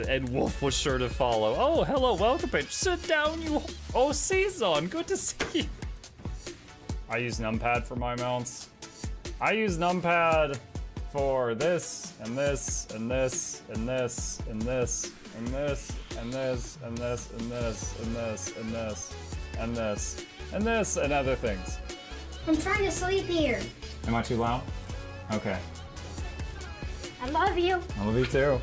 S1: Ed Wolf was sure to follow. Oh, hello, welcome, patron. Sit down, you. Oh, Season, good to see you. I use numpad for my mounts. I use numpad for this, and this, and this, and this, and this, and this, and this, and this, and this, and this, and this, and this, and this, and other things.
S5: I'm trying to sleep here.
S1: Am I too loud? Okay.
S5: I love you.
S1: I love you too.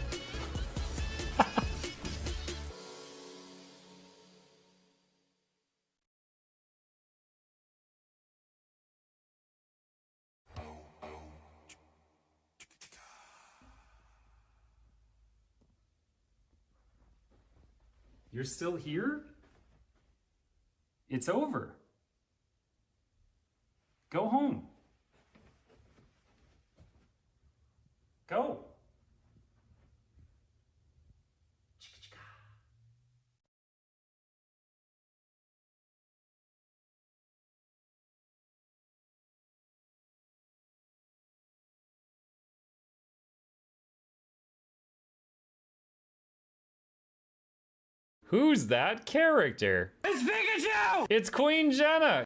S1: You're still here? It's over. Go home. Go. Who's that character?
S4: It's Pikachu!
S1: It's Queen Jenna!